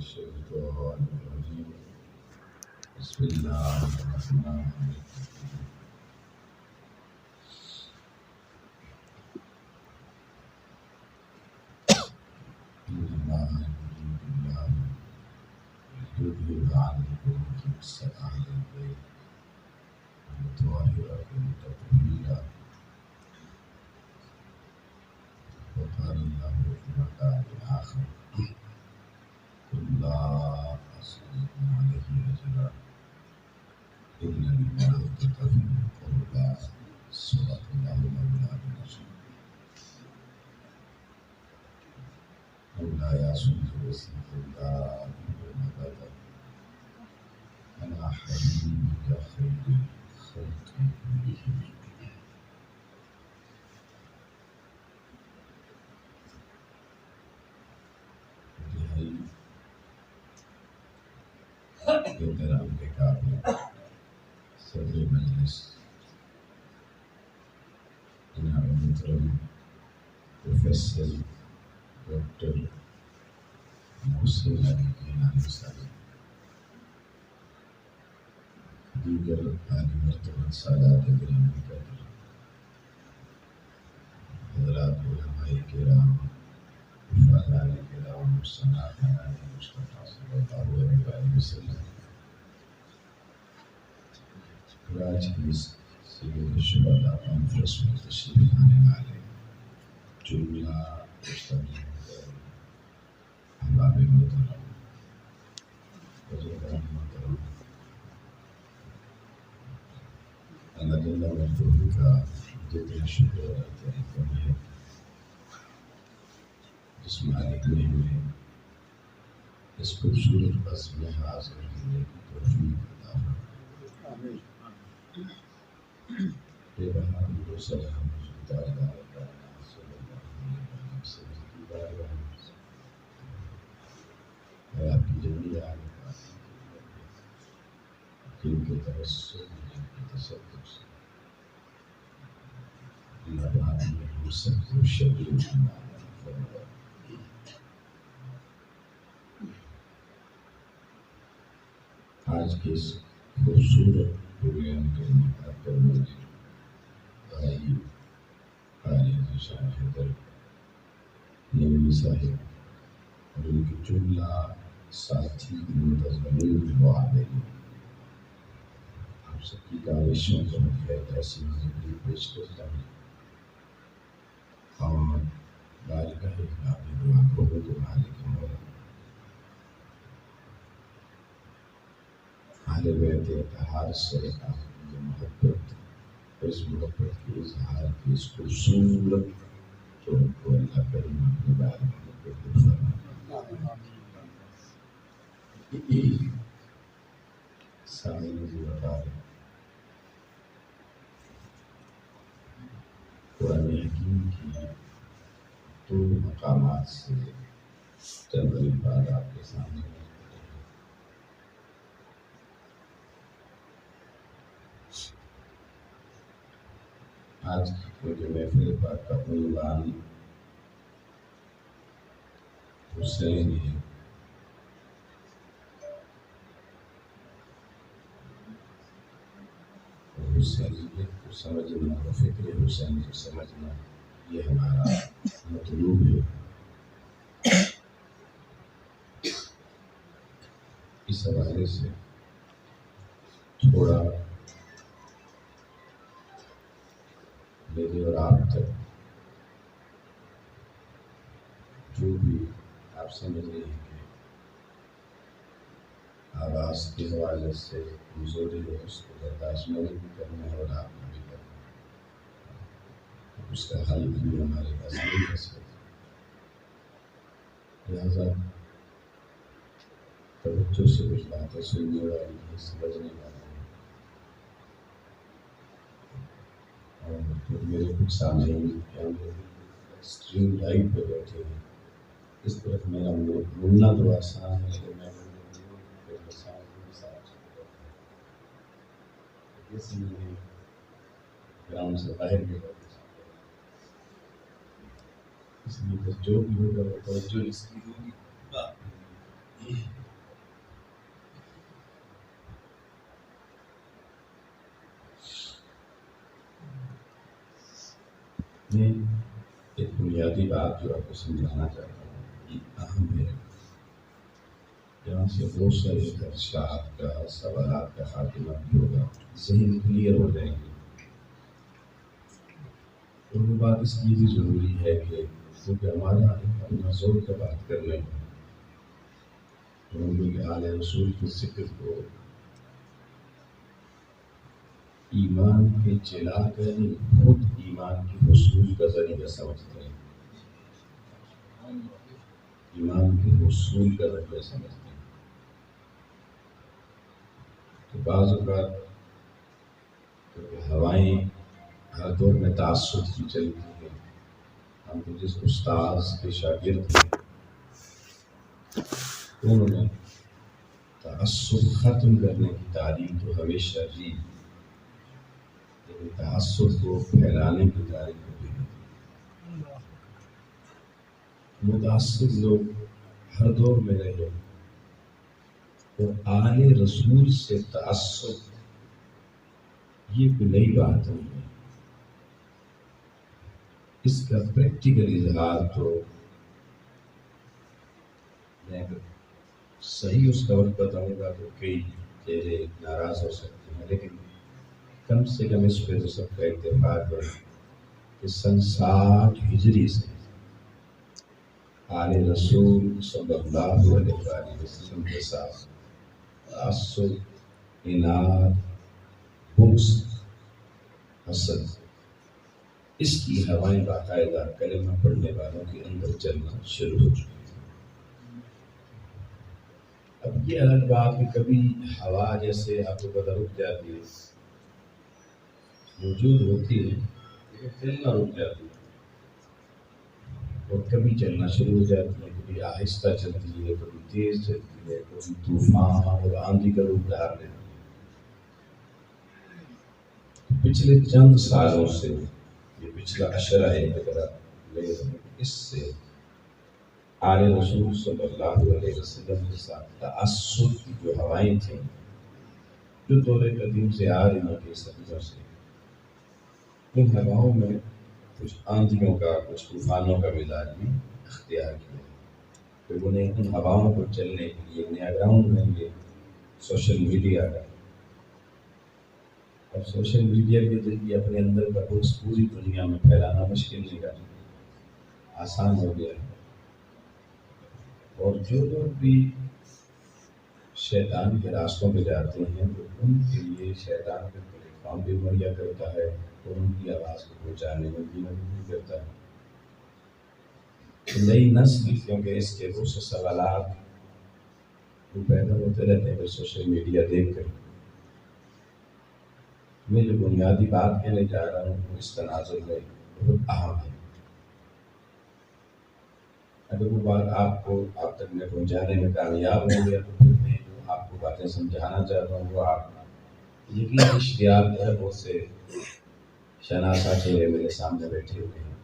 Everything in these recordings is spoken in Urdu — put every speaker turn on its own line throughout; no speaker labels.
الشيطان الرجيم بسم الله الرحمن الرحيم إنما يريد الله ليذهب عنكم الرجس أهل البيت ويطهركم تطهيرا وقال الله في مكان آخر قل لا أسألكم عليه أجرا إن المودة في القربى صدق الله مولانا العظيم مولاي صل وسلم دائما أبدا على حبيبك خير الخلق كلهم احترام کے قابل صدر مجلس جناب محترم پروفیسر ڈاکٹر محسن علی گیلانی صاحب، دیگر عالی مرتبہ سادات گرامی قدر، حضرات علماء کرام، وفادار کرام، سناتان مصطفیٰ صلی اللہ علیہ وسلم، آج کی اس سید الشہداء کانفرنس میں تشریف لانے والے جملہ مستمعین احباب محترم، بزرگان محترم، اللہ جل وعلا کا جتنا شکر ادا کرتے ہیں جس مالک نے ہمیں اس خوبصورت بس میں حاضر ہونے کی توفیق عطا فرمائے۔ بے بہا درود و سلام تعالیٰ صلی اللہ علیہ وسلم کی بارگاہ میں اور آپ کی جمیع آل جن کے توسل جن کے تصدق سے اللہ پاک نے ہم سب کو شبیر ایمان فرمایا۔ آج کے اس خوبصورت پروگرام کے انعقاد کرنے والے بھائی قاری ذیشان حیدر نعیمی صاحب اور ان کے جملہ ساتھی منتظمین و عاملین، آپ سب کی کاوشوں کو خیر تحسین پیش کرتا ہوں اور بارگاہ اقبال دعا بہت مالک مولا اہل بیت اطہار سے آپ کی محبت اور اس محبت کے اظہار کی اس خوبصورت طور کو اللہ کریم اپنے بارگاہ میں قبول فرمائے۔ سامعین وقار، قرآن حکیم کی دو مقامات سے چند الفاظ آپ کے سامنے ہیں۔ آج کی جو محفل پاک کا عنوان حسین ہے، حسینیت کو سمجھنا اور فکر حسین کو سمجھنا یہ ہمارا مطلوب ہے۔ اس حوالے سے تھوڑا میرے اور آپ تک جو بھی آپ سمجھ رہے ہیں کہ آواز کے حوالے سے کمزوری ہے، اس کو برداشت میں بھی کرنا ہے اور آپ نے بھی کرنا ہے، اس کا حل بھی ہمارے پاس نہیں ہے سکتا، لہٰذا توجہ سے کچھ باتیں سننے والی ہیں، سمجھنے والی ہیں، اور پھر میرے کچھ سامعین اسٹریم لائٹ پہ بیٹھے ہیں، اس طرف میرا مڑنا تو آسان ہے کہ میں گراؤنڈ سے باہر بھی بیٹھے، اس لیے جو بھی ہوگا وہ توجہ اس کی ہوگی۔ میں ایک بنیادی بات جو آپ کو سمجھانا چاہتا ہوں، یہ اہم ہے، یہاں سے بہت سارے خدشات کا، سوالات کا خاتمہ بھی ہوگا، ذہن کلیئر ہو جائیں گے۔ اور وہ بات اس لیے بھی ضروری ہے کہ کیونکہ ہمارا اپنا زور کا بات کرنے میں ہم لوگ اعلی رسول کے ذکر کو ایمان کے چلا کر خود ایمان کے حصول کا ذریعہ سمجھتے ہیں، ایمان کے حصول کا ذریعہ سمجھتے ہیں۔ تو بعض اوقات ہوائیں ہر دور میں تعصب کی چلتی ہیں۔ ہم تو جس استاذ کے شاگرد تھے انہوں نے تعصب ختم کرنے کی تعلیم تو ہمیشہ دی، لیکن تعصب کو پھیلانے کی تعلیم بھی دی۔ متعصب لوگ ہر دور میں رہے اور آل رسول سے تعصب یہ کوئی نئی بات نہیں ہے۔ اس کا پریکٹیکل اظہار تو میں صحیح اس کا وقت بتاؤں گا تو کئی چہرے ناراض ہو سکتے ہیں، لیکن کم سے کم اس پہ تو سب کا اتفاق ہے کہ سن 60 ہجری سے آل رسول صلی اللہ علیہ وسلم کے ساتھ تعصب، اناد، بغض، حسد، اس کی ہوائیں باقاعدہ کلمہ پڑھنے والوں کے اندر چلنا شروع ہو چکی ہیں۔ اب یہ الگ بات کہ کبھی ہوا جیسے آپ کو پتہ رک جاتی ہے، موجود ہوتی ہے لیکن چلنا رک جاتی ہے، اور کبھی چلنا شروع ہو جاتی ہے، کبھی آہستہ چلتی ہے، کبھی تیز چلتی ہے، کبھی طوفان اور آندھی کا روپ دھار لیتی ہے۔ پچھلے چند سالوں سے یہ پچھلا عشرہ ہے اس سے آل رسول صلی اللہ علیہ وسلم کے ساتھ تعصب کی جو ہوائیں تھیں جو دور قدیم سے آ رہی ہیں صدیوں سے، ان ہواؤں میں کچھ آندھیوں کا، کچھ طوفانوں کا مزاج بھی اختیار کیا، پھر انہیں ان ہواؤں کو چلنے کے لیے نیا گراؤنڈ میں یہ سوشل میڈیا کا، اب سوشل میڈیا کے ذریعے اپنے اندر کا بغض پوری دنیا میں پھیلانا مشکل نہیں کرنا، آسان ہو گیا ہے۔ اور جو لوگ بھی شیطان کے راستوں پہ جاتے ہیں تو ان کے لیے شیطان کا پلیٹ فارم بھی مہیا کرتا ہے اور ان کی آواز کو پہنچانے میں بھی مدد کرتا ہے۔ نئی نسل کیونکہ اس کے بہت سے سوالات وہ پیدا ہوتے رہتے ہیں سوشل میڈیا دیکھ کر۔ میں جو بنیادی بات کہنے جا رہا ہوں وہ اس تناظر میں بہت اہم ہے۔ اگر وہ بات آپ کو آپ تک میں پہنچانے میں کامیاب ہو گیا تو پھر میں جو آپ کو باتیں سمجھانا چاہتا ہوں وہ آپ یقین اشتیاق ہے، بہت سے شناسا چہرے میرے سامنے بیٹھے ہوئے ہیں،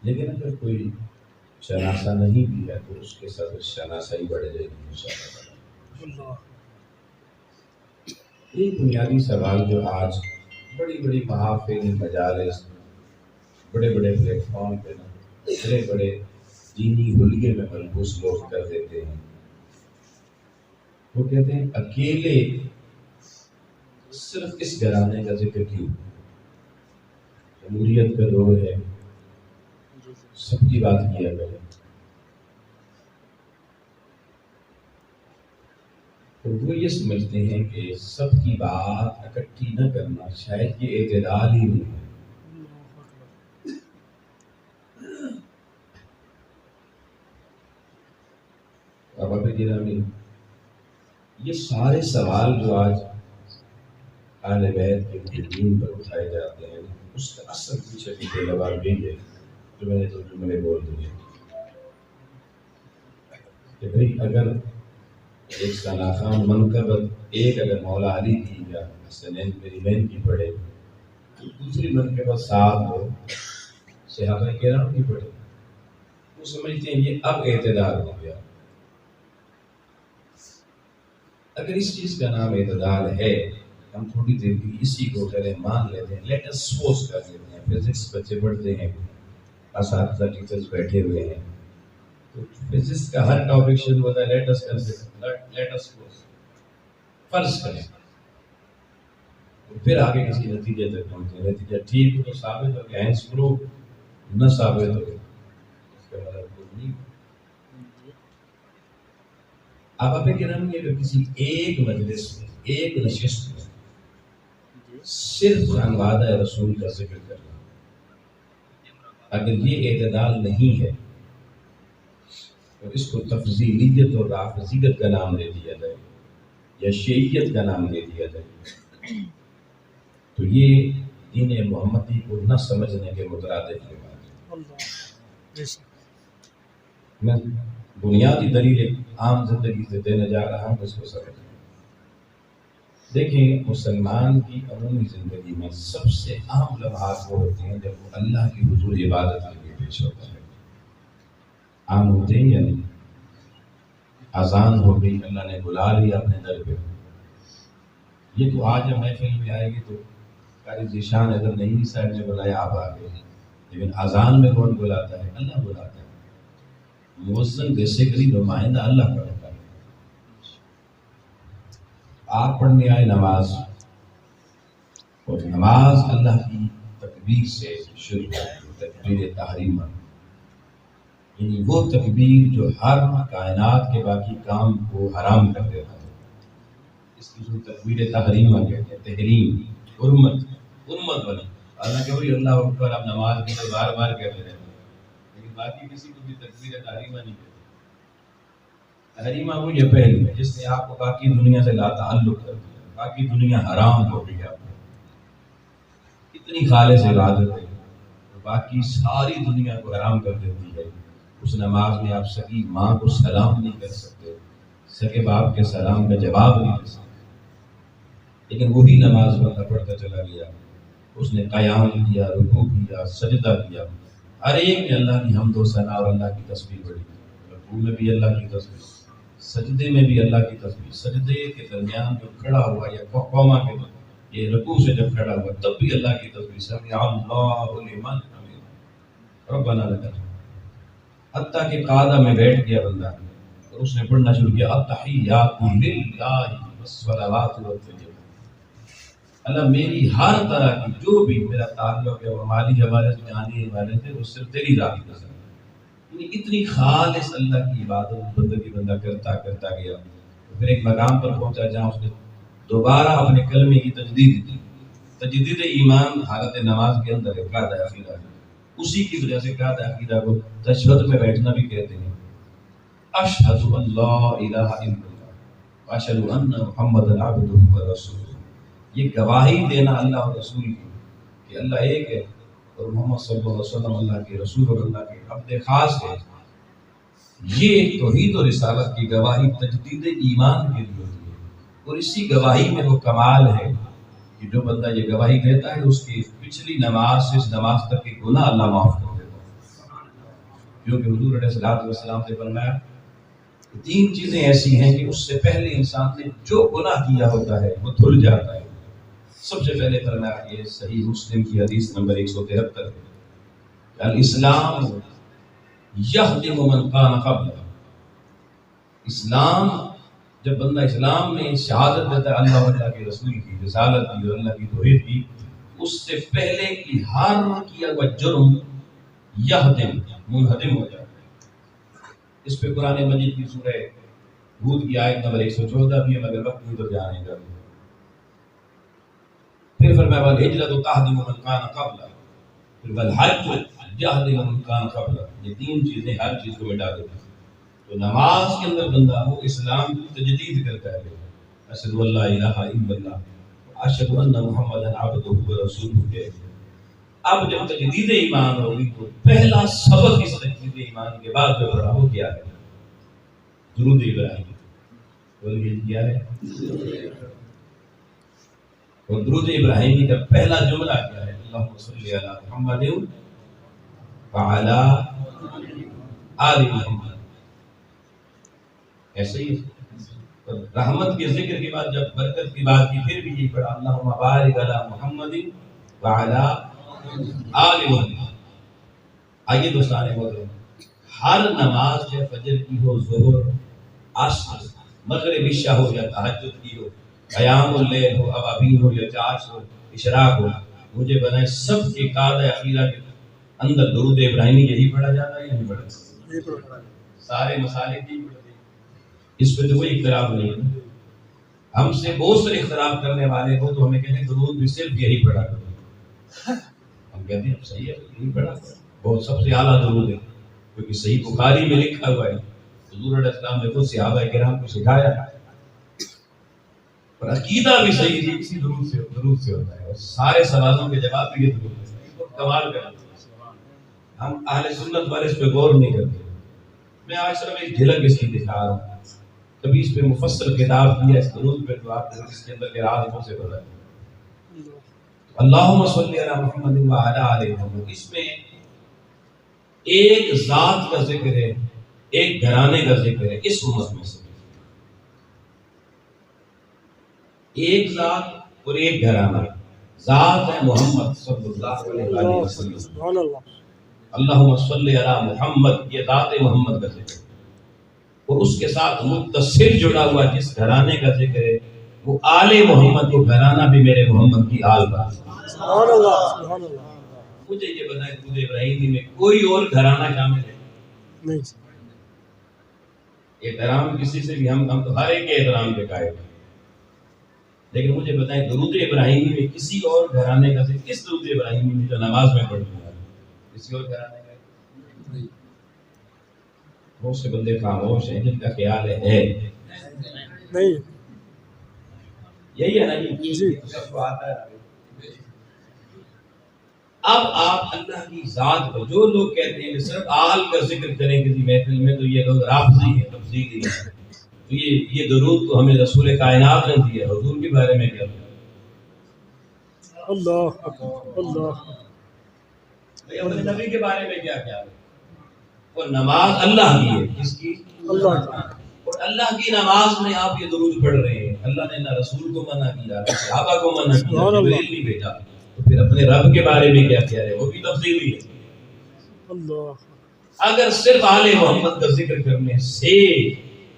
لیکن اگر کوئی شناسا نہیں بھی ہے تو اس کے ساتھ شناسا ہی بڑھ جائے گی انشاءاللہ۔ ایک بنیادی سوال جو آج بڑی بڑی محافل، مجالس، بڑے بڑے پلیٹ فارم پہ بڑے بڑے دینی حلقے میں ملبوس لوگ کر دیتے ہیں، وہ کہتے ہیں اکیلے صرف اس گھرانے کا ذکر کیوں؟ جمہوریت کا دور ہے، سب کی بات کیا کرے۔ تو وہ یہ سمجھتے ہیں کہ سب کی بات اکٹھی نہ کرنا شاید یہ اعتدال ہی نہیں ہے۔ اب گرامی یہ سارے سوال جو آج اہل بیت کے دین پر اٹھائے جاتے ہیں اس کا اصل پیچھے کی پیداوار یہی ہے جو میں نے تو جملے بول دیے کہ بھئی اگر ایک سناخان منقبت ایک اگر مولا علی کی یا حسنین میری بہن کی پڑھے تو دوسری منقبت 7 ہو صحابہ کرام کی پڑھے، وہ سمجھتے ہیں یہ اب اعتدال ہو گیا۔ اگر اس چیز کا نام اعتدال ہے ہم تھوڑی دیر کی اسی کو کریں مان لیتے ہیں، لیٹ اس سپوز کر لیتے ہیں، فزکس بچے پڑھتے ہیں، اساتذہ ٹیچرز بیٹھے ہوئے ہیں، تو فزکس کا ہر ٹاپک شروع ہوتا ہے let us consider, let us suppose, فرض کریں، پھر آگے کسی نتیجے تک پہنچے، نتیجہ ٹھیک ہو تو ثابت ہو کہ ہینس پروف، نہ ثابت ہو اس کا مطلب کچھ نہیں۔ اب آپ کرام یہ کہ کسی ایک مجلس میں، ایک نشست میں صرف انواد رسول کا ذکر کرنا، اگر یہ اعتدال نہیں ہے تو اس کو تفضیلیت اور رافضیت کا نام دے دیا جائے یا شیعیت کا نام دے دیا جائے، تو یہ دین محمدی کو نہ سمجھنے کے مترادف کی بات ہے۔ میں بنیادی دلیل ایک عام زندگی سے دینے جا رہا ہوں، اس کو سمجھیں۔ دیکھیں، مسلمان کی عمومی زندگی میں سب سے اہم لمحات وہ ہوتے ہیں جب وہ اللہ کی حضور عبادت کے لیے پیش ہوتا ہے۔ عام ہوتے ہیں یا نہیں؟ اذان ہو گئی، اللہ نے بلا لیا اپنے در پہ، یہ تو آج جب محفل میں آئے گی تو قاری ذیشان اگر نہیں صاحب نے بلایا آپ آ گئے، لیکن اذان میں کون بلاتا ہے؟ اللہ بلاتا ہے۔ مؤذن بیسیکلی نمائندہ اللہ کا ہوتا ہے۔ آپ پڑھنے آئے نماز، اور نماز اللہ کی تکبیر سے شروع ہوتی ہے، تکبیر تحریمہ، یعنی وہ تکبیر جو ہر کائنات کے باقی کام کو حرام کر دیتا ہے، اس کی جو تکبیر تحریمہ کہتے ہیں، تحریم، حرمت والی، حالانکہ وہی اللہ اکبر آپ نماز کے لیے بار بار کہتے رہتے ہیں، لیکن باقی کسی کو بھی تکبیر تحریمہ نہیں کہتے۔ تحریمہ وہ یہ پہلو ہے جس نے آپ کو باقی دنیا سے لا تعلق کر دیا، باقی دنیا حرام ہو گئی آپ کو، اتنی خالص عبادت ہے باقی ساری دنیا کو حرام کر دیتی ہے۔ اس نماز میں آپ سکی ماں کو سلام نہیں کر سکتے، سکے باپ کے سلام کا جواب نہیں دے سکتے، لیکن وہی نماز بندہ پڑھتا چلا گیا، اس نے قیام کیا، رکوع کیا، سجدہ کیا، ہر ایک میں اللہ کی حمد و ثنا اور اللہ کی تسبیح پڑھی، رکوع میں بھی اللہ کی تسبیح، سجدے میں بھی اللہ کی تسبیح، سجدے کے درمیان جو کھڑا ہوا یا قوما کے یہ رکوع سے جب کھڑا ہوا تب بھی اللہ کی تسبیح، سمع اللہ لمن حمدہ ربنا لک الحمد، حتیٰ کہ قعدہ میں بیٹھ گیا بندہ اور اس نے پڑھنا شروع کیا التحیات للہ والصلوات والطیبات، اللہ میری ہر طرح کی جو بھی میرا تعلق ہے وہ مالی حوالے سے جانی حوالے سے وہ صرف تیری ذات کی پسند ہے، یعنی اتنی خالص اللہ کی عبادت بندگی بندہ کرتا گیا، پھر ایک مقام پر پہنچا جہاں اس نے دوبارہ اپنے کلمے کی تجدید کی، تجدید ایمان حالت نماز کے اندر ہے، قاعدہ عقیدہ، اسی کی وجہ سے قاعدہ عقیدہ کو تشہد میں بیٹھنا بھی کہتے ہیں، اشہد ان لا الہ الا اللہ واشہد ان محمد عبدہ ورسولہ، یہ گواہی دینا اللہ اور رسول کی کہ اللہ ایک ہے اور محمد صلی اللہ علیہ وسلم اللہ کے رسول اور اللہ کے عبد خاص ہے، یہ توحید و رسالت کی گواہی تجدید ایمان کے لیے ہوتی ہے، اور اسی گواہی میں وہ کمال ہے کہ جو بندہ یہ گواہی دیتا ہے اس کی پچھلی نماز سے اس نماز تک کے گناہ اللہ معاف کر دیتا ہے، کیونکہ حضور علیہ الصلوۃ والسلام نے فرمایا کہ تین چیزیں ایسی ہیں کہ اس سے پہلے انسان نے جو گناہ کیا ہوتا ہے وہ دھل جاتا ہے۔ سب سے پہلے فرمایا، یہ صحیح مسلم کی حدیث نمبر 173 ہے، الاسلام یہدم من کان قبل، اسلام جب بندہ اسلام میں شہادت دیتا ہے اللہ اور اللہ کے رسول کی رسالت کی اور اللہ کی توحید کی، اس سے پہلے کی ہر کیا ہوا جرم یہدم منہدم ہو جاتا ہے۔ اس پہ قرآن مجید کی سورہ ہود کی آیت نمبر 114 بھی ہے، مگر وقت نہیں تو جانے گا۔ پھر فرمایا والہجرۃ تہدم من کان قبل، پھر والحج یہدم من کان قبل، یہ تین چیزیں ہر چیز کو مٹا دیتی ہیں۔ تو نماز کے اندر بندہ وہ اسلام کی تجدید کرتا ہے، اشہد ان لا الہ الا اللہ اشہد ان محمد عبدہ ورسولہ کے، اب جب تجدید ایمان ہوگی تو پہلا سبق اس تجدید ایمان کے بعد جو پڑھا وہ کیا ہے؟ درود ابراہیم، بولیے کیا ہے؟ اور درود ابراہیمی کا پہلا جملہ کیا ہے؟ اللہم صلی علی محمد وعلی آل محمد، ایسے ہی رحمت کے ذکر کے بعد جب برکت کی بات کی پھر بھی یہ پڑھا اللہم بارک علی محمد وعلی آل محمد. آئیے دوستان محترم، ہر نماز چاہے فجر کی ہو، ظہر، عصر، مغرب، عشاء ہو یا تہجد کی ہو، قیام اللیل ہو، اوابین ہو یا چاش ہو، اشراق ہو، مجھے بنائے سب کے قاعدہ اخیرہ کے اندر درود ابراہیمی یہی پڑھا جاتا ہے یا نہیں پڑھا جاتا؟ سارے مسالے کی پڑھتے ہیں، اس پہ تو کوئی اختلاف نہیں ہے. ہم سے بہت سے اختلاف کرنے والے ہو تو ہمیں کہتے ہیں درود بھی صرف یہی پڑھا کرو. ہم کہتے ہیں صحیح ہے، یہی پڑھا کرو، بہت سب سے اعلیٰ درود ہے، کیونکہ صحیح بخاری میں لکھا ہوا ہے حضور علیہ السلام نے خود صحابہ کرام کو سکھایا. اور عقیدہ بھی صحیح تھی اسی درود سے ہوتا ہے، اور سارے سوالوں کے جواب بھی یہ درود ہے. کمال کا ہم اہل سنت والے اس پہ غور نہیں کرتے. میں آج صرف ایک جھلک اس کی دکھا رہا ہوں، کبھی اس پہ مفصل کتاب کی ہے اس درود پہ تو آپ کو اس کے اندر کے راز مجھ سے بتائیں. اللہم صلی علی محمد وعلی آل محمد، اس میں ایک ذات کا ذکر ہے، ایک گھرانے کا ذکر ہے. اس امت میں سے ایک ذات اور ایک گھرانہ. ذات ہے محمد صلی اللہ علیہ وسلم، اللہم صلی علی محمد، یہ ذات محمد کا ذکر ہے. اور اس کے ساتھ متصل جڑا ہوا جس گھرانے کا ذکر ہے وہ آل محمد، وہ گھرانہ بھی میرے محمد کی آل کا. سبحان اللہ سبحان اللہ. مجھے یہ بتائیں درود ابراہیمی میں کوئی اور گھرانہ شامل ہے نہیں؟ احترام کسی سے بھی ہم تو ہر ایک کے احترام کے قائل ہیں، لیکن مجھے بتائیں درود ابراہیمی میں کسی اور گھرانے کا ذکر، اس درود ابراہیمی میں جو نماز میں پڑھتے ہیں کسی اور گھرانے کا نہیں. بہت سے بندے خاموش ہیں جن کا خیال ہے نہیں. یہی ہے نا جی. اب آپ اللہ کی ذات کو، جو لوگ کہتے ہیں کہ صرف آل کا ذکر کریں کسی محفل میں تو یہ لوگ رافضی ہیں، تفضیلی ہیں. تو یہ درود تو ہمیں رسول کائنات نے دیا، حضور کے بارے میں کیا اللہ اللہ اپنے نبی کے بارے میں کیا ہے؟ اور نماز اللہ کی ہے، کس کی؟ اللہ کی. اور اللہ کی نماز میں آپ یہ درود پڑھ رہے ہیں. اللہ نے نہ رسول کو منع کیا، نہ صحابہ کو منع کیا، جبریل نہیں بھیجا، تو پھر اپنے رب کے بارے میں کیا کہہ رہے؟ وہ بھی تفصیلی ہے. اللہ اگر صرف آل محمد کا ذکر کرنے سے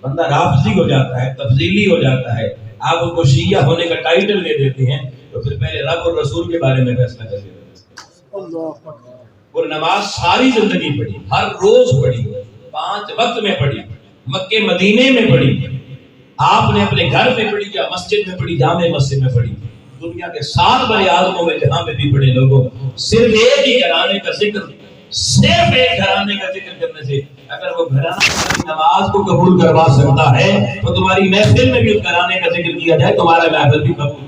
بندہ رافضی ہو جاتا ہے، تفضیلی ہو جاتا ہے، آپ ان کو شیعہ ہونے کا ٹائٹل دے دیتے ہیں، تو پھر پہلے رب اور رسول کے بارے میں فیصلہ کر لیتے. اللہ. اور نماز ساری زندگی پڑھی، ہر روز پڑھی، 5 وقت میں پڑھی، مکے مدینے میں پڑھی، آپ نے اپنے گھر میں پڑھی یا مسجد میں پڑھی، جامع مسجد میں پڑھی، دنیا کے 7 بڑے اعظموں میں جہاں پہ بھی پڑھے لوگوں. صرف ایک ہی گھرانے کا ذکر، صرف ایک گھرانے کا ذکر کرنے سے اگر وہ گھرانہ تمہاری نماز کو قبول کروا سکتا ہے تو تمہاری محفل میں بھی اس گھرانے کا ذکر کیا جائے، تمہارا محفل بھی قبول.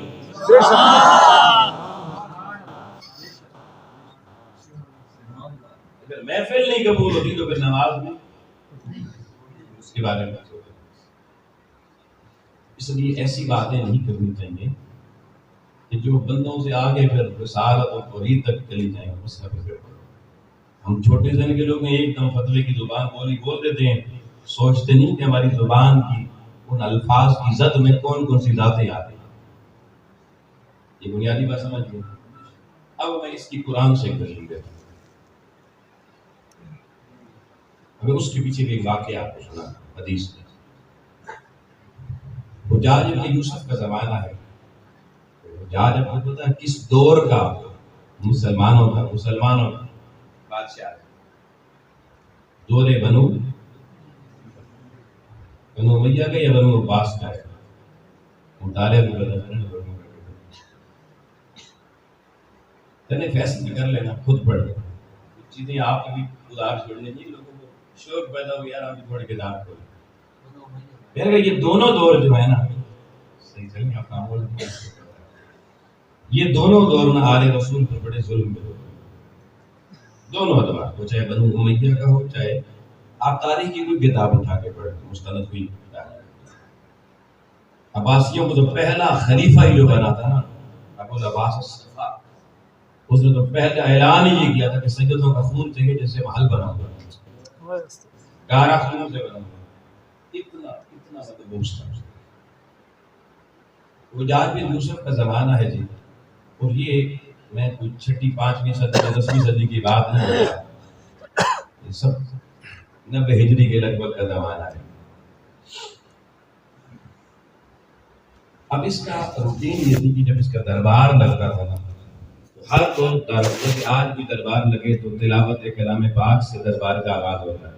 اگر محفل نہیں قبول ہوتی تو پھر نماز میں اس کے بارے میں سوچیں. اس لیے ایسی باتیں نہیں کرنی چاہیے کہ جو بندوں سے آگے پھر رسالت اور توحید تک چلی جائیں. مسئلہ پہ ہم چھوٹے ذہن کے لوگ ہیں، ایک دم فتوے کی زبان بول دیتے ہیں، سوچتے نہیں کہ ہماری زبان کی ان الفاظ کی زد میں کون کون سی ذاتیں آتی ہیں. یہ بنیادی بات سمجھیے. اب میں اس کی قرآن سے دلیل دیتا ہوں، اگر اس کے پیچھے بھی واقعہ آپ کو سنا حدیث میں. حجاج ابن یوسف کا زمانہ ہے. حجاج آپ کو پتا ہے کس دور کا؟ مسلمانوں کا بادشاہ ہے. دور بنو امیہ کا یا بنو عباس کا ہے؟ مطالعہ بھی کرنے فیصلہ کر لینا، خود پڑھ لیں. کچھ چیزیں آپ کبھی گزار چھوڑنے چاہیے. لوگوں کو شوق پیدا ہو یار ہم تھوڑی کتاب کھولیں. پھر یہ دونوں دور جو ہے نا، صحیح چلیں آپ کام بول، یہ دونوں دور نہ آل رسول پر بڑے ظلم کے دور، دونوں اعتبار کو، چاہے بنو امیہ کا ہو، چاہے آپ تاریخ کی کوئی کتاب اٹھا کے پڑھیں، مستند کوئی عباسیوں کو تو پہلا خلیفہ ہی جو بنا تھا نا ابو العباس الصفا، اس نے تو پہلا اعلان ہی یہ کیا تھا کہ سیدوں کا خون چاہیے جیسے محل بنا ہوا، گارا خون سے بنا ہوا. اتنا مدبوس تھا. حجاج بن یوسف کا زمانہ ہے جی، اور یہ میں کوئی 6 5ویں صدی یا 10ویں صدی کی بات نہیں کر رہا، یہ سب 90 ہجری کے لگ بھگ کا زمانہ ہے۔ اب اس کا روٹین یہ تھی کہ جب اس کا دربار لگتا تھا نا، تو ہر قوم جیسے آج بھی دربار لگے تو تلاوت کلام پاک سے دربار کا آغاز ہوتا ہے۔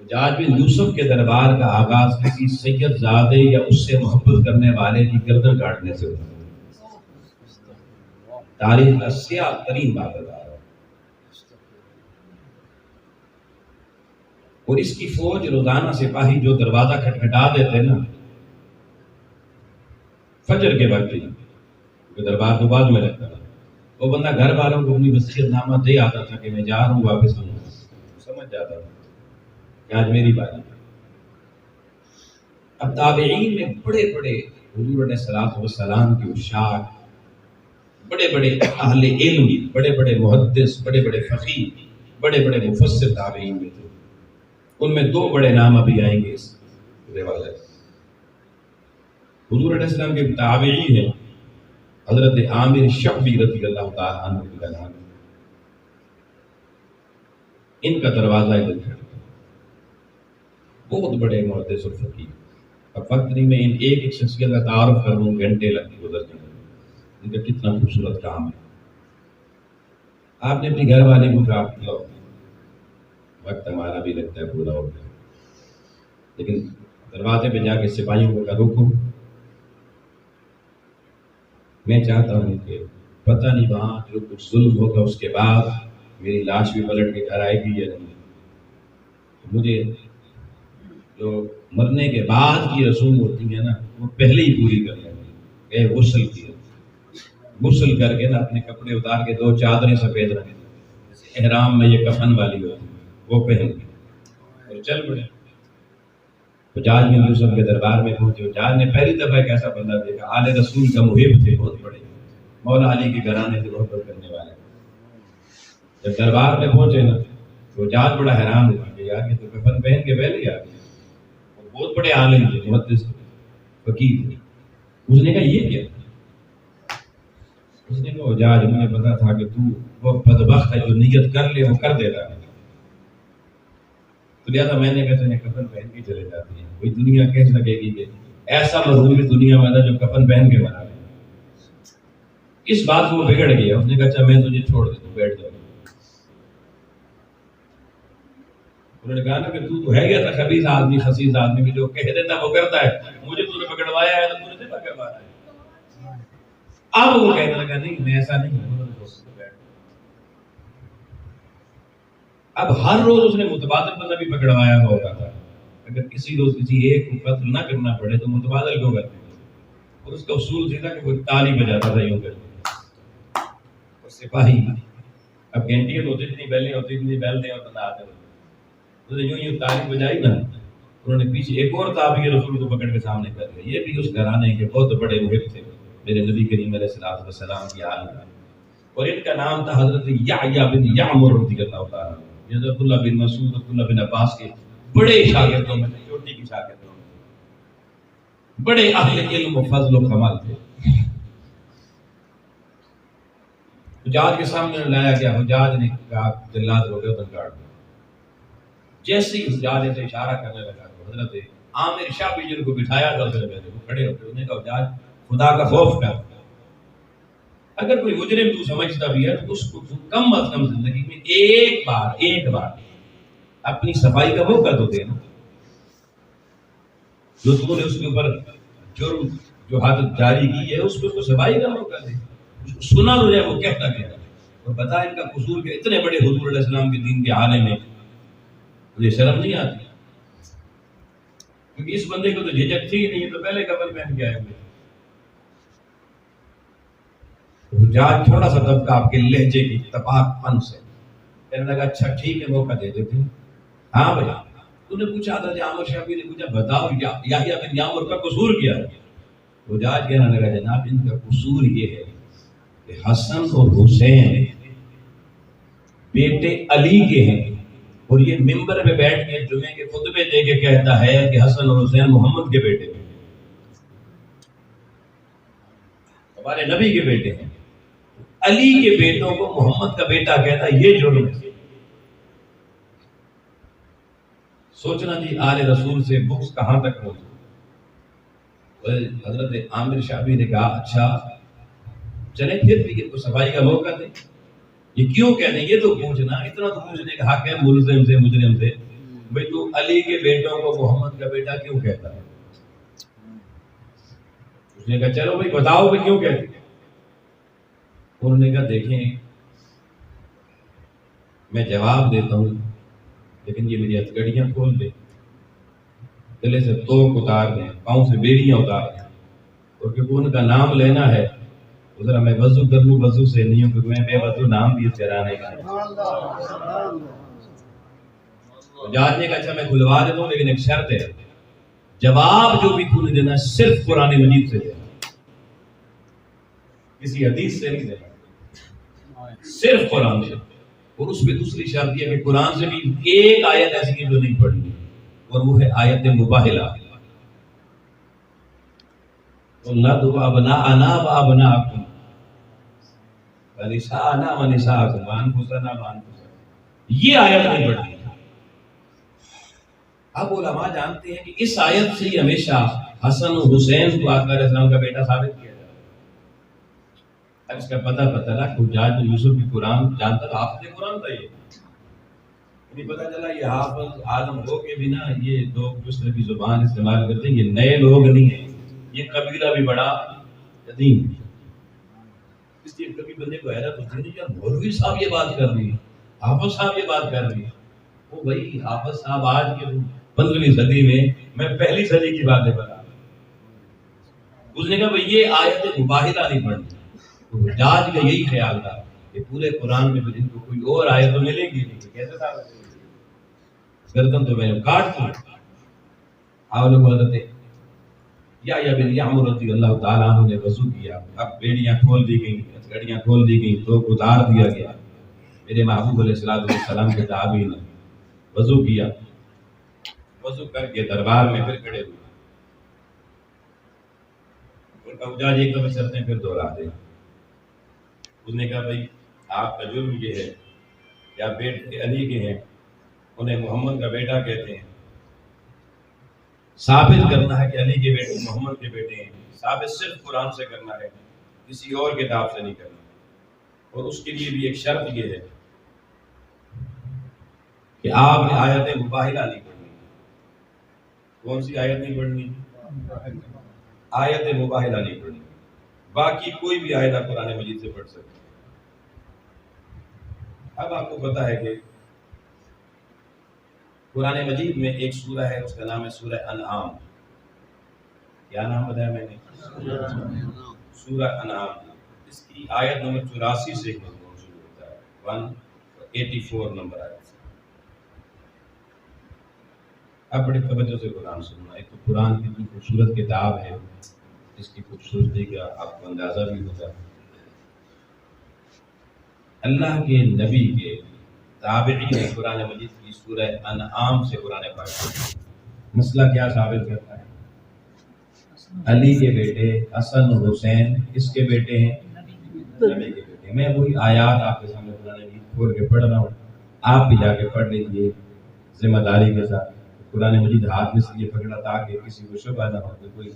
حجاج بن یوسف کے دربار کا آغاز کسی سید زادے یا اس سے محبت کرنے والے کی گردن کاٹنے سے ہوتا ہے۔ تاریخ کا سیاہ ترین بات بتا رہا ہے۔ اور اس کی فوج روزانہ سپاہی جو دروازہ کھٹکھٹا دیتے نا فجر کے وقت ہی، دربار تو بعد میں لگتا تھا، وہ بندہ گھر والوں کو اپنی وصیت نامہ دے آتا تھا کہ میں جا رہا ہوں واپس آؤں، سمجھ جاتا تھا کہ آج میری باری۔ اب تابعین میں بڑے بڑے حضور علیہ الصلوۃ والسلام کی اشاعت، بڑے بڑے اہل علم، بڑے بڑے محدث، بڑے بڑے فقیہ، بڑے بڑے مفسر تابعین میں تھے۔ ان میں 2 بڑے نام ابھی آئیں گے اس روایت۔ حضور علیہ السلام کے تابعی ہیں حضرت عامر شعبی رضی اللہ تعالیٰ عنہ کا نام، ان کا دروازہ ادھر کھڑا، بہت بڑے محدث اور فقیہ۔ اب وقت نہیں میں ان ایک ایک شخصیت کا تعارف کروں، گھنٹے لگتے گزرتے ہیں، ان کا کتنا خوبصورت کام ہے۔ آپ نے اپنی گھر والے کو کہا لو، وقت ہمارا بھی لگتا ہے پورا ہو گیا، لیکن دروازے پہ جا کے سپاہیوں کو کہا روکو، میں چاہتا ہوں کہ پتہ نہیں وہاں جو کچھ ظلم ہوگا اس کے بعد میری لاش بھی پلٹ کے گھر آئے گی یا نہیں، مجھے جو مرنے کے بعد کی رسوم ہوتی ہیں نا وہ پہلے ہی پوری کر لیں گے۔ غسل کیا، غسل کر کے نا اپنے کپڑے اتار کے 2 چادریں سفید رکھیں، جیسے احرام میں یہ کفن والی ہوتی ہے وہ پہن کے اور چل پڑے۔ حجاج بن یوسف کے دربار میں پہنچے۔ حجاج نے پہلی دفعہ ایک ایسا بندہ دیکھا، آل رسول کا محب تھے، بہت بڑے مولا علی کے گھرانے سے محبت کرنے والے۔ جب دربار میں پہنچے نا تو حجاج بڑا حیران ہوا کہ یار یہ تو کفن پہن کے پہلے ہی آ گیا، اور بہت بڑے عالم تھے، محدث فقیہ تھے۔ اس نے کہا یہ کیا؟ اس نے کہا حجاج مجھے پتا تھا کہ تو وہ بدبخت ہے جو نیت کر لے وہ کر دیتا ہے، تو لہٰذا میں نے کہا تمہیں کفن پہن کے چلے جاتی ہیں، کوئی دنیا کہہ سکے گی کہ ایسا مرحوم دنیا میں تھا جو کفن پہن کے مرا ہے۔ اس بات کو بگڑ گیا، اس نے کہا اچھا میں تجھے چھوڑ دیتا ہوں، بیٹھ جاؤ۔ انہوں نے کہا نا کہ تو ہے گیا تھا خبیث آدمی، خسیس آدمی کہ جو کہہ دیتا وہ کرتا ہے، مجھے تو نے پکڑوایا ہے تو تجھے پکڑوا رہا ہے۔ اب وہ کہنے لگا نہیں میں ایسا نہیں ہوں۔ اب ہر روز اس نے متبادل بندہ بھی پکڑوایا ہوا ہوتا تھا، اگر کسی روز کسی ایک کو قتل نہ کرنا پڑے تو متبادل کو کرتے تھے، اور اس کا اصول یہ تھا کہ وہ تالی بجاتا تھا یوں کر کے، اور سپاہی اب گھنٹیاں تو جتنی بیلیں ہوتی اتنی بیلتے اور بنا آتے تھے، اس نے یوں تالی بجائی نا، انہوں نے پیچھے ایک اور تابعی رسول کو پکڑ کے سامنے کر دیا، یہ بھی اس گھرانے کے بہت بڑے محب تھے میرے نبی کریم علیہ الصلوۃ والسلام کی آل کا، اور ان کا نام تھا حضرت یحییٰ بن یعمر رضی اللہ تعالیٰ عنہ، یہ عبداللہ بن مسعود، عبداللہ بن عباس کے بڑے شاگردوں میں تھے، چوٹی کی شاگردوں میں، بڑے اہل علم و فضل و کمال تھے۔ حجاج کے سامنے لایا گیا، حجاج نے کہا جلاد ہو گیا تو کاٹ دو۔ جیسے ہی حجاج سے اشارہ کرنے لگا تو حضرت عامر شعبی جن کو بٹھایا تھا اسے وہ کھڑے ہو گئے، انہوں نے کہا حجاج خدا کا خوف کر، اگر کوئی مجرم تو سمجھتا بھی ہے تو اس کو کم از کم زندگی میں ایک بار اپنی صفائی کا موقع تو دے نا، جو تم نے اس کے اوپر جرم جو حادث جاری کی ہے اس کو صفائی کا موقع دے، اس کو سنا تو جائے وہ کہتا گیا، اور بتا ان کا قصور کہ اتنے بڑے حضور علیہ السلام کے دین کے عالم میں مجھے شرم نہیں آتی، کیونکہ اس بندے کو تو جھجک تھی نہیں، تو پہلے کفن پہن کے آئے ہوئے۔ حجاج تھوڑا سا دبکا آپ کے لہجے کی تپاک پن سے کہنے لگا اچھا ٹھیک ہے موقع دے دیتے ہیں۔ ہاں بھائی تو نے پوچھا تھا عامر شعبی نے پوچھا بتاؤ یحییٰ بن یعمر کا قصور کیا ہے؟ حجاج کہنے لگا جناب ان کا قصور یہ ہے کہ حسن اور حسین بیٹے علی کے ہیں، اور یہ ممبر پہ بیٹھ کے جمعے کے خطبے دے کے کہتا ہے کہ حسن اور حسین محمد کے بیٹے ہیں۔ تمہارے نبی کے بیٹے ہیں، علی کے بیٹوں کو محمد کا بیٹا کہتا ہے، یہ جرم ہے۔ سوچنا جی آل رسول سے بغض کہاں تک پہنچا۔ حضرت عامر شعبی نے کہا اچھا چلیں پھر بھی ان کو صفائی کا موقع دیں، یہ کیوں کہتے ہیں؟ یہ تو پوچھنا، اتنا تو پوچھنے کا حق ہے ملزم سے مجرم سے، بھئی تو علی کے بیٹوں کو محمد کا بیٹا کیوں کہتا ہے؟ اس نے کہا چلو بھئی بتاؤ کہ کیوں کہتے ہیں؟ انہوں نے کہا دیکھیں میں جواب دیتا ہوں لیکن یہ میری ہتھکڑیاں کھول دیں، گلے سے توق اتار دیں، پاؤں سے بیڑیاں اتار دیں، اور کیونکہ ان کا نام لینا ہے ذرا میں وضو کر لوں، وضو سے نہیں ہوں کیونکہ میں بے وضو نام بھی چرانے کا جاننے کا۔ اچھا میں کھلوا دیتا ہوں لیکن ایک شرط ہے، جواب جو بھی تو نے دینا صرف قرآن مجید سے دینا، کسی حدیث سے نہیں دینا، صرف قرآن سے۔ اور اس پہ دوسری شرط یہ ہے کہ قرآن سے بھی ایک آیت ایسی ہے جو نہیں پڑھنی، اور وہ ہے آیت مباہلہ۔ وَلَدُ أَبْنَاءَنَا وَأَبْنَاءَكُمْ وَنِسَاءَنَا وَنِسَاءَكُمْ وَأَنفُسَنَا وَأَنفُسَكُمْ، یہ آیت نہیں پڑھنی۔ اب علماء جانتے ہیں کہ اس آیت سے ہی ہمیشہ حسن و حسین کو آقا علیہ السلام کا بیٹا ثابت کیا جاتا ہے۔ اب اس کا پتہ چلا کہ حجاج بن یوسف کی قرآن جانتا تھا، حافظ قرآن تھا، یہ نہیں پتہ چلا یہ حافظ عالم ہو کے بھی نا یہ لوگ اس طرح کی زبان استعمال کرتے ہیں، یہ نئے لوگ نہیں ہیں، یہ قبیلہ بھی بڑا قدیم ہے۔ اس لیے کبھی بندے کو حیرت ہوتی ہے یار مولوی صاحب یہ بات کر رہی ہے، حافظ صاحب یہ بات کر رہی ہے۔ وہ بھائی حافظ صاحب آج کے 15ویں صدی میں پہلی صدی کی باتیں بتا رہا ہوں۔ اس نے کہا بھائی یہ آیت مباہلہ نہیں پڑھنی۔ تو حجاج کا یہی خیال تھا کہ پورے قرآن میں ان کو کوئی اور آیت تو ملے گی نہیں، کیسے تھا گردن تو میں نے کاٹ دوں۔ آپ لوگ حضرت یا بن یعمر رضی اللہ تعالیٰ عنہ نے وضو کیا، اب بیڑیاں کھول دی گئیں، گھڑیاں کھول دی گئیں، تو اتار دیا گیا۔ میرے محبوب علیہ السلام کے تابعی نے وضو کیا، وضو کر کے دربار میں پھر کھڑے ہوئے، حجاج ایک دفعہ چلتے ہیں پھر دوہرا دیں۔ اس نے کہا بھائی آپ کا جرم یہ ہے کہ آپ بیٹے علی کے ہیں، انہیں محمد کا بیٹا کہتے ہیں، ثابت کرنا ہے کہ علی کے بیٹے محمد کے بیٹے ہیں، ثابت صرف قرآن سے کرنا ہے، کسی اور کتاب سے نہیں کرنا۔ اور اس کے لیے بھی ایک شرط یہ ہے کہ آپ نے آیت مباہلہ نہیں پڑھنی۔ کون سی آیت نہیں پڑھنی؟ آیت مباہلہ نہیں پڑھنی، باقی کوئی بھی آیت آپ قرآن مجید سے پڑھ سکتے ہیں۔ اب آپ کو پتا ہے کہ قرآن مجید میں ایک سورہ ہے، اس کا نام ہے سورہ انعام۔ کیا نام بتایا میں نے؟ سورہ انعام۔ اس کی آیت نمبر 84 سے ایک مضمون شروع ہوتا ہے، 184 نمبر آیت سے۔ اب بڑی توجہ سے قرآن سننا۔ ایک تو قرآن کی خوبصورت کتاب ہے، اس کی خوبصورتی کا آپ کو اندازہ بھی ہوگا۔ اللہ کے نبی کے تابعی نے قرآن مجید کی سورہ انعام سے قرآن پاک مسئلہ کیا ثابت کرتا ہے؟ علی کے بیٹے حسن و حسین کس کے بیٹے ہیں؟ نبی کے بیٹے۔ میں وہی آیات آپ کے سامنے قرآن مجید کھول کے پڑھ رہا ہوں، آپ بھی جا کے پڑھ لیجیے ذمہ داری کے ساتھ۔ قرآن مجید ہاتھ میں سے یہ پکڑا تاکہ کسی کو شبہ نہ ہو کہ کوئی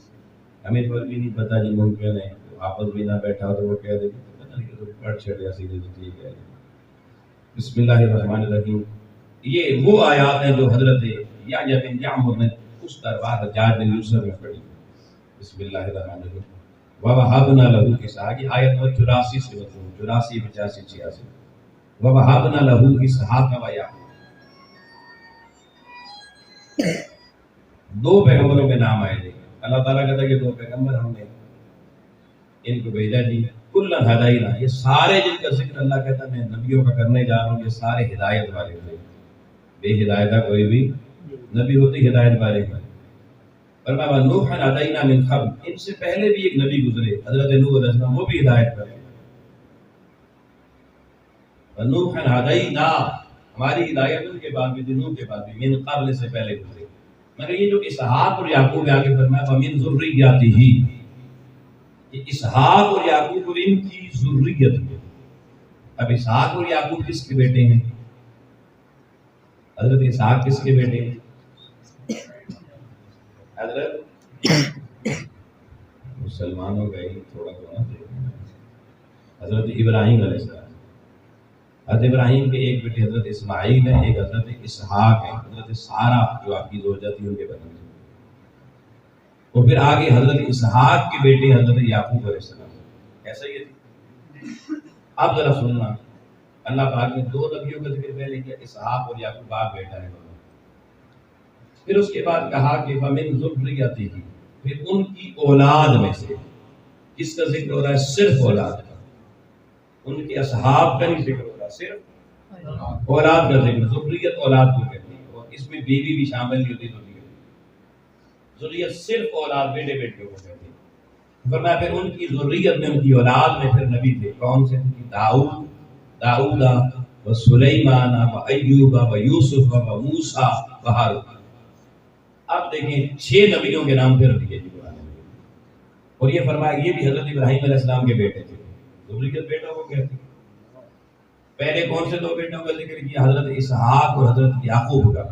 ہمیں پر بھی نہیں پتا جی ممکن ہے حافظ بھی نہ بیٹھا ہو تو وہ کہہ دے گی پتہ نہیں کہ پڑھ چھڑیا سیدھے سیدھے کہہ دے۔ بسم اللہ الرحمن الرحیم۔ یہ وہ آیات ہیں جو حضرت یحییٰ بن یعمر نے اس دربار حجاج بن یوسف میں پڑھی۔ بسم اللہ الرحمن الرحیم۔ وَوَهَبْنَا لَهُ اسحاق، کی آیت نمبر 84 سے مطلب 84 85 86۔ وَوَهَبْنَا لَهُ اسحاق وَیعقوب، دو پیغمبروں کے نام آئے تھے۔ اللہ تعالیٰ کہتا ہے کہ دو پیغمبر ہم نے ان کو بھیجا جی، کل ہداینا، یہ سارے جن کا ذکر اللہ کہتا ہے میں نبیوں کا کرنے جا رہا ہوں، یہ سارے ہدایت والے ہوتے، بے ہدایتہ کوئی بھی نبی ہوتی ہدایت والے ہیں۔ فرمایا نوح ہداینا من قبل، ان سے پہلے بھی ایک نبی گزرے حضرت نوح علیہ السلام، وہ بھی ہدایت پر ہیں۔ نوح ہداینا، ہماری ہدایت ان کے بعد بھی، نوح کے بعد بھی، من قبل سے پہلے گزرے۔ مگر یہ جو اسحاق اور یعقوب آگے فرمایا ومن ذریتہ، کہ اسحاق اور یعقوب اور ان کی ذریت ہے۔ اب اسحاق اور یعقوب کس کے بیٹے ہیں؟ حضرت اسحاق کس کے بیٹے ہیں؟ حضرت مسلمان ہو گئے تھوڑا تھوڑا حضرت ابراہیم علیہ السلام۔ حضرت ابراہیم کے ایک بیٹے حضرت اسماعیل ہے، ایک حضرت اسحاق ہے، حضرت سارہ جو آپ کی زوجہ تھی ان کے بدن میں، اور پھر آگے حضرت اسحاق کے بیٹے حضرت یعقوب علیہ السلام۔ ایسا ہی ہے۔ اب ذرا سننا، اللہ پاک نے دو نبیوں کا ذکر پہلے کیا، اسحاق اور یعقوب، باپ بیٹا ہے، پھر اس کے بعد کہا کہ وَمِن ذُرِّيَّتِهِ، پھر ان کی اولاد میں سے۔ کس کا ذکر ہو رہا ہے؟ صرف اولاد کا، ان کے اصحاب کا نہیں ذکر ہو رہا، صرف اولاد کا ذکر۔ ذریت اولاد کو کہتے ہیں، اور اس میں بیوی بھی شامل نہیں ہوتی۔ ذریت صرف اولاد، بیٹے بیٹیوں کو کہتے ہیں۔ فرمایا پھر ان کی ذریت میں، ان کی اولاد میں پھر نبی تھے۔ کون سے؟ داؤد و سلیمان و ایوب و یوسف و موسیٰ و ہارون۔ اب دیکھیں 6 نبیوں کے نام پھر دیے قرآن میں، اور یہ فرمایا یہ بھی حضرت ابراہیم علیہ السلام کے بیٹے تھے۔ ذریت بیٹوں کو کہتے ہیں۔ پہلے کون سے 2 بیٹوں کا ذکر کیا؟ حضرت اسحاق اور حضرت یعقوب کا،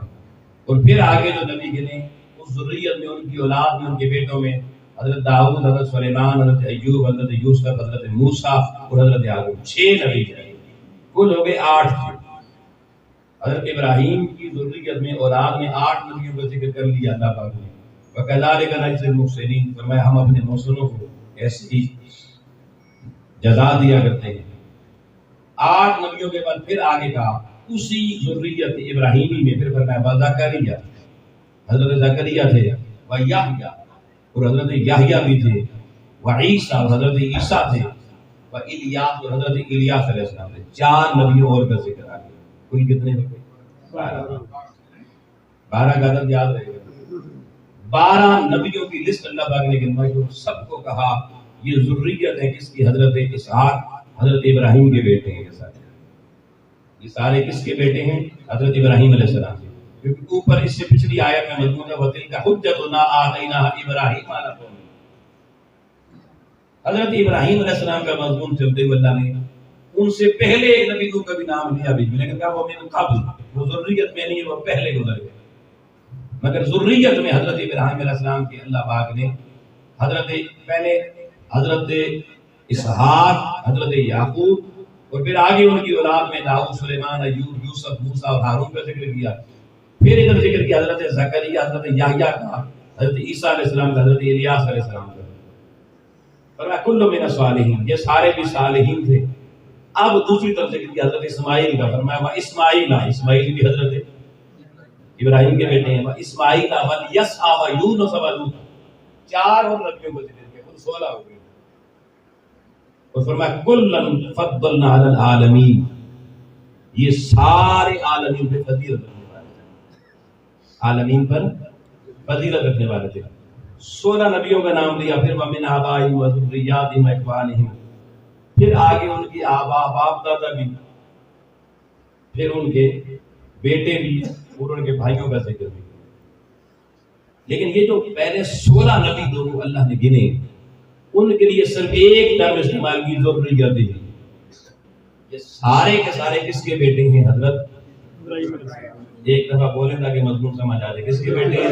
اور پھر آگے جو نبی گنے اس ذریت میں، ان کی اولاد میں، ان کے بیٹوں میں حضرت داؤد، حضرت سلیمان، حضرت ایوب، حضرت یوسف، حضرت موسیٰ اور حضرت یعقوب۔ 6 نبی ہیں، کل ہو گئے 8 تھے۔ حضرت ابراہیم کی ذریت میں، اولاد میں 8 نبیوں کا ذکر کر لیا اللہ پاک نے۔ وَكَذَلِكَ نَجْزِي الْمُحْسِنِينَ، فرمایا ہم اپنے محسنوں کو ایسی جزا دیا کرتے ہیں۔ 8 نبیوں کے بعد پھر آگے کہا اسی ذریت ابراہیمی میں، پھر فرمایا وَزَكَرِيَّا، حضرت زکریا تھے، وَيَحْيَا، اور حضرت یحییٰ بھی تھے، وعیسیٰ، اور حضرت عیسیٰ تھے، وإلیاس، اور حضرت الیاس علیہ السلام تھے۔ 4 نبیوں اور کا ذکر آ گیا۔ کوئی کتنے ہو گئے؟ 12 کا عدد یاد رہے گا۔ 12 نبیوں کی لسٹ اللہ پاک نے گنوائی، اور سب کو کہا یہ ذریت ہے کس کی؟ حضرت اسحاق، حضرت ابراہیم کے بیٹے ہیں۔ یہ سارے کس کے بیٹے ہیں؟ حضرت ابراہیم علیہ السلام کے۔ کیونکہ اوپر اس سے پچھلی آیت میں مضمون ہے وَتِلْكَ حُجَّتُنَا آتَيْنَاهَا إِبْرَاهِيمَ عَلَىٰ قَوْمِهِ۔ حضرت ابراہیم علیہ السلام کا مضمون چلتے ہوئے اللہ نے ان سے پہلے ایک نبی کو کبھی نام لیا بھی، لیکن کہا وہ من قبل، وہ ذریت میں نہیں، وہ پہلے گزر گئے۔ مگر ذریت میں حضرت ابراہیم علیہ السلام کے اللہ پاک نے پہلے حضرت اسحاق، حضرت یعقوب، اور پھر آگے ان کی اولاد میں داؤد، سلیمان، ایوب، یوسف، موسیٰ اور ہارون کا ذکر کیا۔ پھر ادھر ذکر کیا حضرت زکریا، حضرت یحییٰ کا، حضرت عیسیٰ علیہ السلام کا، حضرت الیاس علیہ السلام کا۔ فرمایا کل من الصالحین، یہ سارے بھی صالحین تھے۔ اب دوسری طرف ذکر کیا حضرت اسماعیل کا، فرمایا واسماعیل، اسماعیل بھی حضرت ابراہیم کے بیٹے ہیں۔ واسماعیل والیسع ویونس ولوط، 4 اور نبیوں کو ذکر کیا، کل 16 ہو گئے۔ اور فرمایا کلن فضلنا علی العالمین، یہ سارے عالمین پہ فضیلت رکھنے والے تھے، عالمین پر فضیلت رکھنے والے تھے۔ 16 نبیوں کا نام لیا، پھر وَمِنْ آبَائِهِمْ وَذُرِّيَّاتِهِمْ وَإِخْوَانِهِمْ، پھر آگے ان کی آبا، باپ دادا بھی، پھر ان کے بیٹے بھی، اور ان کے بھائیوں کا ذکر بھی۔ لیکن یہ جو پہلے 16 نبی دونوں اللہ نے گنے، ان کے لیے صرف ایک ٹرم استعمال کی، ذریت ہی۔ یہ سارے کے سارے کس کے بیٹے ہیں؟ حضرت ابراہیم علیہ السلام۔ ایک دفعہ بولیں تاکہ مضمون سمجھ آ جائے، کس کے بیٹے ہیں؟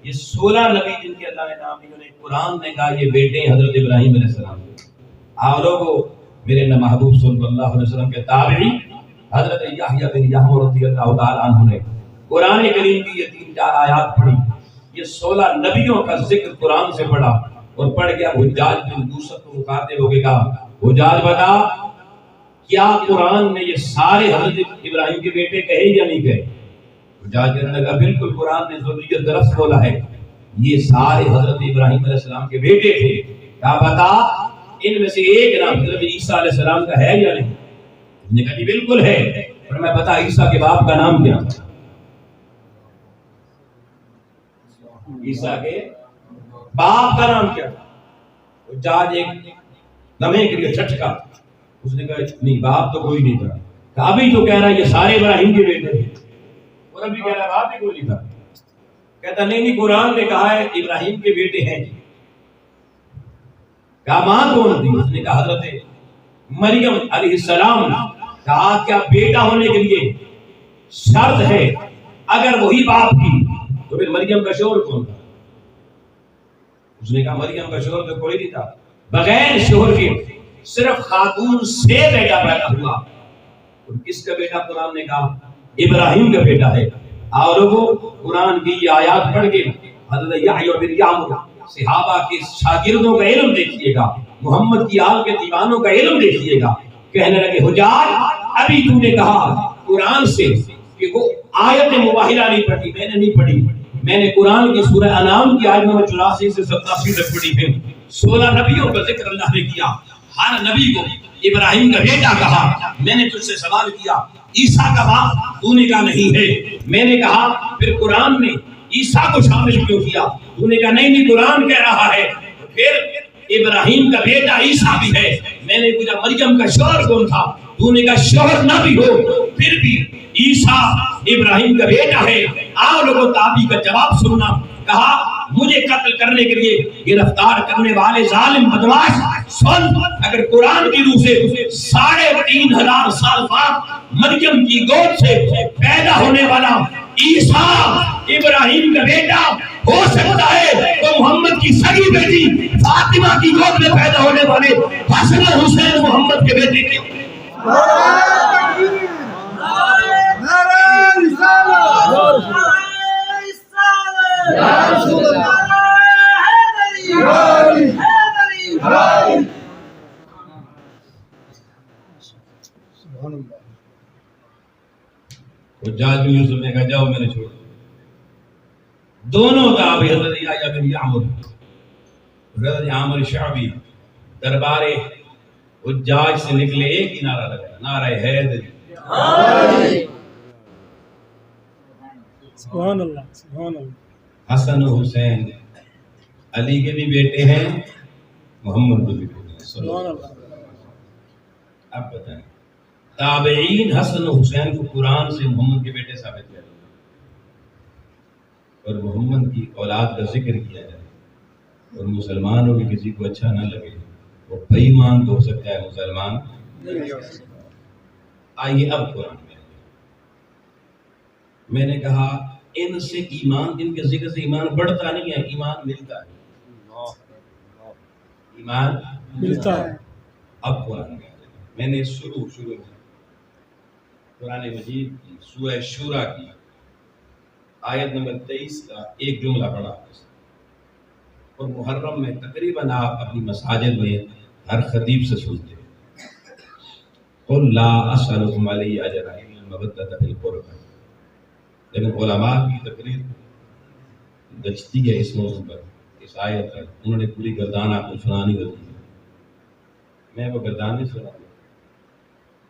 یہ 16 نبی جن کے اللہ نے نام لیے، انہیں قرآن نے کہا یہ بیٹے ہیں حضرت ابراہیم علیہ السلام کے۔ آپ لوگوں میرے محبوب صلی اللہ علیہ وسلم کے تابعی حضرت یحییٰ بن یحییٰ رضی اللہ تعالیٰ عنہ نے قرآن کریم کی یہ 3-4 آیات پڑھی، یہ 16 نبیوں کا ذکر قرآن سے پڑھا، اور پڑھ گیا حجاج بن یوسف کو مخاطب ہو کے کہا حجاج بتا کیا قرآن نے یہ سارے حضرت ابراہیم کے بیٹے کہے یا نہیں کہے؟ حجاج کہنے لگا بالکل، قرآن نے ذریت کا لفظ بولا ہے، یہ سارے حضرت ابراہیم علیہ السلام کے بیٹے تھے۔ کہا بتا ان میں سے ایک نام حضرت عیسیٰ علیہ السلام کا ہے یا نہیں؟ اس نے کہا جی بالکل ہے۔ فرمایا بتا عیسیٰ کے باپ کا نام کیا؟ عیسیٰ کے باپ کا نام کیا؟ حجاج ایک لمحے کے لیے چھٹکا، اس نے کہا نہیں باپ تو کوئی نہیں تھا۔ کہا ابھی تو کہہ رہا ہے یہ سارے ابراہیم کے بیٹے تھے، اور ابھی کہہ رہا ہے باپ بھی کوئی نہیں تھا۔ کہتا نہیں قرآن نے کہا ہے ابراہیم کے بیٹے ہیں۔ کہا ماں کون تھی؟ اس نے کہا حضرت مریم علیہ السلام. کہا کیا بیٹا ہونے کے لیے شرط ہے؟ اگر وہی باپ کی تو پھر مریم کا شوہر کون تھا؟ اس نے کہا مریم کا شوہر تو کوئی نہیں تھا، بغیر شوہر کے صرف خاتون سے بیٹا پیدا ہوا. اور کس کا بیٹا؟ قرآن نے کہا ابراہیم کا بیٹا ہے. اور لوگوں قرآن کی یہ آیات پڑھ کے حضرت یحییٰ بن یعمر صحابہ کے شاگردوں کا علم دیکھیے گا، محمد کی آل کے دیوانوں کا علم دیکھیے گا. کہنے لگے حجاج ابھی تو نے کہا قرآن سے کہ وہ آیت مباہلہ نہیں پڑھی. میں نے نہیں پڑھی، میں نے قرآن کی سورہ انعام کی آیت نمبر 84 سے 87 تک پڑھی ہے. 16 نبیوں کا ذکر اللہ نے کیا، ہر نبی کو ابراہیم کا بیٹا کہا. میں نے تجھ سے سوال کیا عیسیٰ کا باپ؟ تو نے کہا نہیں ہے. میں نے کہا پھر قرآن نے عیسیٰ کو شامل کیوں کیا؟ تو نے کہا نہیں قرآن کہہ رہا ہے. پھر ابراہیم کا بیٹا عیسیٰ بھی ہے. میں نے پوچھا مریم کا شوہر کون تھا؟ تو نے کہا شوہر نہ بھی ہو پھر بھی عیسیٰ ابراہیم کا بیٹا ہے. آپ لوگوں تابعی کا جواب سننا. کہا مجھے قتل کرنے کے لیے گرفتار کرنے والے ظالم بدماش سن، اگر قرآن کی روح سے 3500 سال بعد مریم کی گود سے پیدا ہونے والا عیسیٰ ابراہیم کا بیٹا ہو سکتا ہے تو محمد کی سگی بیٹی فاطمہ کی گود میں پیدا ہونے والے حسن حسین محمد کے بیٹے کیوں؟ حجاج بن یوسف نے کہا جاؤ میں نے چھوڑ دونوں تابعی حضرت یحییٰ بن یعمر حضرت عامر شعبی دربار حجاج سے نکلے، ایک ہی نعرہ لگا، نعرہ حیدری.
سبحان اللہ سبحان اللہ.
حسن و حسین علی کے بھی بیٹے ہیں، محمد کے بھی بیٹے ہیں.
سبحان اللہ.
اب بتائیں تابعین حسن و حسین کو قرآن سے محمد کے بیٹے ثابت کیا جائے اور محمد کی اولاد کا ذکر کیا جائے اور مسلمانوں کے کسی کو اچھا نہ لگے، وہ بے ایمان تو ہو سکتا ہے، مسلمان آئیے. اب قرآن میں نے کہا ان سے ایمان، ان کے ذکر سے ایمان بڑھتا نہیں ہے، ایمان ملتا ہے، ایمان
ملتا ہے.
اب قرآن میں نے شروع میں قرآن مجید کی سورہ شورا کی آیت نمبر 23 کا ایک جملہ پڑھا، اور محرم میں تقریباً آپ اپنی مساجد میں ہر خطیب سے سنتے ہیں قل لا اسألکم علیہ اجرا الا المودۃ فی القربى. لیکن علماء کی تقریر گزشتی ہے اس موضوع پر، اس آیت پر. انہوں نے پوری گردان آپ کو سنانی ہوتی ہے، میں وہ گردان نہیں سنا.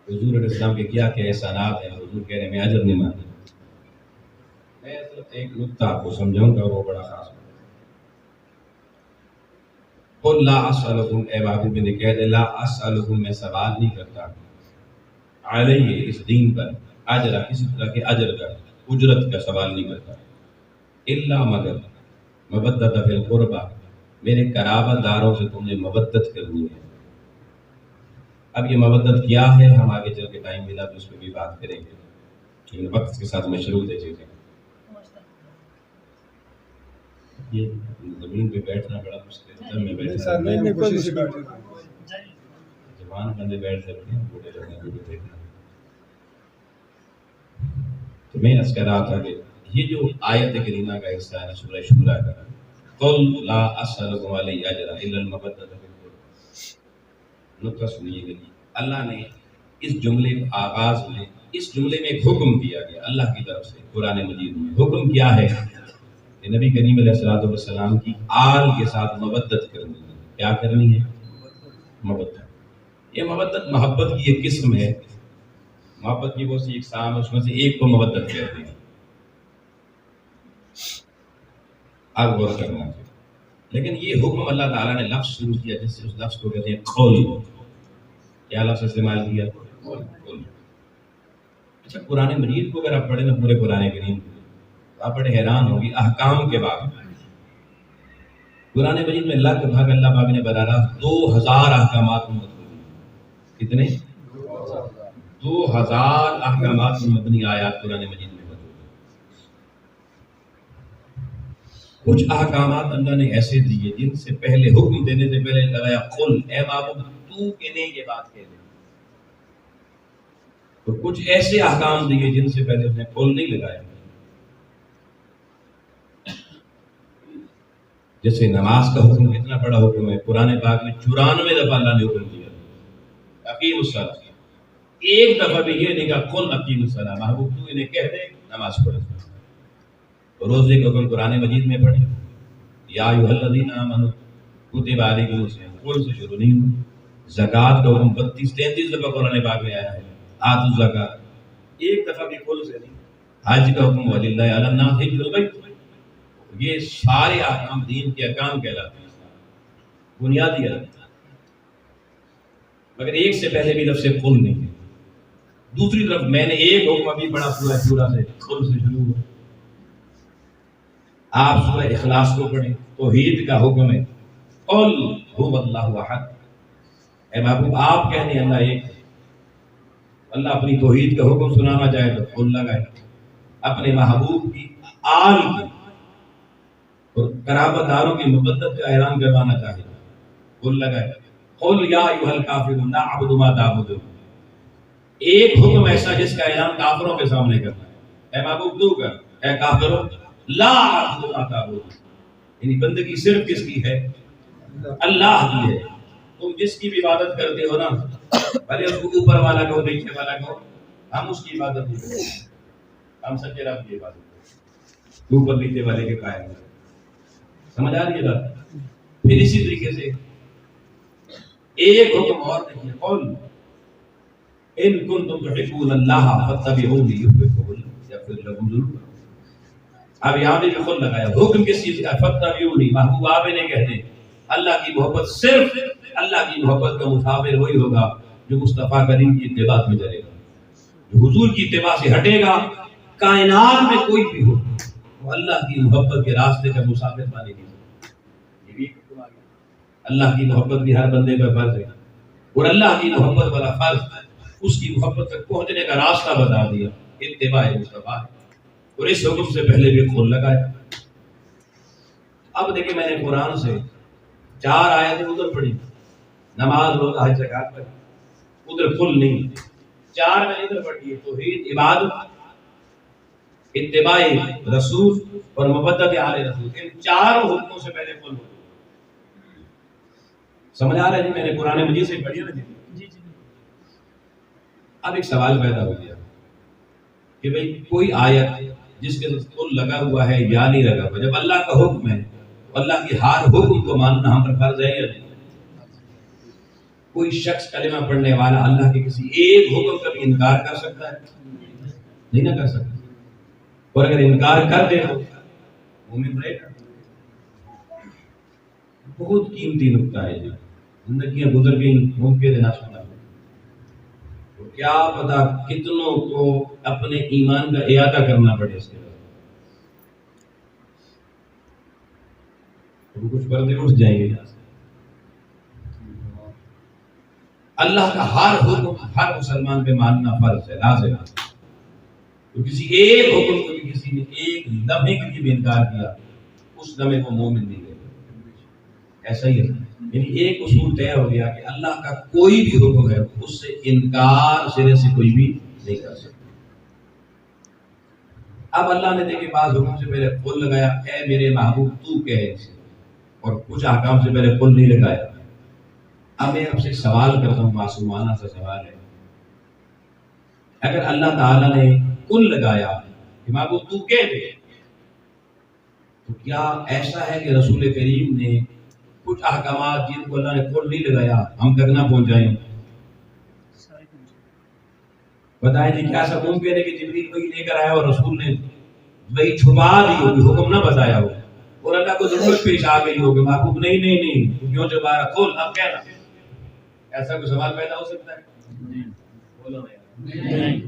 حضور علیہ السلام کے کیا کیا احسانات ہیں، حضور کہہ رہے ہیں میں اجر نہیں مانتا. میں صرف ایک نکتہ آپ کو سمجھاؤں گا، وہ بڑا خاص ہے. قل لا اسألکم، اے بابی میں نے کہہ دے لا اسألکم، میں سوال نہیں کرتا علیہ اس دین پر اجرا، کسی طرح کے اجر کا، اجرت کا سوال نہیں کرتا، الا مگر مودۃ فی القربى، میرے قرابت داروں سے تم نے مودت کرنی ہے. اب یہ مودت کیا ہے ہم آگے چل کے ٹائم ملا تو اس پہ بھی بات کریں گے، لیکن وقت کے ساتھ مشروط ہے چیزیں. یہ زمین پہ بیٹھنا بڑا مشکل ہے، میں بیٹھنا جوان بندے بیٹھ سکتے ہیں، بوڑھے لوگ بھی دیکھنا. تو میں عرض کر رہا تھا کہ یہ جو آیت کریمہ کا حصہ ہے سورہ شورا کا، قل لا اسألکم علیہ اجرا الا المودۃ فی القربى، نقطہ سنیے گا. اللہ نے اس جملے کے آغاز میں اس جملے میں ایک حکم دیا گیا اللہ کی طرف سے قرآن مجید میں. حکم کیا ہے کہ نبی کریم علیہ الصلوۃ والسلام کی آل کے ساتھ مودت کرنی ہے. کیا کرنی ہے؟ مودت. یہ مودت محبت کی ایک قسم ہے، محبت کی بہت سی اقسام، اس میں سے ایک کو مودت کہتے ہیں. اب غور کرنا ہے. لیکن یہ حکم اللہ تعالیٰ نے لفظ شروع کیا جس سے اس لفظ کو کہتے ہیں قول. کیا لفظ استعمال کیا؟ قول. اچھا قرآن مجید کو اگر آپ پڑھیں نا پورے قرآن کریم آپ بڑے حیران ہوں گے. احکام کے بعد قرآن مجید میں لگ بھگ اللہ پاک نے بتا رہا 2000 احکامات مبنی. کتنے؟ 2000 احکامات مبنی آیات قرآن مجید میں موجود ہیں. کچھ احکامات اللہ نے ایسے دیے جن سے پہلے حکم دینے سے پہلے لگایا قل اے معبود تو انہیں یہ بات کہہ دے. تو کچھ ایسے احکام دیے جن سے پہلے اس نے قل نہیں لگایا. جیسے نماز کا حکم اتنا بڑا حکم ہے قرآن پاک میں 94 دفعہ اللہ نے حکم دیا اقیم الصلاۃ. ایک دفعہ بھی یہ نہیں کہا قل اقیم الصلاۃ محبوب تو انہیں کہہ دے نماز پڑھو. روزے کا حکم قرآن مجید میں پڑھے یا ایھا الذین آمنوا کتب علیکم الصیام قل سے شروع نہیں ہوا. زکوٰۃ کا حکم 32-33 دفعہ قرآن پاک میں آیا ہے آتوا الزکاۃ. ایک دفعہ بھی قل سے نہیں. حج کا حکم وللہ علی الناس حج البیت. یہ سارے احکام دین کے احکام کہلاتے ہیں بنیادی احکام. مگر ایک سے پہلے بھی لفظ قل نہیں ہے. دوسری طرف میں نے ایک حکم ابھی پڑھا سورہ سے قل سے شروع ہوا. آپ سورہ اخلاص کو پڑھیں توحید کا حکم ہے قل هو اللہ احد. اے محبوب آپ کہہ دیں اللہ ایک. اللہ اپنی توحید کا حکم سنانا چاہے تو قل لگائے. اپنے محبوب کی آل کی اور قرابت داروں کی مبدت کا اعلان کروانا چاہے قل لگائے. قل یا ایھا الکافرون لا اعبد ما تعبدون. ایک حکم ایسا جس کا اعلان کافروں کے سامنے کرنا ہے. اے محبوب تو کر اے کافروں لا اعبد ما تعبدون. یعنی بندگی صرف کس کی ہے؟ اللہ کی ہے. تم جس کی بھی عبادت کرتے ہو نا بھلے اس کو اوپر والا کہو نیچے والا کہو ہم اس کی عبادت نہیں کرتے. ہم سچے رب کی عبادت کرتے اوپر نیچے والے کے قائم ہیں. سمجھ آ رہی ہے بات؟ پھر اسی طریقے سے ایک حکم اور دیکھیے قل ان کنتم تحبون اللہ فاتبعونی یحببکم اللہ یغفر لکم ذنوبکم. اب یہاں بھی قل لگایا. حکم کس چیز کا؟ فاتبعونی. محبوب آپ انہیں کہتے ہیں اللہ کی محبت صرف اللہ کی محبت کا مسافر وہی ہوگا جو مصطفیٰ کریم کی اتباع میں چلے گا. جو حضور کی اتباع سے ہٹے گا کائنات میں کوئی بھی ہو وہ اللہ کی محبت کے راستے کا مسافر بنے گی. یہ بھی حکم آ گیا. اللہ کی محبت بھی ہر بندے پہ فرض ہے اور اللہ کی محبت والا فرض اس کی محبت تک پہنچنے کا راستہ بتا دیا اتباع مصطفیٰ. اور اس حکم سے پہلے بھی قل لگایا. اب دیکھیں میں نے قرآن سے 4 آیتیں ادھر پڑھی نماز روزہ حج زکوٰۃ پر ادھر قل نہیں. 4 میں ادھر پڑھی توحید عبادت اتباع رسول اور مبدت آل رسول. ان 4 حکموں سے پہلے قل ہو. سمجھ آ رہا ہے جی؟ میں نے قرآن مجید سے پڑھی نا جی. اب ایک سوال پیدا ہو گیا کہ بھئی کوئی آیت جس کے اندر قل لگا ہوا ہے یا نہیں لگا ہوا. جب اللہ کا حکم ہے اللہ کی ہر حکم کو ماننا ہم پر فرض ہے یا نہیں؟ کوئی شخص کلمہ پڑھنے والا اللہ کے کسی ایک حکم کا بھی انکار کر سکتا ہے؟ نہیں نہ کر سکتا. اور اگر انکار کر دے تو مومن رہے گا. بہت قیمتی نکتہ ہے. زندگیاں گزر گئیں ممکن ہے نہ سنا. تو کیا پتا کتنوں کو اپنے ایمان کا اعادہ کرنا پڑے اس کے بعد. کچھ پردے اٹھ جائیں گے. اللہ کا ہر حکم ہر مسلمان پہ ماننا فرض ہے لازم ہے. تو کسی ایک حکم کو بھی کسی نے ایک لمحے کے لیے بھی انکار کیا اس لمحے کو مومن نہیں ہے. ایسا ہی ہے. یعنی ایک اصول طے ہو گیا کہ اللہ کا کوئی بھی حکم ہے اس سے انکار سرے سے کوئی بھی نہیں کر سکتا. اب اللہ نے دیکھے بعض حکم سے پہلے قل لگایا اے میرے محبوب تو کہے اور کچھ احکام سے پہلے قل نہیں لگایا. اب میں آپ سے سوال کرتا ہوں معصومانہ سا سوال ہے. اگر اللہ تعالیٰ نے قل لگایا کہ محبوب تو کہہ دے تو کیا ایسا ہے کہ رسول کریم نے کچھ احکامات جن کو اللہ نے قل نہیں لگایا ہم تک نہ پہنچائیں؟ بتائیں جی کیا ایسا ممکن ہے کہ جبریل وہی لے کر آیا اور رسول نے وہی چھپا دی ہوگی حکم نہ بتایا ہو اور اللہ کو ضرورت پیش آ گئی ہوگی محبوب نہیں کیوں چھپایا قل اب کہنا؟ ایسا کوئی سوال پیدا ہو سکتا ہے؟ بولو نہیں.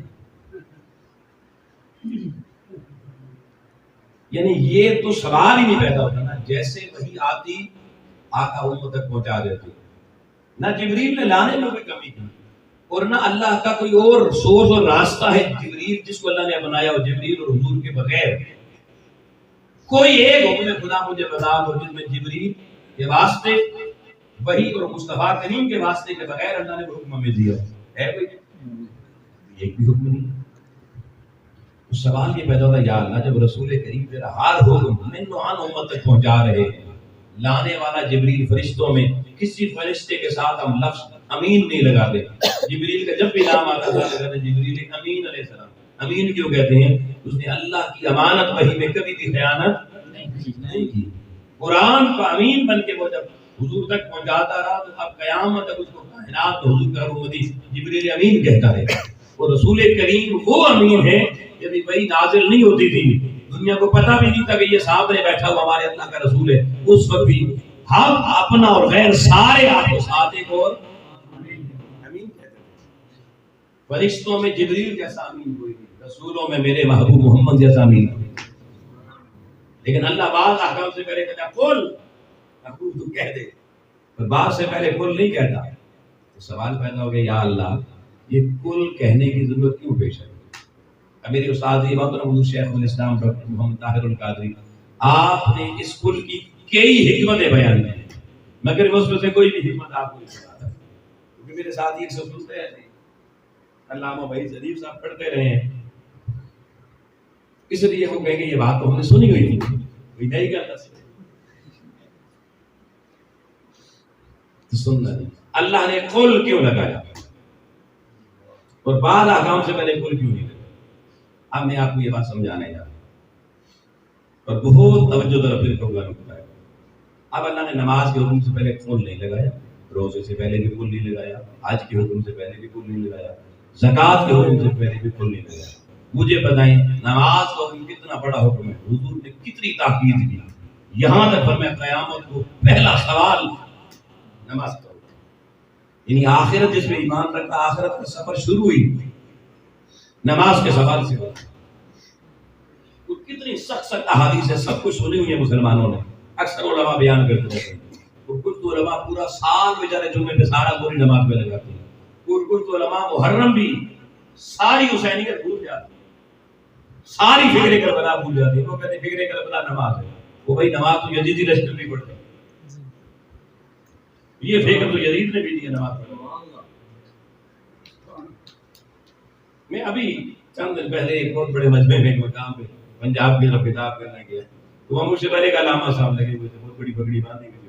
یعنی یہ تو سوال ہی نہیں پیدا ہوتا نا، جیسے وہی آتی آقا امت تک پہنچا دیتی، نہ جبریل نے لانے میں کوئی کمی کی، اور نہ اللہ کا کوئی اور سورس اور راستہ ہے جبریل جس کو اللہ نے بنایا ہو جبریل اور حضور کے بغیر کوئی ایک حکم خدا مجھے بتا دو جس میں جبریل کے واسطے وہی اور مصطفیٰ کریم کے واسطے کے بغیر اللہ نے حکم ہمیں دیا ہے، کوئی ایک بھی حکم نہیں۔ تو سوال یہ پیدا ہوتا ہے یا اللہ جب رسول کریم تیرا ہر حکم من نوعان امت تک پہنچا رہے ہیں، لانے والا جبریل فرشتوں میں کسی فرشتے کے ساتھ ہم لفظ امین نہیں لگاتے، جبریل کا جب بھی نام آتا تھا کہتے جبریل امین علیہ السلام، امین کیوں کہتے ہیں؟ اس نے اللہ کی امانت وحی میں کبھی بھی خیانت نہیں کی، قرآن کا امین بن کے وہ جب حضور تک پہنچاتا رہا تو اب قیامت تک اس کو کائنات تو حضور کا امتی جبریل امین کہتا ہے۔ اور رسول کریم وہ امین ہے جب وہی نازل نہیں ہوتی تھی، دنیا کو پتہ بھی نہیں تھا کہ یہ سامنے بیٹھا ہوا ہمارے اللہ کا رسول ہے، اس وقت بھی ہم اپنا اور غیر سارے آپ کو ساتھ ایک اور امین کہتے ہیں۔ فرشتوں میں جبریل جیسا امین کوئی نہیں، رسولوں میں میرے محبوب محمد جیسا امین کوئی نہیں۔ لیکن اللہ بعض احکام سے کرے کہ قل تو کہہ دے، اور بعض سے پہلے قل نہیں کہتا، تو سوال پیدا ہو گیا یا اللہ یہ قل کہنے کی ضرورت کیوں پیش ہے؟ میرے استاد محترم شیخ الاسلام ڈاکٹر محمد طاہر القادری آپ نے اس قل کی کئی حکمتیں بیان کی، مگر اس میں سے کوئی بھی حکمت آپ کو نہیں بتاتا، کیونکہ میرے ساتھ ایک سب سنتے ہیں علامہ بھائی ظریف صاحب پڑھتے رہے ہیں، اس لیے وہ کہیں گے یہ بات تو ہم نے سنی ہوئی تھی، کوئی نہیں کرتا سننا نہیں۔ اللہ نے قل کیوں لگایا اور بعد احکام سے پہلے قل کیوں نہیں لگایا؟ اب میں آپ کو یہ بات سمجھانے جا رہا ہوں اور بہت توجہ طرف پھر کہوں گا نکتا ہے۔ اب اللہ نے نماز کے حکم سے پہلے قل نہیں لگایا، روزے سے پہلے بھی قل نہیں لگایا، حج کے حکم سے پہلے بھی قل نہیں لگایا، زکوٰۃ کے حکم سے پہلے بھی قل نہیں لگایا۔ مجھے بتائیں نماز کا حکم کتنا بڑا حکم ہے، حضور نے کتنی تاکید کی، یہاں تک فرمایا قیامت کو پہلا سوال نماز کا حکم، یعنی آخرت جس میں ایمان رکھتا آخرت کا سفر شروع ہوئی نماز کے سوال سے ہوتا۔ کتنی سخت سخت احادیث ہے، سب کچھ سنی ہوئی ہے مسلمانوں نے، اکثر علماء بیان کرتے ہیں، اور کچھ تو علماء پورا سال بیچارے جمعے پہ سارا پوری نماز میں لگاتے ہیں، اور کچھ تو علماء محرم بھی ساری حسینیت بھول جاتی ہے، ساری فکر کربلا بھول جاتی ہے، وہ کہتے ہیں فکر کربلا نماز ہے، وہ بھائی نماز تو یزیدی لشکر بھی پڑھتے ہیں، یہ فکر تو یزید نے بھی دی ہے نماز پڑھنے۔ میں ابھی چند دن پہلے ایک بہت بڑے مجمع میں ایک مقام پہ پنجاب کی طرف خطاب کرنے گیا، تو وہاں مجھ سے پہلے ایک علامہ صاحب لگے ہوئے تھے، بہت بڑی پگڑی باندھی ہوئی تھی،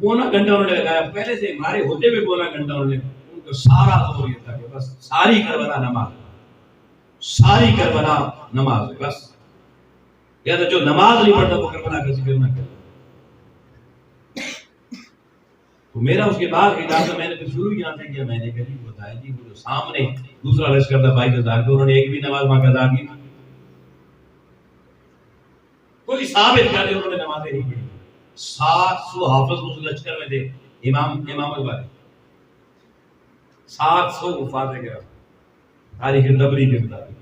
پونا گھنٹہ انہوں نے لگایا، پہلے سے ہمارے ہوتے ہوئے پونا گھنٹہ انہوں نے، ان کو سارا زور یہ تھا کہ بس ساری کربلا نماز، ساری کربلا نماز ہے بس، یا تو جو نماز نہیں پڑھتا وہ کربلا کا ذکر نہ کرے۔ تو میرا اس کے بعد خطاب میں نے پھر شروع یہاں سے کیا، میں نے کہا جی بتایا جی وہ جو سامنے دوسرا لشکر تھا 22,000 کا، انہوں نے ایک بھی نماز وہاں قضا کی، کوئی ثابت کر دے انہوں نے نمازیں نہیں پڑھی۔ 700 حافظ اس لشکر میں تھے، امامت والے 700 وفات کے تاریخ دبری کے مطابق،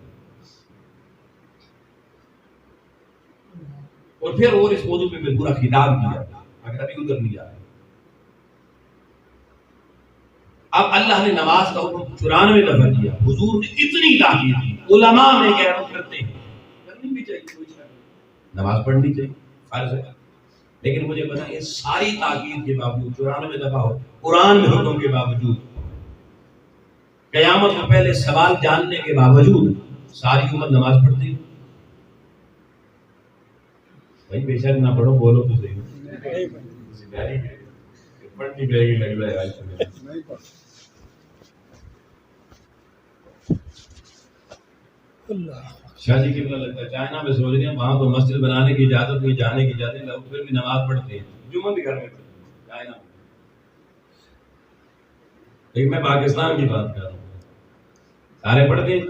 اور پھر اور اس موضوع پہ پورا خطاب کیا، اگر ابھی ادھر نہیں جا رہا۔ اب اللہ نے نماز کا حکم 94 دفعہ دیا، حضور نے اتنی تاکید کی، علماء نے کہہ رہا کرتے ہیں، کرنی بھی چاہیے، کوئی شک نہیں، نماز پڑھنی چاہیے، فرض ہے، لیکن مجھے بتائیں یہ ساری تاکید کے باوجود 94 دفعہ ہو قرآن میں حکم کے باوجود، قیامت سے پہلے سوال جاننے کے باوجود ساری امت نماز پڑھتی ہے؟ بھائی بے شک نہ پڑھو، بولو تو صحیح، پڑھنی پڑے گی لگ رہا ہے۔ شاہ جی کتنا لگتا ہے چائنا میں سوچ رہے ہیں وہاں تو مسجد بنانے کی اجازت نہیں، جانے کی اجازت، لوگ پھر بھی نماز پڑھتے ہیں، جمعہ بھی گھر میں پڑھتے ہیں چائنا میں۔ لیکن میں پاکستان کی بات کر رہا ہوں، سارے پڑھتے ہیں،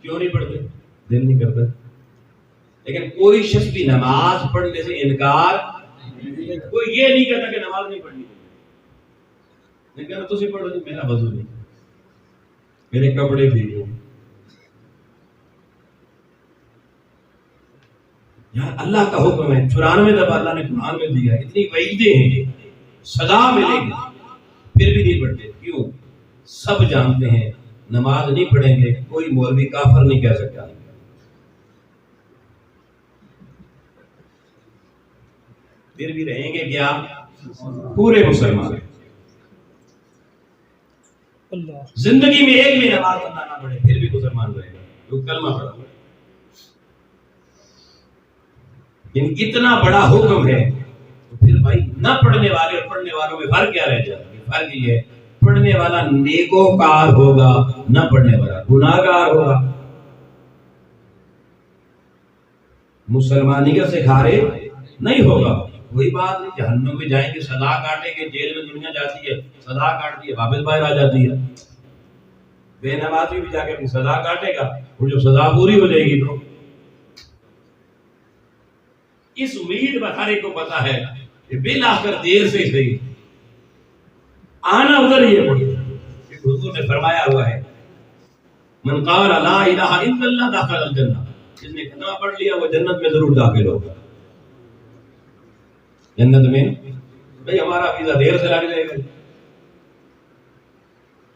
کیوں نہیں پڑھتے؟ دل نہیں کرتا، لیکن کوئی شخص بھی نماز پڑھنے سے انکار، کوئی یہ نہیں کہتا کہ نماز نہیں پڑھنی چاہیے، لیکن تسی پڑھو جی، میرا وضو نہیں، میرے کپڑے ٹھیک ہو، یار اللہ کا حکم ہے، 94 دفعہ اللہ نے قرآن میں دیا، اتنی وعیدیں ہیں، سزا ملے گی، پھر بھی نہیں پڑھتے. کیوں؟ سب جانتے ہیں نماز نہیں پڑھیں گے کوئی مولوی کافر نہیں کہہ سکتا، پھر بھی رہیں گے کیا؟ پورے مسلمان. زندگی میں ایک بھی نماز اللہ نہ پڑھے پھر بھی مسلمان رہے گا، جو کلمہ پڑھا. اتنا بڑا حکم ہے تو پھر بھائی نہ پڑھنے والے اور پڑھنے والوں میں فرق کیا رہ جاتا ہے؟ فرق یہ ہے پڑھنے والا نیکوکار ہوگا، نہ پڑھنے والا گناہگار ہوگا. مسلمانیت سے کھارے نہیں ہوگا. وہی بات ہے، جہنم میں جائیں گے سزا کاٹیں گے، جیل میں دنیا جاتی ہے سزا کاٹتی ہے واپس باہر آ جاتی ہے. بے نمازی بھی جا کے اپنی سزا کاٹے گا، وہ جو سزا پوری ہو جائے گی تو اس امید بخارے کو پتا ہے کہ بالآخر دیر سے صحیح آنا ادھر ہی ہے. حضور نے فرمایا ہوا ہے من قال لا الہ الا اللہ دخل الجنہ، جس نے کلمہ پڑھ لیا وہ جنت میں ضرور داخل ہوگا. جنت میں بھئی ہمارا ویزا دیر سے لگ جائے گا،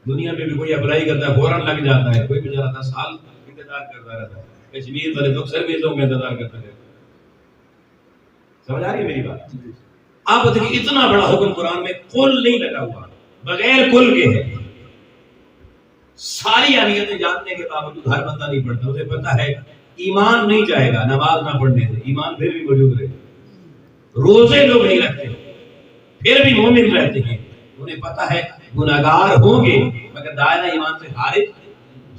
دنیا میں بھی کوئی اپلائی کرتا ہے فوراً لگ جاتا ہے، کوئی بیچارہ 10 سال انتظار کرتا رہتا ہے، کشمیر والے تو اکثر ویزوں کا انتظار کرتے رہتے. سمجھ آ رہی ہے میری بات؟ اب دیکھیں اتنا بڑا حکم قرآن میں کل نہیں لگا ہوا، بغیر کل کے ہے. ساری اہمیتیں جاننے کے باوجود ہر بندہ نہیں پڑھتا. اسے پتا ہے ایمان نہیں جائے گا نماز نہ پڑھنے سے، ایمان پھر بھی موجود رہے. روزے لوگ نہیں رکھتے پھر بھی مومن رہتے ہیں، انہیں پتا ہے گناہگار ہوں گے مگر دائرہ ایمان سے خارج.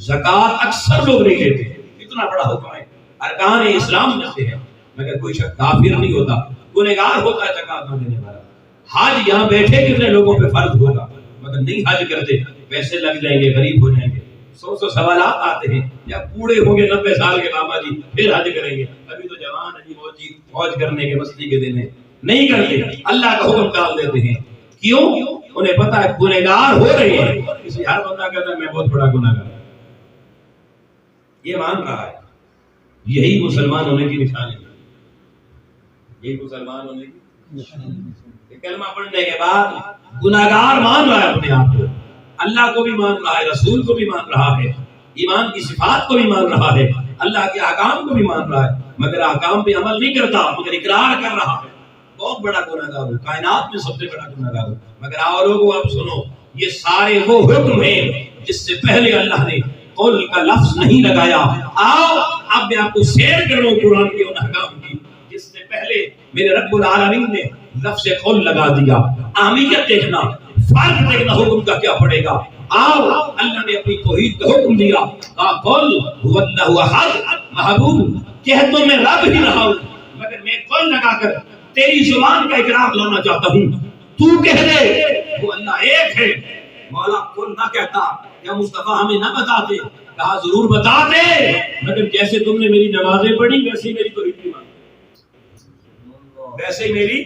زکوٰۃ اکثر لوگ نہیں لیتے، اتنا بڑا حکم ہے، ارکان اسلام میں سے ہے، مگر کوئی شخص کافر نہیں ہوتا، گنہگار ہوتا ہے زکوٰۃ نہ دینے والا. حج یہاں بیٹھے کتنے لوگوں پہ فرض ہوگا مگر نہیں حج کرتے، پیسے لگ جائیں گے، غریب ہو جائیں گے. 100 سوالات آتے ہیں، یا بوڑھے ہوں گے 90 سال کے بابا جی پھر حج کریں گے، ابھی تو جوان ہے جی موج کرنے کے مستی کے دن ہیں، نہیں کرتے. اللہ کا حکم ٹال دیتے ہیں. کیوں؟ انہیں پتا ہے گنہگار ہو رہے ہیں. کسی ہر بندہ کہتا ہے میں بہت بڑا گنہگار، یہ مان رہا ہے. یہی مسلمان ہونے کی نشانی ہے، یہی مسلمان ہونے کی نشانی. کلمہ پڑھنے کے بعد گناہگار مان رہا ہے اپنے آپ کو، اللہ کو بھی مان رہا ہے، رسول کو بھی مان رہا ہے، ایمان کی صفات کو بھی مان رہا ہے، اللہ کے احکام کو بھی مان رہا ہے، مگر احکام پہ عمل نہیں کرتا، مگر اقرار کر رہا ہے. بہت بڑا گنہگار ہو، کائنات میں سب سے بڑا گنہگار ہو. مگر آؤ لوگوں اب سنو، یہ سارے وہ حکم ہیں جس سے پہلے اللہ نے قول کا لفظ نہیں لگایا. آؤ اب میں آپ کو سیر کر رہا ہوں قرآن کے ان احکام کی جس سے پہلے میرے رب العالمین نے لفظ قول لگا دیا. اہمیت دیکھنا، فرق دیکھنا حکم کا کیا پڑے گا. آؤ اللہ نے اپنی توحید کا حکم دیا، قل هو اللہ احد. محبوب کہہ تو میں رب ہی رہا ہوں مگر میں قول لگا کر تیری زبان کا اقرار لانا چاہتا ہوں. تو کہہ دے وہ اللہ ایک ہے. مولا قل نہ کہتا، یا مصطفیٰ ہمیں نہ بتاتے، کہا ضرور بتا دے، مگر جیسے تم نے میری نمازیں پڑھی ویسے ہی میری توحید بھی مان، ویسے ہی میری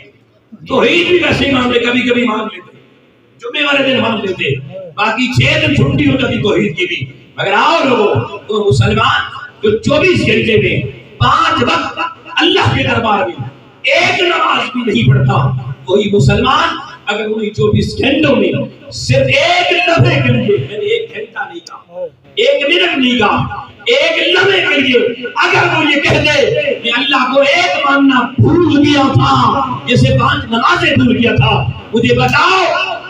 توحید بھی ویسے ہی مان لے. کبھی کبھی مان لیتے، جمعے والے دن مان لیتے، باقی 6 دن چھٹی ہو جاتی توحید کی بھی. مگر آؤ لوگوں، تو مسلمان جو 24 گھنٹے میں 5 وقت اللہ کے دربار میں ایک نماز بھی نہیں پڑھتا، وہی مسلمان اگر انہیں 24 گھنٹوں میں صرف ایک لمحے کے لیے، میں نے 1 گھنٹہ نہیں کہا، 1 منٹ نہیں کہا، 1 لمحے کے لیے اگر وہ یہ کہہ دے کہ اللہ کو ایک ماننا بھول گیا تھا جیسے 5 نمازیں بھول گیا تھا، مجھے بتاؤ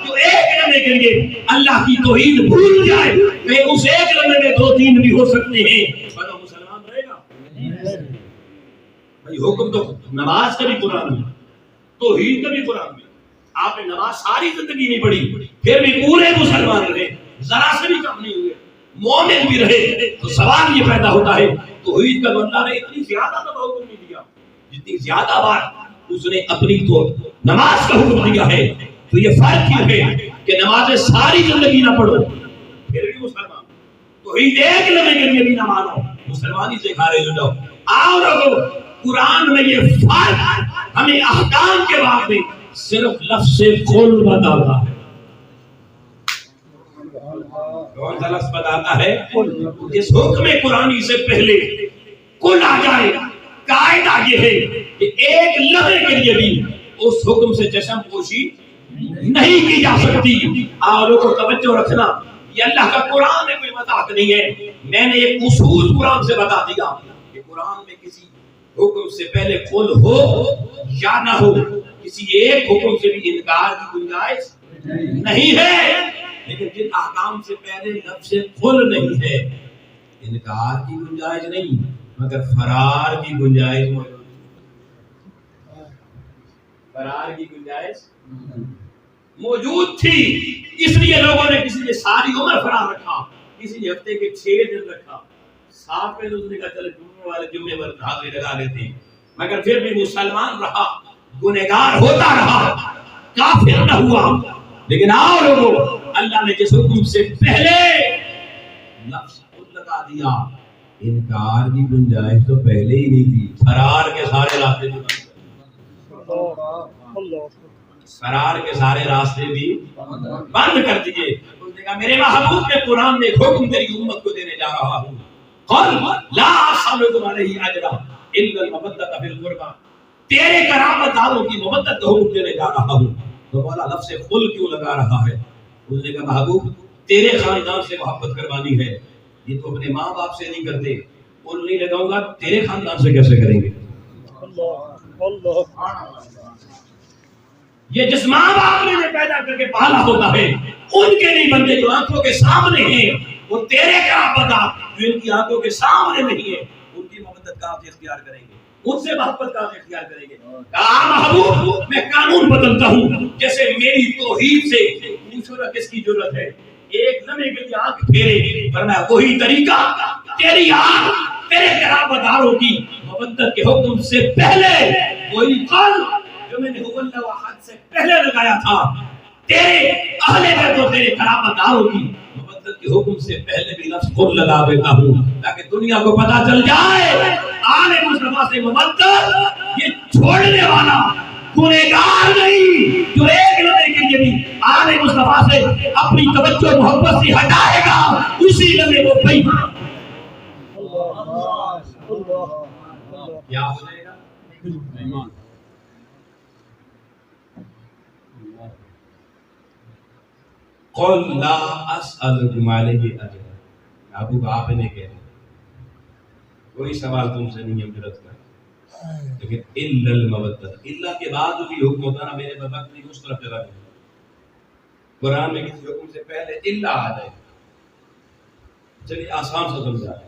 جو 1 لمحے کے لیے اللہ کی توحید بھول جائے کہ اس 1 لمحے میں 2-3 بھی ہو سکتے ہیں، تو مسلمان رہے گا؟ بھائی حکم تو نماز کا بھی قرآن میں، توحید کا بھی قرآن میں. آپ نے نماز ساری زندگی نہیں پڑھی پھر بھی پورے مسلمان رہے، ذرا سے بھی کم نہیں ہوئے، مومن بھی رہے. تو سوال یہ پیدا ہوتا ہے توحید کا اللہ نے اتنی زیادہ حکم نہیں دیا جتنی زیادہ بار اس نے اپنی تو نماز کا حکم دیا ہے. تو یہ فرق یہ ہے کہ نمازیں ساری زندگی نہ پڑھو پھر بھی مسلمان، توحید ایک لمحے کے لیے بھی نہ مانو، مسلمانی سے خارج ہو جاؤ. آؤ لوگوں، قرآن میں یہ فرق ہمیں احکام کے بعد میں صرف لفظ قول بتاتا ہے. کون سا لفظ بتاتا ہے؟ اس حکم قرآنی سے پہلے قل آ جائے قاعدہ یہ ہے کہ ایک لمحے کے لیے بھی اس حکم سے چشم پوشی نہیں کی جا سکتی. آپ لوگوں کو توجہ رکھنا، یہ اللہ کا قرآن میں کوئی مذاق نہیں ہے. میں نے ایک اصول قرآن سے بتا دیا کہ قرآن میں کسی حکم سے پہلے قل ہو یا نہ ہو، کسی ایک حکم سے بھی انکار کی گنجائش نہیں ہے. لیکن جن احکام سے پہلے لفظ قل نہیں ہے، انکار کی گنجائش نہیں مگر فرار کی گنجائش موجود ہے. فرار کی گنجائش موجود تھی، اس لیے لوگوں نے کسی نے ساری عمر فرار رکھا، کسی نے ہفتے کے 6 دن رکھا، 7 میں نے کہا چلے جمعے والے جمعے پر حاضری لگا لیتے ہیں، مگر پھر بھی مسلمان رہا، گنہگار ہوتا رہا، کافر نہ ہوا. لیکن آؤ لوگوں، اللہ نے جس حکم سے پہلے لفظ لگا دیا، انکار کی گنجائش تو پہلے ہی نہیں تھی. فرار کے سارے راستے بھی فرار کے سارے راستے بھی بند کر دیے. اس نے کہا میرے محبوب نے قرآن میں حکم تیری امت کو دینے جا رہا ہوں، قل لا اسألکم علیہ اجرا الا المودۃ فی القربى، تیرے قرابت داروں کی مودت کا حکم دینے جا رہا ہوں. تو بولا لفظ قل کیوں لگا رہا ہے؟ اس نے کہا محبوب تیرے خاندان سے محبت کروانی ہے، یہ تو اپنے ماں باپ سے نہیں کرتے، قل نہیں لگاؤں گا تیرے خاندان سے کیسے کریں گے؟ یہ جس ماں باپ نے پیدا کر کے پالا ہوتا ہے ان کے نہیں بندے جو آنکھوں کے سامنے ہیں، وہ تیرے قرابت دار جو ان کی آنکھوں کے سامنے نہیں ہے، ان کی محبت کہاں سے اختیار کریں گے، ان سے محبت کہاں سے اختیار کریں گے؟ کہا محبوب میں قانون بدلتا ہوں، جیسے میری توحید سے دوسرا کس کی ضرورت ہے؟ ایک لمحے کے لیے آنکھ پھیرے، فرمایا وہی طریقہ تیری آنکھ تیرے قرابت داروں کی محبت کے حکم سے پہلے، وہی قل جو میں نے هو اللہ احد سے پہلے لگایا تھا، تیرے اہل بیت اور تیرے قرابت داروں کی محبت کے حکم سے پہلے بھی لفظ قل لگا دیتا ہوں، تاکہ دنیا کو پتا چل جائے آل مصطفیٰ سے محبت یہ چھوڑنے والا گنہگار نہیں جو ایک لمحے کے لیے بھی آل مصطفیٰ سے اپنی توجہ محبت سے ہٹائے گا، اسی لمحے وہ بے ایمان کیا ہو جائے گا؟ ایمان. قل لا اسألکم علیہ اجرا، ابو آپ نے کہہ دیا کوئی سوال تم سے نہیں امرت کا، لیکن الا المودۃ، الا کے بعد بھی حکم ہوتا نا میرے وقت نہیں اس طرف چلا گیا. قرآن میں کسی حکم سے پہلے الا آ جائے. چلیے آسان سے سمجھا ہے،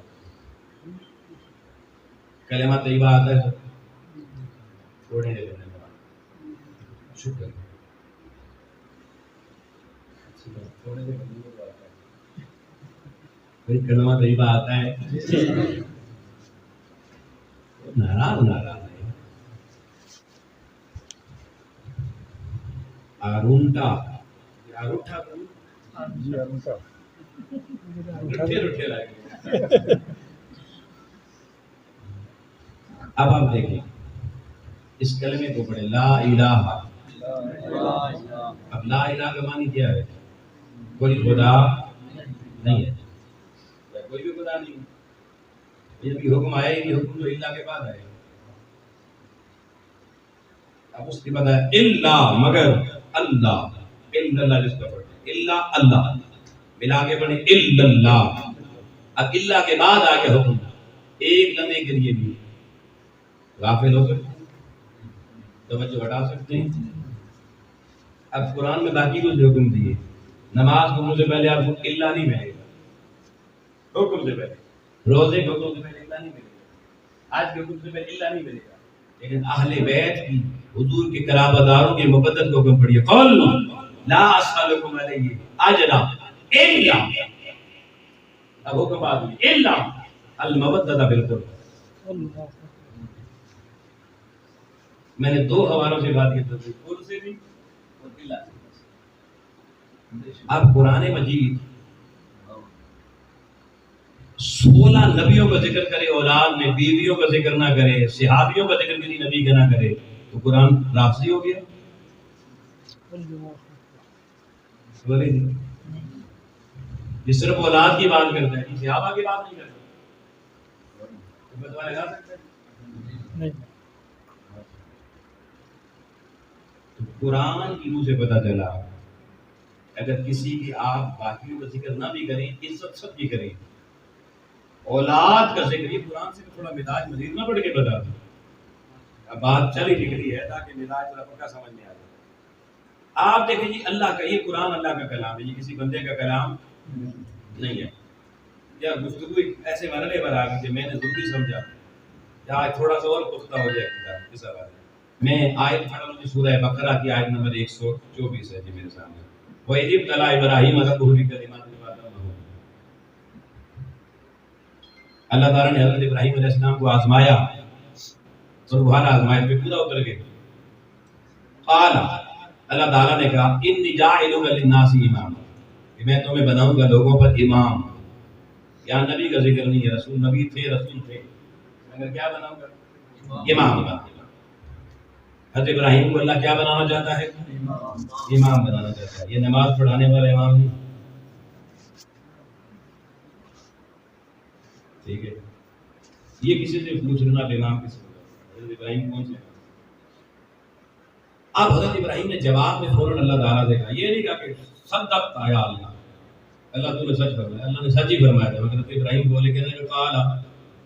کلمہ طیبہ آتا ہے چھوڑنے لے لینے والا شکر کوئی کلمہ طیبہ آتا ہے ناراض ہے. آرونٹا رٹھے لگے. اب آپ دیکھیں اس کلمے کو پڑھیں لا الہ. اب لا الہ کا معنی کیا ہے؟ کوئی خدا نہیں ہے، کوئی بھی خدا نہیں. یہ بھی حکم آیا ہی نہیں، حکم تو اللہ کے بعد آئے. اب اس کے بعد ہے اللہ، مگر اللہ، اللہ جس کا پڑھتے اللہ اللہ ملا کے پڑھیں اللہ. اب اللہ کے بعد آ کے حکم، ایک لمحے کے لیے بھی غافل ہو سکتے ہیں، توجہ ہٹا سکتے ہیں. اب قرآن میں باقی کچھ حکم دیے، نماز حکم سے پہلے آپ کو اللہ نہیں ملے گا، حکم سے پہلے روزے کے حکم سے پہلے اللہ نہیں ملے گا، آج کے حکم سے پہلے اللہ نہیں ملے گا. لیکن اہل بیت کی حضور کے قرابت داروں کی محبت کو حکم پڑھیے قل لا اسألکم علیہ اجرا الا، اب حکم آ گئی الا المودۃ بالقربى. میں نے 2 حوالوں سے بات کی تھی، قل سے بھی اور الا سے. اب قرآن مجید 16 نبیوں کا ذکر کرے، اولاد میں بیویوں کا ذکر نہ کرے، صحابیوں کا ذکر کسی نبی کا نہ کرے، تو قرآن رافضی ہو گیا. یہ صرف اولاد کی بات کرتا ہے، صحابہ کی بات نہیں کرتا.
نہیں
قرآن کی روح سے پتہ چلا اگر کسی کی آپ باقیوں کا ذکر نہ بھی کریں، عزت سب کی کریں، اولاد کا ذکر، یہ قرآن سے تھوڑا مزاج مزید نہ پڑھ کے بتا دیں. اب بات چلی نکلی ہے تاکہ مزاج تھوڑا پکا سمجھ میں آ جائے. آپ دیکھیں جی، اللہ کا یہ قرآن اللہ کا کلام ہے، یہ کسی بندے کا کلام نہیں ہے. یا گفتگو ایسے مرحلے پر آ گئی کہ میں نے ضروری سمجھا یا آج تھوڑا سا اور پختہ ہو جائے کتاب اس حوالے. میں آیت پڑھ رہا ہوں سورہ بقرہ کی آیت نمبر 124 ہے جی میرے سامنے. وَإِذِ ابْتَلَىٰ إِبْرَاهِيمَ رَبُّهُ بِكَلِمَاتٍ فَأَتَمَّهُنَّ. اللہ تعالیٰ نے حضرت ابراہیم علیہ السلام کو آزمایا اور وہ ہر آزمائش پہ پورا اتر گئے. قال، اللہ تعالیٰ نے کہا إِنِّي جَاعِلُكَ لِلنَّاسِ إِمَامًا، کہ میں تمہیں بناؤں گا لوگوں پر امام. یہاں نبی کا ذکر نہیں ہے، رسول نبی تھے، رسول تھے، مگر کیا بناؤں گا؟ امام بناؤں گا. حضرت ابراہیم کو اللہ کیا بنانا چاہتا ہے؟ امام بنانا چاہتا ہے. یہ نماز پڑھانے والا امام نہیں. ٹھیک ہے، یہ کسی سے پوچھ لینا امام کس کو؟ حضرت ابراہیم کون سے؟ اب حضرت ابراہیم نے جواب میں فوراً اللہ تعالیٰ سے کہا، یہ نہیں کہا کہ صدقت یا اللہ، اللہ تو نے سچ فرمایا. اللہ نے سچ ہی فرمایا تھا، مگر حضرت ابراہیم بولے کہ قال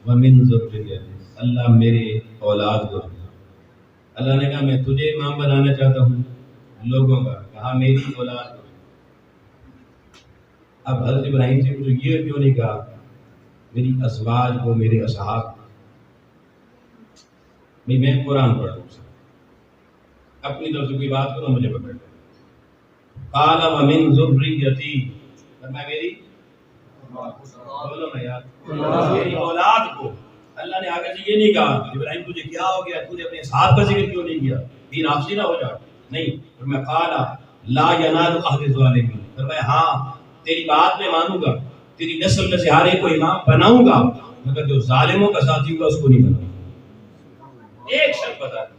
ومن ذریتی، اللہ میرے اولاد کو. اللہ نے کہا میں تجھے امام بنانا چاہتا ہوں لوگوں کا، کہا میری اولاد کو. اب حضرت ابراہیم سے مجھے یہ کیوں نہیں کہا میری ازواج کو، میرے اصحاب؟ میں قرآن پڑھوں، اپنی طرف سے کوئی بات کرو مجھے پکڑ لے. قال ومن ذریتی، فرمایا میری، بولو نا یار، میری اولاد کو. اللہ نے آگے سے یہ نہیں کہا ابراہیم تجھے کیا ہو گیا، تجھے اپنے صاحب کا ذکر کیوں نہیں کیا، دین آپسی نہ ہو جائے. نہیں، فرمایا قال لا ینال اہل الظالمین، فرمایا ہاں تیری بات میں مانوں گا، تیری نسل میں سے ہر ایک کو امام بناؤں گا، مگر جو ظالموں کا ساتھی ہوگا اس کو نہیں بناؤں گا. ایک شرط بتا دی،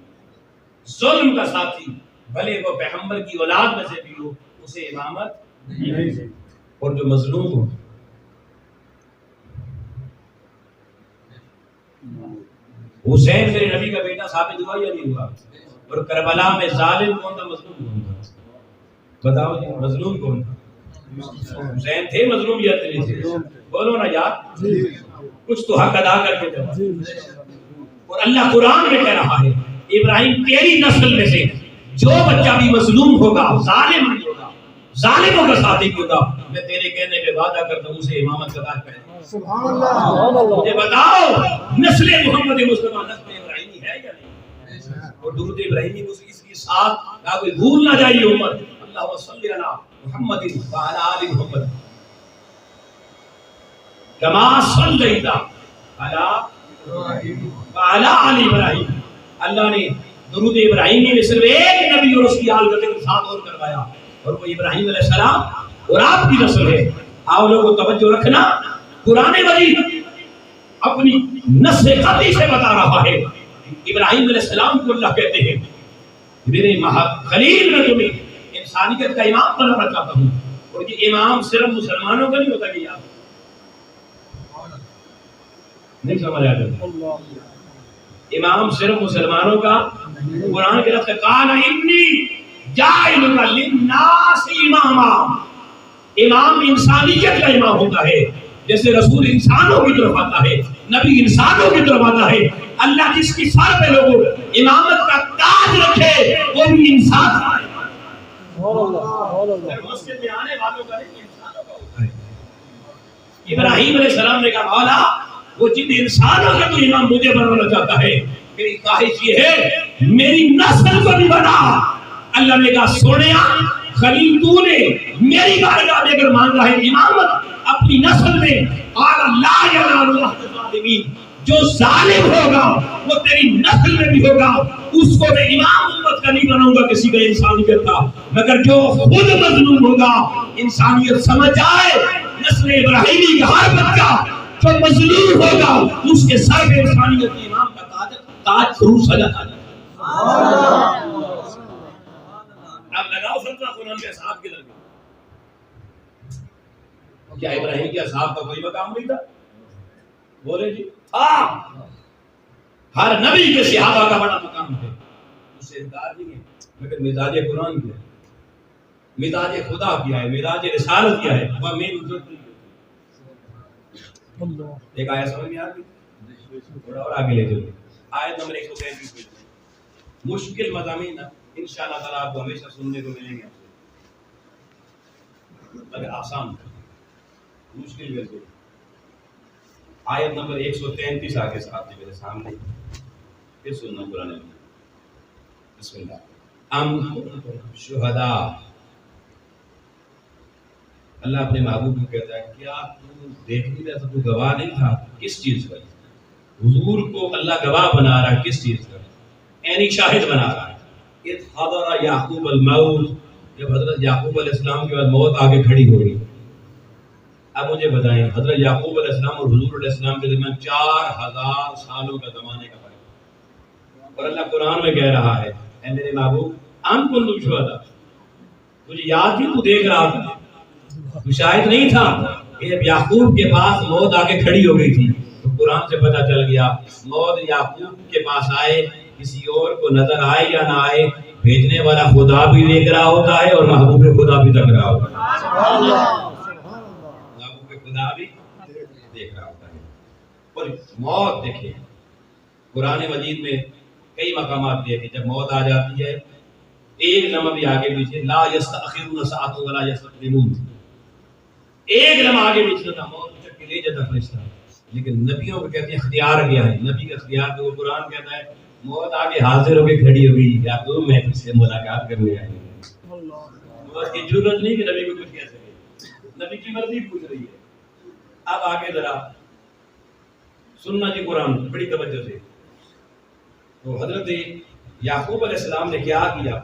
ظلم کا ساتھی بھلے وہ پیغمبر کی اولاد میں سے بھی ہو، اسے امامت نہیں. اور جو مظلوم ہو، حسین میرے نبی کا بیٹا ثابت ہوا یا نہیں ہوا؟ اور کربلا میں ظالم کون تھا، مظلوم کون تھا؟ بتاؤ جی، مظلوم کون تھا؟ حسین تھے مظلوم یا تھے؟ بولو نا یار، کچھ تو حق ادا کر کے دو. اور اللہ قرآن میں کہہ رہا ہے ابراہیم تیری نسل میں سے جو بچہ بھی مظلوم ہوگا، ظالم نہیں ہوگا، ظالموں کا ساتھی ہوگا، میں تیرے کہنے پہ وعدہ کرتا ہوں اسے امامت کا تاج پہناؤں.
سبحان اللہ.
مجھے بتاؤ نسل محمد مصطفیٰ نسل ابراہیمی ہے یا نہیں؟ اور درود ابراہیمی کو اس کے ساتھ نہ کوئی بھول نہ جائے امت. اللہم صلی علی محمد وعلی آل محمد کما صلیت علی ابراہیم وعلی آل ابراہیم. اللہ نے درود ابراہیمی میں صرف ایک نبی اور اس کی آل کا ذکر ساتھ اور کروایا، اور وہ ابراہیم علیہ السلام اور آپ کی نسل ہے. آپ لوگوں کو توجہ رکھنا، قرآن مجید اپنی نسل قطعی سے بتا رہا ہے. ابراہیم علیہ السلام کو اللہ کہتے ہیں میرے خلیل میں تمہیں انسانیت کا امام بنانا چاہتا ہوں. اور یہ امام صرف مسلمانوں کا نہیں ہوتا کہ یاد نہیں سمجھ آ جاتا. امام صرف مسلمانوں کا، قرآن کے لفظ قال انی جاعل للناس اماما. امام انسانیت کا امام ہوتا ہے، جیسے رسول انسانوں کی طرف آتا ہے، نبی انسانوں کی طرف آتا ہے. اللہ جس کی سر پہ لوگوں امامت کا تاج رکھے وہ بھی انسان ہے. مسجد میں آنے والوں کا نہیں، انسانوں کا ہوتا ہے. ابراہیم علیہ السلام نے کہا مولا وہ جن انسانوں کا تو امام مجھے بنانا چاہتا ہے، میری خواہش یہ ہے میری نسل کو بھی بنا. اللہ نے کہا سنیا خلیل تو نے میری بارگاہ میں اگر مانگ رہا ہے امامت اپنی نسل میں، قال لا ینال احد الظالمین، جو ظالم ہوگا وہ تیری نسل میں بھی ہوگا، اس کو میں امام امت کا نہیں بناؤں گا کسی کا انسانیت کا، مگر جو خود مظلوم ہوگا انسانیت سمجھ جائے. نسل ابراہیمی کا ہر بچہ جو مظلوم ہوگا اس کے سر پہ انسانیت کی امام کا تاج ضرور سجا تھا. اب لگاؤ فتنہ قرآن کے اصحاب کے درمیان. کیا ابراہیم کے اصحاب کا کوئی مقام نہیں تھا؟ بولے جی ہاں. ہر نبی کے صحابہ کا بڑا مقام ہے، اس سے انکار نہیں ہے، مگر مزاج قرآن کیا ہے، مزاج خدا کیا ہے، مزاج رسالت کیا ہے، وہ میں ایک آیت سمجھ میں آ گئی؟ تھوڑا اور آگے لے چلو، آیت نمبر 135 مشکل مضامین انشاءاللہ تعالیٰ آپ کو ہمیشہ سننے کو ملیں گے، مگر آسان مشکل بالکل۔ آیت نمبر 133 آگے ساتھ میرے سامنے، پھر سننا قرآن میں، بسم اللہ۔ ام کنتم شہداء، اللہ اپنے محبوب کو کہتا ہے کیا تو دیکھ نہیں رہا تھا، تو گواہ نہیں تھا کس چیز کا؟ حضور کو اللہ گواہ بنا رہا ہے کس چیز کا؟ یعنی شاہد بنا رہا ہے۔ اذ حضر یعقوب الموت، جب حضرت یعقوب علیہ السلام کے بعد موت آگے کھڑی ہو گئی۔ اب مجھے بتائیں حضرت یعقوب علیہ السلام اور حضور علیہ السلام کے درمیان 4000 سالوں کا زمانے کا فرق ہے، اور اللہ قرآن میں کہہ رہا ہے اے میرے محبوب ام کنتم شہداء، تجھے یاد ہی تو دیکھ رہا تھا، تو شاہد نہیں تھا کہ جب یعقوب کے پاس موت آ کے کھڑی ہو گئی تھی، تو قرآن سے پتہ چل گیا موت یعقوب کے پاس آئے، کسی اور کو نظر آئے یا نہ آئے، بھیجنے والا خدا بھی دیکھ رہا ہوتا ہے اور محبوب خدا بھی دیکھ رہا ہوتا ہے، محبوب خدا بھی دیکھ رہا ہوتا ہے۔ اور موت دیکھیں قرآن مجید میں کئی مقامات دیکھیں، جب موت آ جاتی ہے ایک لمحہ بھی آگے پیچھے، لا یستأخرون ساعۃ ولا یستقدمون، ایک لمحہ آگے پیچھے تھا، موت اٹھ کے لے جاتا فرشتہ، لیکن نبیوں کو کہتے ہیں اختیار کیا ہے، نبی کا اختیار تو قرآن کہتا ہے موت آگے حاضر ہو کے کھڑی ہو گئی، یعقوب میں تجھ سے ملاقات کرنے آئی ہوں، موت کی ضرورت نہیں کہ نبی کو کچھ کہہ سکے، نبی کی مرضی پوچھ رہی ہے۔ اب آگے ذرا سننا جی قرآن بڑی توجہ سے، تو حضرت یعقوب علیہ السلام نے کیا کیا؟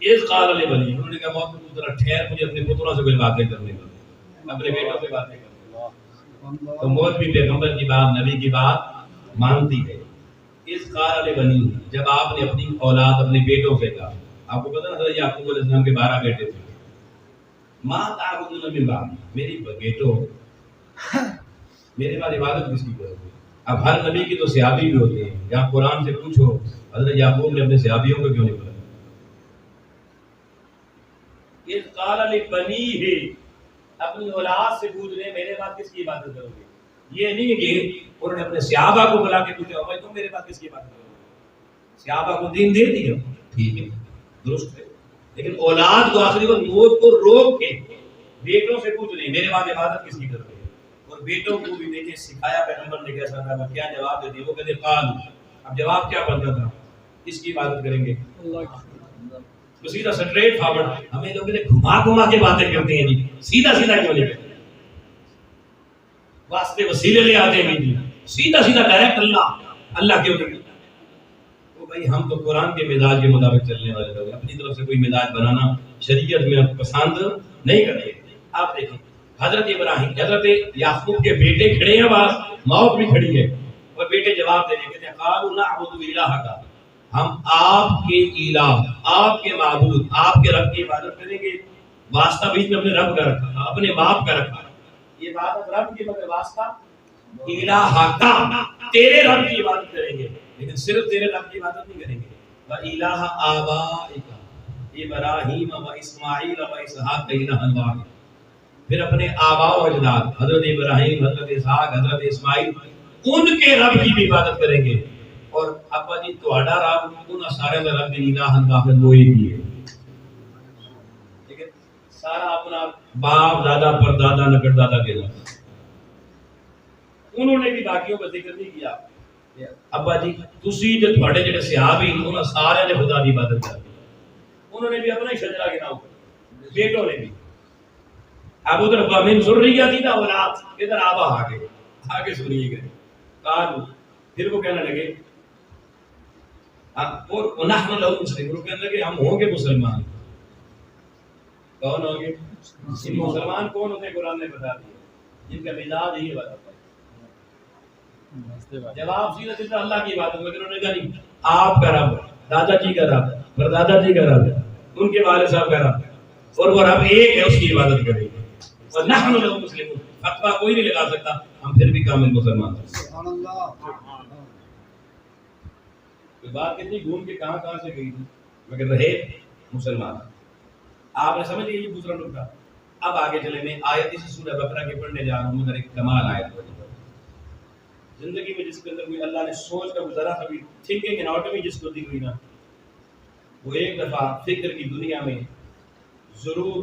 اذ قال لبنی، انہوں نے کہا موت کو ذرا ٹھہر، مجھے اپنے پتروں سے کوئی باتیں کرنے دو، اپنے بیٹوں سے باتیں کرنے دو۔ تو موت بھی پیغمبر کی بات، نبی کی بات مانتی ہے۔ اذ قال لبنی، جب آپ نے اپنی اولاد اپنے بیٹوں سے کہا، آپ کو پتہ نا حضرت یعقوب علیہ السلام کے 12 بیٹے تھے، ما تعبدون من بعدی، میری بیٹوں میرے بعد عبادت کس کی کرو گے؟ اب ہر نبی کی تو صحابی بھی ہوتے ہیں، یا قرآن سے پوچھو حضرت یعقوب نے اپنے صحابیوں کو کیوں نہیں بولا؟ اذ قال لبنیہ، اپنی اولاد سے پوچھ رہے میرے بعد کس کی عبادت کرو گے؟ یہ نہیں کہ انہوں نے اپنے صحابہ کو بلا کے پوچھا بھائی تم میرے بعد کس کی عبادت کرو گے؟ صحابہ کو دین دے دیا، ٹھیک ہے درست ہے، لیکن اولاد کو آخری وقت موت کو روک کے بیٹوں سے پوچھ رہے میرے بعد عبادت کس کی کرو گے؟ اور بیٹوں کو بھی دیکھیں سکھایا پیغمبر نے کیسا تھا، کیا جواب دیتے، وہ کہتے قال، اب جواب کیا بنتا تھا؟ کس کی عبادت کریں گے؟ تو سیدھا سٹریٹ فارورڈ، ہمیں لوگ گھما گھما کے باتیں کرتے ہیں جی، سیدھا سیدھا کیوں نہیں کرتے؟ واسطے وسیلے لے آتے ہیں جی، سیدھا سیدھا ڈائریکٹ اللہ کیوں نہیں؟ تو بھائی ہم تو قرآن کے مزاج کے مطابق چلنے والے لوگ، اپنی طرف سے کوئی مزاج بنانا شریعت میں پسند نہیں کرتے۔ آپ دیکھیں حضرت ابراہیم، حضرت یعقوب کے بیٹے کھڑے ہیں، باہر موت بھی کھڑی ہے، اور بیٹے جواب دے رہے ہیں قالوا نعبد الہک، ہم آپ کے الہ، آپ کے معبود، آپ کے رب کی عبادت کریں گے۔ واسطہ بیچ میں اپنے رب کا رکھا، اپنے باپ کا رکھا، یہ عبادت رب کی مگر واسطہ الہ کا، تیرے رب کی عبادت کریں گے، لیکن صرف تیرے رب کی عبادت نہیں کریں گے۔ وَإِلَٰهَ آبَائِكَ إِبْرَاهِيمَ وَإِسْمَاعِيلَ وَإِسْحَاقَ إِلَٰهًا وَاحِدًا، پھر اپنے آباء و اجداد حضرت ابراہیم، حضرت اسحاق، حضرت اسماعیل، ان کے رب کی بھی عبادت کریں گے، اور ابا جی تہاڈا رب انہاں سارے دا رب الہًا واحد وہ ایک ہی ہے، لیکن سارا اپنا باپ دادا پر دادا نکڑ دادا کے نام، انہوں نے بھی باقیوں کا ذکر نہیں کیا۔ ابا جی تسی جو تھوڑے جڑے صحابی انہاں سارے نے خدا دی عبادت کی، انہوں نے بھی اپنا ہی شجرہ گنا، بیٹوں نے بھی، اب ادھر من ذریتی دا اولاد، ادھر آبا آگے سنیے گئے، قالوا، پھر وہ کہنے لگے اور ونحن لہ مسلمون، وہ کہنے لگے ہم ہوں گے مسلمان۔ کون ہوں گے؟ مسلمان کون ہوتے ہیں قرآن نے بتا دیا، جن کا مزاج یہ بتاتا ہے۔ جواب سیدھا سیدھا اللہ کی بات ہے، مگر انہوں نے کہا نہیں آپ کا رب، دادا جی کا رب، پردادا جی کا رب، ان کے والد صاحب کا رب، اور وہ رب ایک ہے، اس کی عبادت کریں گے۔ ونحن لہ مسلمون، فتویٰ کوئی نہیں لگا سکتا، ہم پھر بھی کامل مسلمان ہیں۔ کوئی بات کتنی گھوم کے کہاں سے گئی تھی مگر رہے مسلمان. آپ نے سمجھ لیا یہ دوسرا نقطہ. اب آگے چلے میں آیت اسی سورہ بقرہ کے پڑھنے جا رہا ہوں مگر ایک کمال آیت ہے زندگی میں جس کے اندر کوئی اللہ نے سوچ کا گزارا کبھی تھنکنگ اناٹمی جس کو دی ہوئی نا وہ ایک دفعہ فکر کی دنیا میں ضرور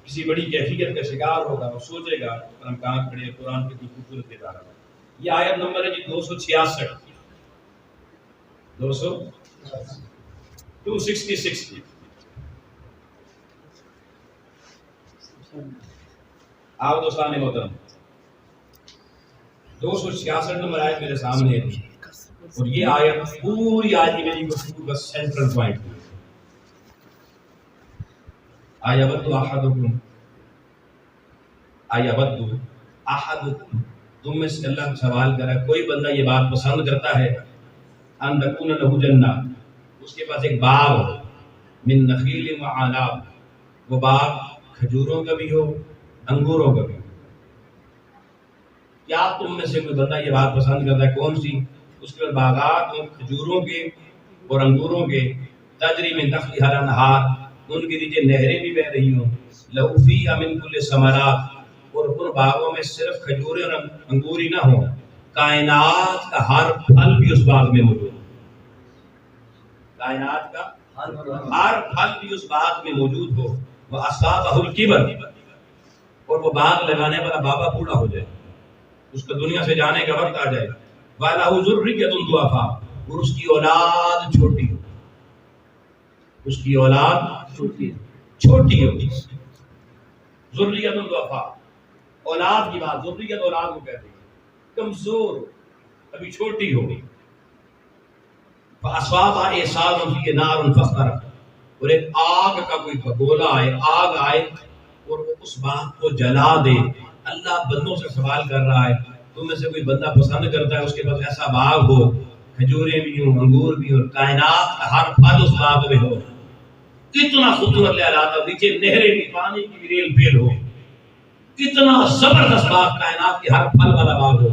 کسی بڑی کیفیت کا شکار ہوگا. وہ سوچے گا اور ہم کہاں کھڑے قرآن کی خوبصورت کتاب ہے. یہ آیت نمبر ہے جی 266 266 آپ دو سامنے محترم 266 نمبر آیت میرے سامنے ہے اور یہ آیت پوری آج کی میری گفتگو کا سینٹرل پوائنٹ ہے. آیت احدکم تم میں سے اللہ سوال کرا کوئی بندہ یہ بات پسند کرتا ہے ان تکون له جنہ اس کے پاس ایک باغ ہو من نخیل و عناب وہ باغ کھجوروں کا بھی ہو انگوروں کا بھی ہو. کیا تم میں سے کوئی بندہ یہ بات پسند کرتا ہے کون سی اس کے باغات ہوں کھجوروں کے اور انگوروں کے تجری من تحتها الانہار ان کے نیچے نہریں بھی بہ رہی ہوں لہو فیہا من کل ثمرات اور ان باغوں میں صرف کھجوریں اور انگور ہی نہ ہوں کائنات کا ہر پھل بھی اس باغ میں موجود ہو. کائنات کا ہر پھل بھی اس باغ میں موجود ہو. وہ اصابہ الکبر اور وہ باغ لگانے والا بابا بوڑھا ہو جائے اس کو دنیا سے جانے کا وقت آ جائے. وَلَهُ ذُرِّيَّةٌ ضُعَفَاءُ اور اس کی اولاد چھوٹی ہو اس کی اولاد چھوٹی ہو. ذُرِّيَّةٌ ضُعَفَاء اولاد کی بات ذریت اولاد کو کہتے ہیں کمزور ابھی چھوٹی ہو گئی. فَأَصَابَهَا إِعْصَارٌ فِيهِ نَارٌ فَاحْتَرَقَتْ اور ایک آگ کا کوئی بگولا آئے آگ آئے اور وہ اس باغ کو جلا دے. اللہ بندوں سے سوال کر رہا ہے تم میں سے کوئی بندہ پسند کرتا ہے اس کے پاس ایسا باغ ہو کھجوریں بھی ہوں انگور بھی ہوں کائنات کا ہر پھل اس باغ میں ہو. کتنا خوبصورت لہراتا نیچے نہریں بھی پانی کی بھی ریل پیل ہو کتنا زبردست باغ کائنات کے ہر پھل والا باغ ہو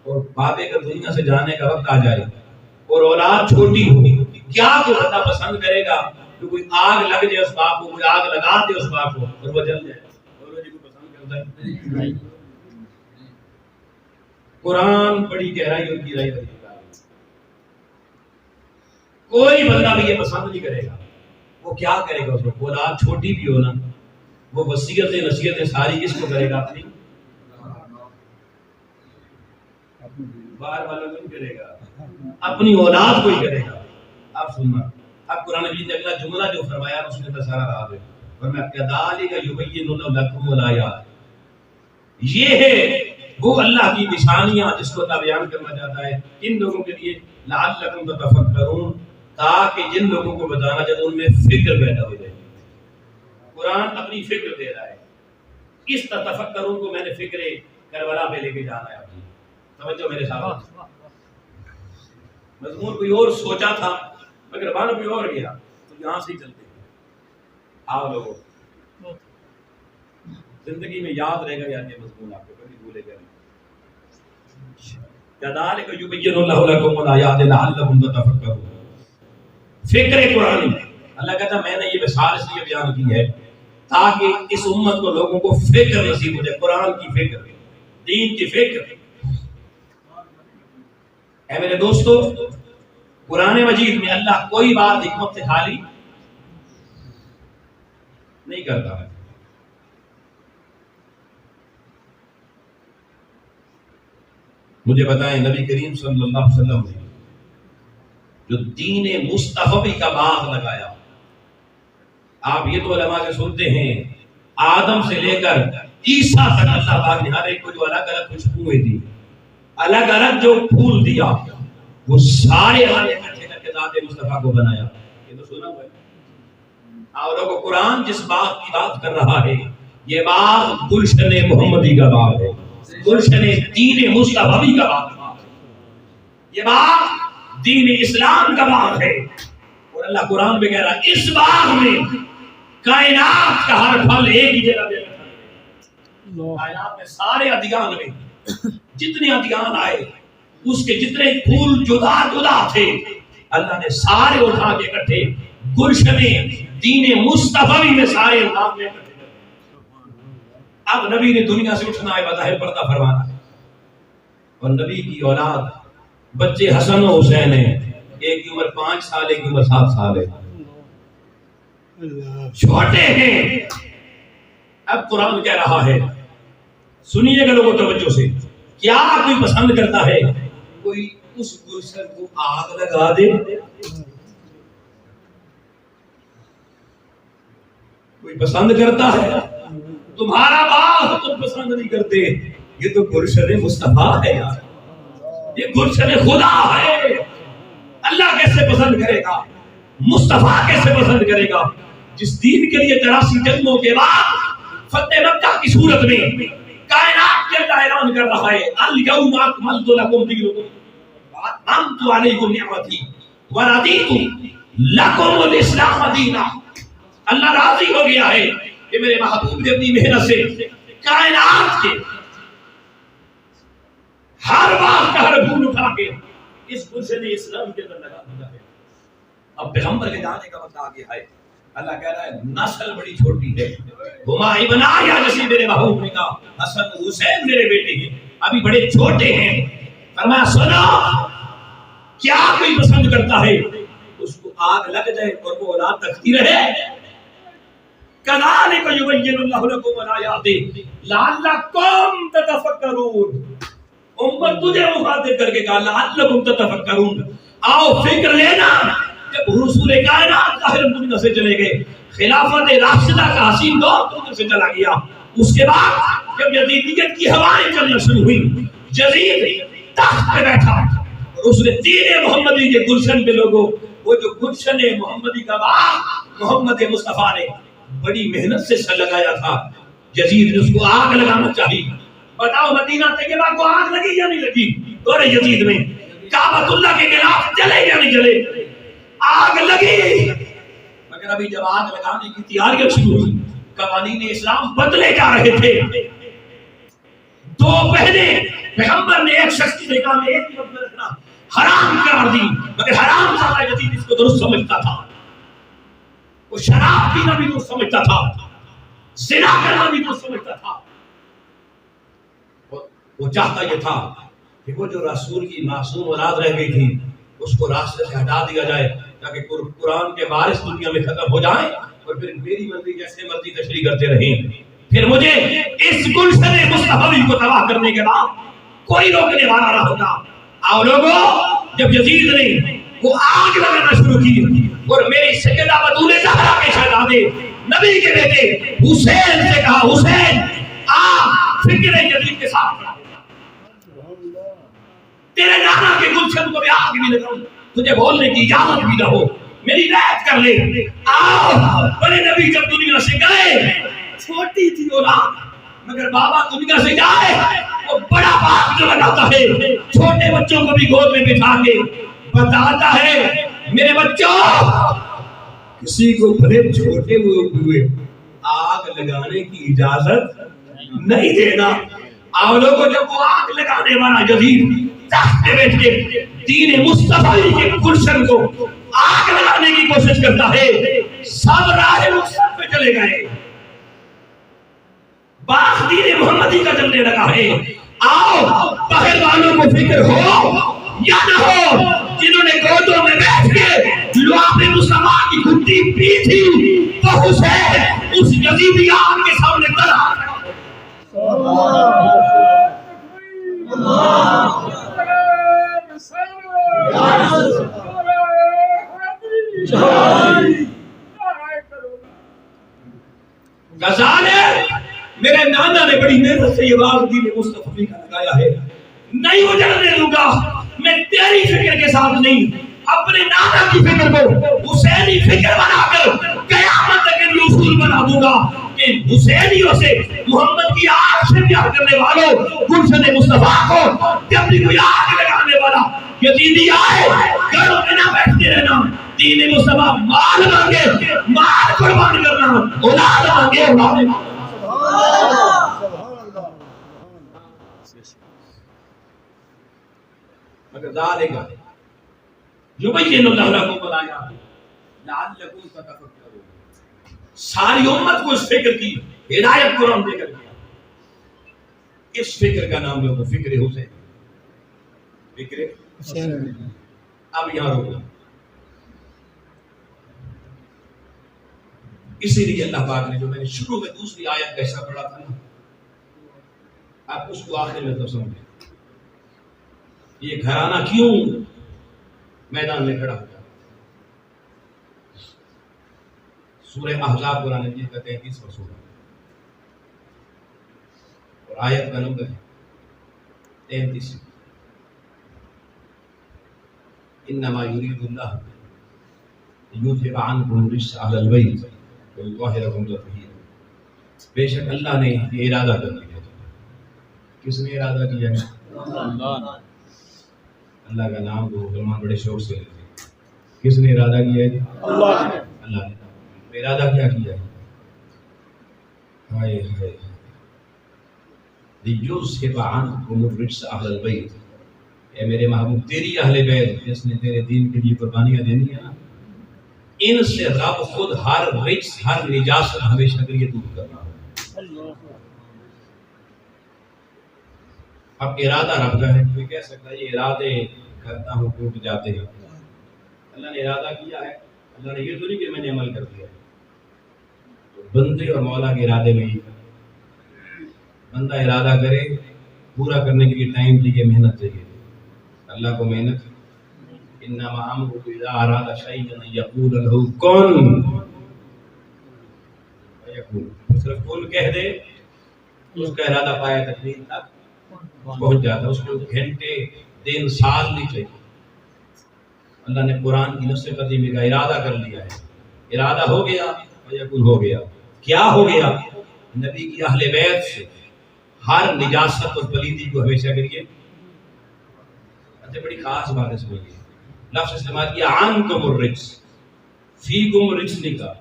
اور بابے کا دنیا سے جانے کا وقت آ جائے اور اولاد چھوٹی ہو. کیا کوئی بندہ پسند کرے گا کہ کوئی آگ لگ جائے اس باغ کو کوئی آگ لگا دے اس باغ کو اور وہ جل جائے اور وہ کوئی پسند کرتا ہے. قرآن بڑی گہرائی اور گہرائی والی کتاب ہے. کوئی بندہ بھی یہ پسند نہیں کرے گا. وہ کیا کرے گا اس کو اولاد چھوٹی بھی ہو نا وہ وصیتیں نصیحتیں ساری کس کو کرے گا اپنی باہر والوں کو نہیں کرے گا اپنی اولاد کو ہی کرے گا. اب سننا اب قرآن مجید نے اگلا جملہ جو فرمایا اس میں سارا راز ہے ورنہ کذالک یبین لکم الآیات یہ ہے وہ اللہ کی نشانیاں جس کو اللہ بیان کرنا چاہتا ہے ان لوگوں کے لیے لعلکم تتفکرون تاکہ جن لوگوں کو بتانا چاہتا ان میں فکر پیدا ہو جائے. قرآن اپنی فکر دے رہا ہے. اس تفکرون کو میں نے فکر کربلا پہ لے کے جانا ہے. آپ سمجھو میرے ساتھ مضمون کوئی اور سوچا تھا مگر بن کوئی اور گیا تو یہاں سے ہی چلتے ہیں. آؤ لوگوں زندگی میں یاد رہے گا یاد یہ مضمون آپ کو کبھی بھولے گا نہیں. کذالک یبین اللہ لکم الآیات لعلکم تتفکرون. فکر قرآن اللہ کہتا میں نے یہ مثال اس لیے بیان کی ہے تاکہ اس امت کو لوگوں کو فکر نصیب ہو جائے. قرآن کی فکر دین کی فکر. اے میرے دوستو قرآن مجید میں اللہ کوئی بات حکمت سے خالی نہیں کرتا ہے. مجھے بتائیں نبی کریم صلی اللہ علیہ وسلم نے جو دین مصطفی کا باغ لگایا. آپ یہ تو علماء سے سنتے ہیں آدم سے لے کر عیسیٰ تک اللہ پاک نے ہر ایک کو جو الگ الگ خوشبوئیں دی الگ الگ جو پھول دیا وہ سارے اکٹھے کر کے ذات مصطفیٰ کو بنایا. یہ تو سنا ہوا ہے. اور لوگوں قرآن جس باغ کی بات کر رہا ہے یہ باغ گلشن محمدی کا باغ ہے گلشن دین مصطفی کا باغ ہے. یہ باغ دین اسلام کا باغ ہے. اور اللہ قرآن میں کہہ رہا ہے اس باغ میں کائنات کا ہر پھل ایک ہی جگہ پہ رکھا ہے. کائنات میں سارے ادیان میں جتنے ادیان آئے اس کے جتنے پھول جدا جدا تھے اللہ نے سارے اٹھا کے اکٹھے گلشن دین مصطفی میں سارے انداز میں اکٹھے کر دیے۔ اب نبی نے دنیا سے اٹھنا ہے، بظاہر پردہ فرمانا ہے، اور نبی کی اولاد بچے حسن و حسین ہیں، ایک کی عمر 5 سال، ایک کی عمر 7 سال ہے، چھوٹے ہیں۔ اب قرآن کہہ رہا ہے، سنیے گا لوگوں توجہ سے، کیا کوئی پسند کرتا ہے کوئی اس گلشن کو آگ لگا دے؟ کوئی پسند کرتا ہے؟ تمہارا باغ تم پسند نہیں کرتے، یہ تو گلشن مصطفیٰ ہے یار، یہ گلشن خدا ہے۔ اللہ کیسے پسند کرے گا، مصطفیٰ کیسے پسند کرے گا، جس دین کے لیے 83 جنگوں کے بعد فتح مکہ کی صورت میں کائنات کے اللہ اعلان کر رہا ہے، الیوم اکملت لکم دینکم واتممت علیکم نعمتی ورضیت لکم الاسلام دینا۔ اللہ راضی ہو گیا ہے کہ میرے محبوب نے اپنی محنت سے کائنات کے ہر بات کا ہر پھول اٹھا کے اس گلشن اسلام کے اندر لگا دیا ہے۔ اب پیغمبر کے جانے کا وقت آ گیا ہے، اللہ کہہ رہا ہے نسل بڑی چھوٹی ہے، ہما ابن یا جیسے میرے محبوب نے کہا حسن حسین میرے بیٹے ہیں، ابھی بڑے چھوٹے ہیں۔ فرمایا سنا، کیا کوئی پسند کرتا ہے اس کو آگ لگ جائے اور وہ اولاد تکتی رہے؟ کذالک یبین اللہ لکم الآیات لعلکم تتفکرون۔ امت تجھے مخاطب کر کے کہا لعلکم تتفکرون، آؤ فکر لینا۔ جب رسول کائنات ظاہر دنیا سے چلے گئے، خلافت راشدہ کا حسین دور دنیا سے چلا گیا، اس کے بعد جب یزیدیت کی ہوائیں چلنا شروع ہوئی، یزید تخت پہ بیٹھا اور اس نے دین محمدی کے گلشن پہ لوگوں، وہ جو گلشن محمدی کا باغ محمد مصطفیٰ نے بڑی محنت سے لگایا تھا، یزید نے اس کو آگ لگانا چاہی۔ بتاؤ مدینہ طیبہ کو آگ لگی یا نہیں لگی؟ دور یزید میں کعبۃ اللہ کے خلاف جلے یا نہیں جلے؟ آگ لگی، مگر ابھی جب آگ لگانے کی تیاریاں شروع ہوئی، قوانین اسلام بدلے جا رہے تھے۔ دو پہلے پیغمبر نے ایک شخص کی نکاح میں ایک وقت میں رکھنا حرام قرار دی، مگر حرام زیادہ یزید اس کو درست سمجھتا تھا۔ وہ شراب پینا بھی درست سمجھتا تھا، زنا کرنا بھی درست سمجھتا تھا۔ وہ چاہتا یہ تھا کہ وہ جو رسول کی معصوم اولاد رہ گئی تھی اس کو راستے سے ہٹا دیا جائے تاکہ قرآن کے وارث دنیا میں ختم ہو جائیں اور پھر میری مرضی جیسے مرضی تشریح کرتے رہیں۔ پھر مجھے اس گلشن مصطفی کو تباہ کرنے کے بعد کوئی روکنے والا نہ ہوگا۔ آؤ لوگوں، جب یزید نے وہ آگ لگانا شروع کی اور میری سیدہ بطول زہرا کے شہزادے نبی کے بیٹے حسین سے کہا حسین آ فکر یزید کے ساتھ تیرے نانا کے گلشن کو بھی آگ بھی لگاؤں، تجھے بولنے کی اجازت بھی نہ ہو، میری رعایت کر لے۔ آؤ، بڑے نبی جب دنیا سے گئے، چھوٹی تھی اولاد، مگر بابا دنیا سے جائے وہ بڑا باغ جو لگاتا ہے، چھوٹے بچوں کو بھی گود میں بٹھا کے بتاتا ہے میرے بچوں، کسی کو بھلے چھوٹے ہوئے آگ لگانے کی اجازت نہیں دینا۔ آؤ لوگوں، جب وہ آگ لگانے والا یزید تخت پہ بیٹھ کے دین مصطفی کے گلشن کو آگ لگانے کی کوشش کرتا ہے، سب راہ رخصت پہ چلے گئے، باغ دین محمدی کا جلنے لگا ہے۔ آؤ، باہر والوں کو فکر ہو یا نہ ہو، جنہوں نے گودوں میں بیٹھ کے لعاب مصطفیٰ کی گھٹی پی تھی، تو حسین اس یزیدی آگ کے سامنے کھڑا غزالے، میرے نانا نے بڑی محنت سے یہ باغ دین مصطفی کا لگایا ہے، نہیں اجڑنے دوں گا، میں تیری فکر کے ساتھ نہیں، اپنے نانا کی فکر کو حسینی فکر بنا کر قیامت تک کے اصول بنا دوں گا کہ حسینیوں سے محمد کی آگ سے پیار کرنے والوں گلشن مصطفیٰ کو جب بھی کوئی آگ لگانے والا یزیدی آئے، گھروں میں نہ بیٹھتے رہنا، دین مصطفیٰ مال مانگے مال قربان کرنا، اولاد مانگے اولاد۔ اگر ذالک یبین اللہ لکم الآیات لعلکم تتفکرون، ساری امت کو اس فکر کی ہدایت قرآن دے کر دیا. اس فکر کا نام ہے فکر حسین. فکر اب یہاں رکنا. اسی لیے اللہ پاک نے جو میں نے شروع میں دوسری آیت کا حصہ پڑھا تھا نا، آپ اس کو آخر میں تو سمجھیں. یہ گھرانہ کیوں میدان میں کھڑا ہوا؟ سورہ احزاب قرآن مجید کا 33واں سورہ اور آیت کا نمبر ہے 33. انما یرید اللہ لیذھب عنکم الرجس اہل البیت ویطہرکم تطہیرا. بے شک اللہ نے یہ ارادہ کر لیا. کس نے ارادہ کیا ہے؟ اللہ کا نام تو مسلمان بڑے شوق سے لیتے ہیں. کس نے ارادہ کیا ہے؟ اللہ نے. ارادہ کیا کیا ہے؟ ہائے ہائے لیذھب عنکم الرجس اہل البیت. اے میرے محبوب تیری اہل بیت جس نے تیرے دین کے لیے قربانیاں دینی ہیں نا، ان سے رب خود ہر رجس ہر نجاست ہمیشہ کے لیے دور کرنا ہے. اب ارادہ رب کا ہے. کوئی کہہ سکتا ہے یہ ارادے کرتا ہوں ٹوٹ جاتے ہیں. اللہ نے ارادہ کیا ہے. اللہ نے یہ تو نہیں کہ میں نے عمل کر دیا. تو بندے اور مولا کے ارادے میں ہی بندہ ارادہ کرے پورا کرنے کے لیے ٹائم چاہیے، محنت چاہیے. اللہ کو محنت. انما امره اذا اراد شيئا ان يقول له كن فيكون. صرف کن کہہ دے اس کا ارادہ پایا تکمیل تک پہنچ جاتا. اس کو گھنٹے دن سال نہیں چاہیے. اللہ نے قرآن کی نص قدیمی کا ارادہ کر لیا ہے. ارادہ ہو گیا فیکون ہو گیا. کیا ہو گیا؟ نبی کی اہل بیت سے ہر نجاست اور پلیدی کو ہمیشہ کے لیے. بڑی خاص بات ہے اس میں لفظ استعمال کیا عنکم الرجس. فیکم الرجس نہیں کہا.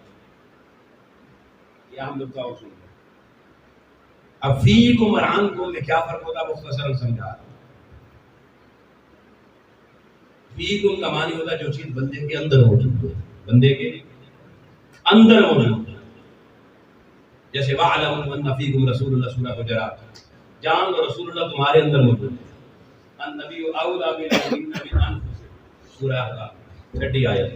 یہ ہم لوگ کا اصول ہے. اب فیکم اور عنکم میں کیا فرق ہوتا ہے مختصراً سمجھا. فیکم کا معنی ہوتا ہے جو چیز بندے کے اندر موجود ہے. بندے کے اندر موجود ہے. جیسے وَاعْلَمُوا أَنَّ فِيكُمْ رَسُولَ اللَّهِ سورہ حجرات. جان لو رسول اللہ تمہارے اندر موجود ہے. النبی اولیٰ بالمؤمنین من انفسہم سورہ احزاب 30 آیت.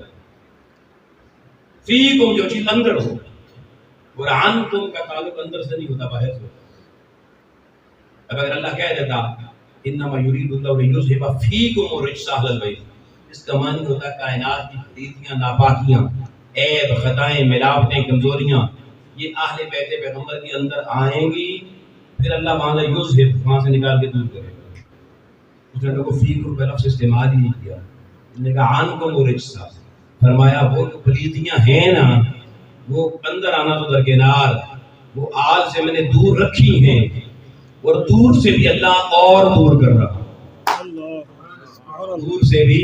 فیکم جو چیز اندر ہو اور عنکم کا تعلق اندر سے نہیں ہوتا باہر سے ہوتا. اب اگر اللہ کہہ دیتا انما یرید اللہ لیذھب فیکم الرجس اہل البیت، اس کا معنی ہوتا ہے کائنات کی پلیدیاں ناپاکیاں عیب خطائیں ملاوٹیں کمزوریاں یہ اہل بیت پیغمبر کے اندر آئیں گی. پھر اللہ وہاں سے یذھب وہاں سے نکال کے دور کرے گا. اس نے لوگوں فیکم کا لفظ استعمال ہی نہیں کیا. انہوں نے کہا عنکم الرجس. فرمایا وہ جو پلیدیاں ہیں نا وہ اندر آنا تو درکنار، وہ آج سے میں نے دور رکھی ہیں اور دور سے بھی اللہ اور دور کر رہا. دور سے بھی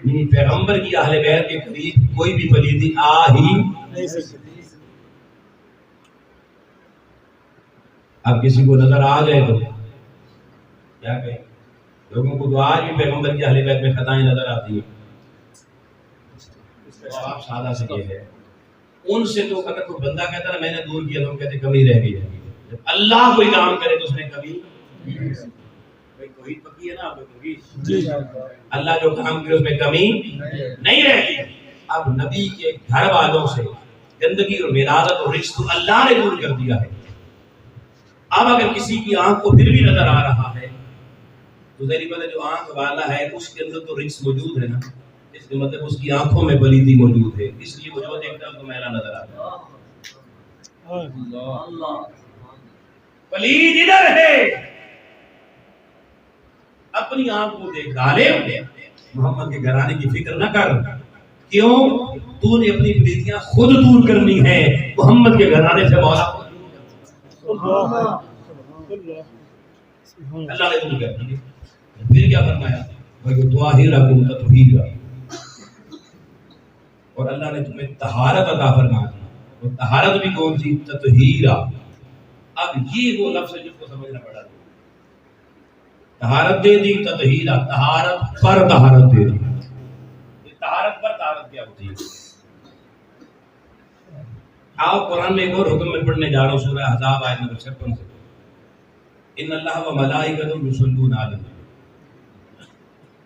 یعنی پیغمبر کی اہل بیت کے قریب کوئی بھی پلیدی آ ہی نہیں سکتی. اب کسی کو نظر آ جائے تو کیا کہیں؟ لوگوں کو تو آج بھی پیغمبر کی اہل بیت میں خطائیں نظر آتی ہیں. اس کا جواب سادہ سے یہ ہے ان سے تو اگر کوئی بندہ کہتا ہے میں نے دور کیا تو ہم کہتے کمی رہ گئی ہے. جب اللہ کوئی کام کرے تو اس نے کبھی توحید پکی ہے نا آپ کو. اللہ جو کام کرے اس میں کمی نہیں رہتی. اب نبی کے گھر والوں سے گندگی اور مرادت اور رجس تو اللہ نے دور کر دیا ہے. اب اگر کسی کی آنکھ کو پھر بھی نظر آ رہا ہے تو ظاہر بات ہے جو آنکھ والا ہے اس کے اندر تو رجس موجود ہے نا. اس کا مطلب اس کی آنکھوں میں پلیدی موجود ہے، اس لیے وہ جو دیکھتا ہے تو میلا نظر آتا ہے. پلید ادھر ہے. اپنی آنکھ کو دیکھ ڈالے محمد کے گھرانے کی فکر نہ کر. کیوں؟ تو نے اپنی پلیدیاں خود دور کرنی ہے. محمد کے گھرانے سے مولا اللہ نے دور کر دی. پھر کیا فرمایا؟ وَيُطَهِّرَكُمْ تَطْهِيرًا. اور اللہ نے تمہیں طہارت عطا فرمائی. اور طہارت بھی کون سی؟ تطہیرا. اب یہ وہ لفظ ہے جس کو سمجھنا پڑا. طہارت دے دی تطہیرہ، طہارت پر طہارت دے دی. یہ طہارت پر طہارت کیا ہوتی ہے؟ آپ قرآن میں ایک اور حکم میں پڑھنے جا رہا ہوں، سورہ احزاب آیت نمبر 56 سے. ان اللہ و ملائکتہ یصلون علی النبی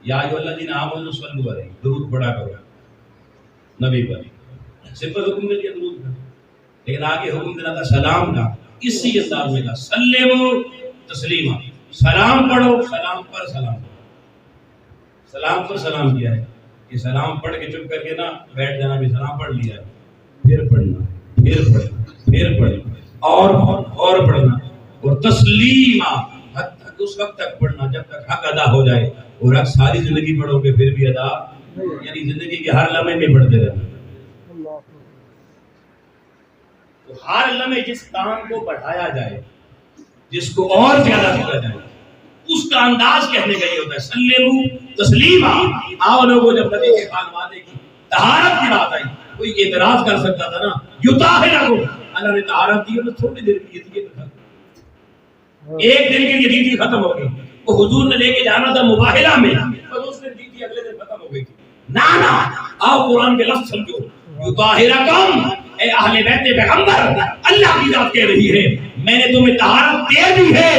یا ایھا الذین آمنوا صلوا علیہ، درود پڑھا کرو نبی پر. سمپل حکم دے دیا درود کا، لیکن آگے حکم دینا تھا سلام کا. اسی انداز میں کہا سلموا تسلیما، سلام پڑھو، سلام پر سلام، سلام پر سلام کیا ہے. کہ سلام پڑھ کے چپ کر کے نہ بیٹھ جانا، بھی سلام پڑھ لیا پھر پڑھنا، پھر پڑھنا، پھر پڑھنا اور پڑھنا. اور تسلیما حد تک اس وقت تک پڑھنا جب تک حق ادا ہو جائے. اور حق ساری زندگی پڑھو گے پھر بھی ادا، یعنی زندگی کے ہر لمحے میں پڑھتے رہنا. تو ہر لمحے جس کام کو بڑھایا جائے، جس کو اور زیادہ کیا جائے، اس کا انداز کہنے کا یہ ہوتا ہے سلموا تسلیما. آؤ لوگوں، جب نبی کے خانوادے کی طہارت کی بات آئی، کوئی اعتراض کر سکتا تھا نا، یطہرکم، اللہ نے طہارت دی اور تھوڑی دیر کے لیے دی، ایک دن کے لیے دی تھی، ختم ہو گئی. وہ حضور نے لے کے جانا تھا مباہلہ میں، بس اس نے دی تھی، اگلے دن ختم ہو گئی تھی. نا آؤ قرآن کے لفظ سمجھو. یطہرکم، اے اہل بیت پیغمبر، اللہ کی ذات کہہ رہی ہے میں نے تمہیں طہارت دے دی ہے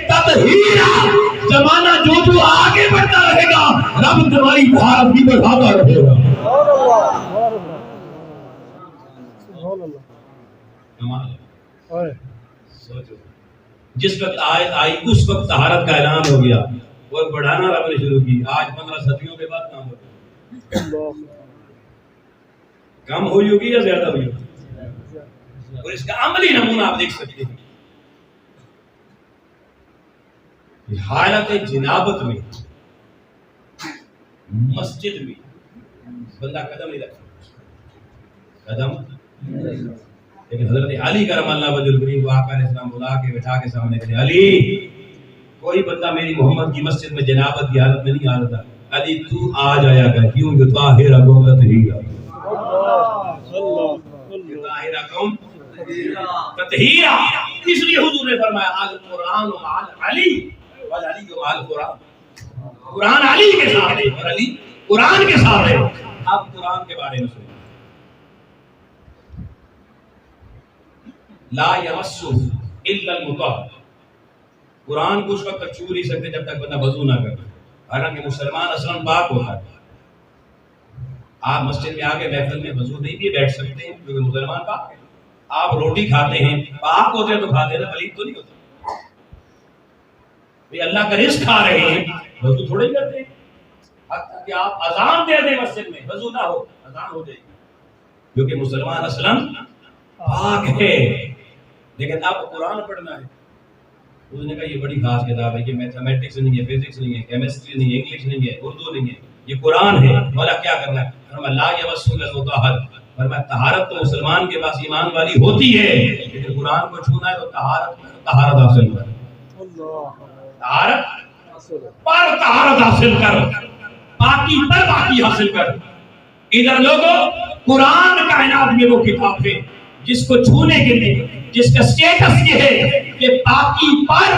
تطہیرا. زمانہ جو آگے بڑھتا رہے گا، رب تمہاری طہارت بھی بڑھاتا رہے گا. سوچو، جس وقت آیت آئی اس وقت طہارت کا اعلان ہو گیا اور بڑھانا رب نے شروع کی. آج 15 صدیوں کے بعد کام ہو کم ہوئی ہوگی یا زیادہ ہوئی ہوگی؟ اور اس کا عملی نمونہ آپ دیکھ سکتے ہیں. حالت جنابت میں مسجد میں بندہ قدم نہیں رکھتا، قدم. لیکن حضرت علی کرم اللہ وجہ الکریم کو آقا علیہ السلام بلا کے بٹھا کے سامنے کرے، علی کوئی بندہ میری محمد کی مسجد میں جنابت کی حالت میں نہیں آ رہا، علی تو آ جایا کر، کیوں یطہرکم تطہیرا. یطہرکم تطہیرا، اس لیے حضور نے فرمایا القرآن مع علی والعلی مع القرآن. قرآن علی کے ساتھ ہے اور علی قرآن کے ساتھ ہے. اب قرآن کے بارے میں سنیں، لا یمسہ الا المطہر. قرآن کو اس وقت تک چھو نہیں سکتے جب تک بندہ وضو نہ کرے. حالانکہ مسلمان اصلاً پاک ہوتا ہے. آپ مسجد میں آگے محفل میں وضو نہیں بھی بیٹھ سکتے ہیں کیونکہ مسلمان پاک ہے. آپ روٹی کھاتے ہیں، پاک ہوتے ہیں تو کھاتے ہیں نا، پلید تو نہیں ہوتے. اللہ کا رزق کھا رہے ہیں، وضو تھوڑے ہی کرتے ہیں. حتیٰ کہ آپ اذان دے دیں مسجد میں، وضو نہ ہو، اذان ہو جائے گی کیونکہ مسلمان اصلاً پاک ہے. لیکن آپ کو قرآن پڑھنا ہے. اس نے کہا یہ بڑی خاص کتاب ہے، یہ میتھمیٹکس نہیں ہے، فزکس نہیں ہے، کیمسٹری نہیں ہے، انگلش نہیں ہے، اردو نہیں ہے، یہ قرآن ہے. مولا کیا کرنا ہے؟ فرمایا لا یمسہ الا المطہر. فرمایا طہارت تو مسلمان کے پاس ایمان والی ہوتی ہے، لیکن قرآن کو چھونا ہے تو طہارت حاصل کر، طہارت پر طہارت حاصل کر، پاکی پر پاکی حاصل کر. ادھر لوگوں، قرآن کائنات میں وہ کتاب ہے جس کو چھونے کے لیے، جس کا سٹیٹس یہ ہے کہ پاکی پر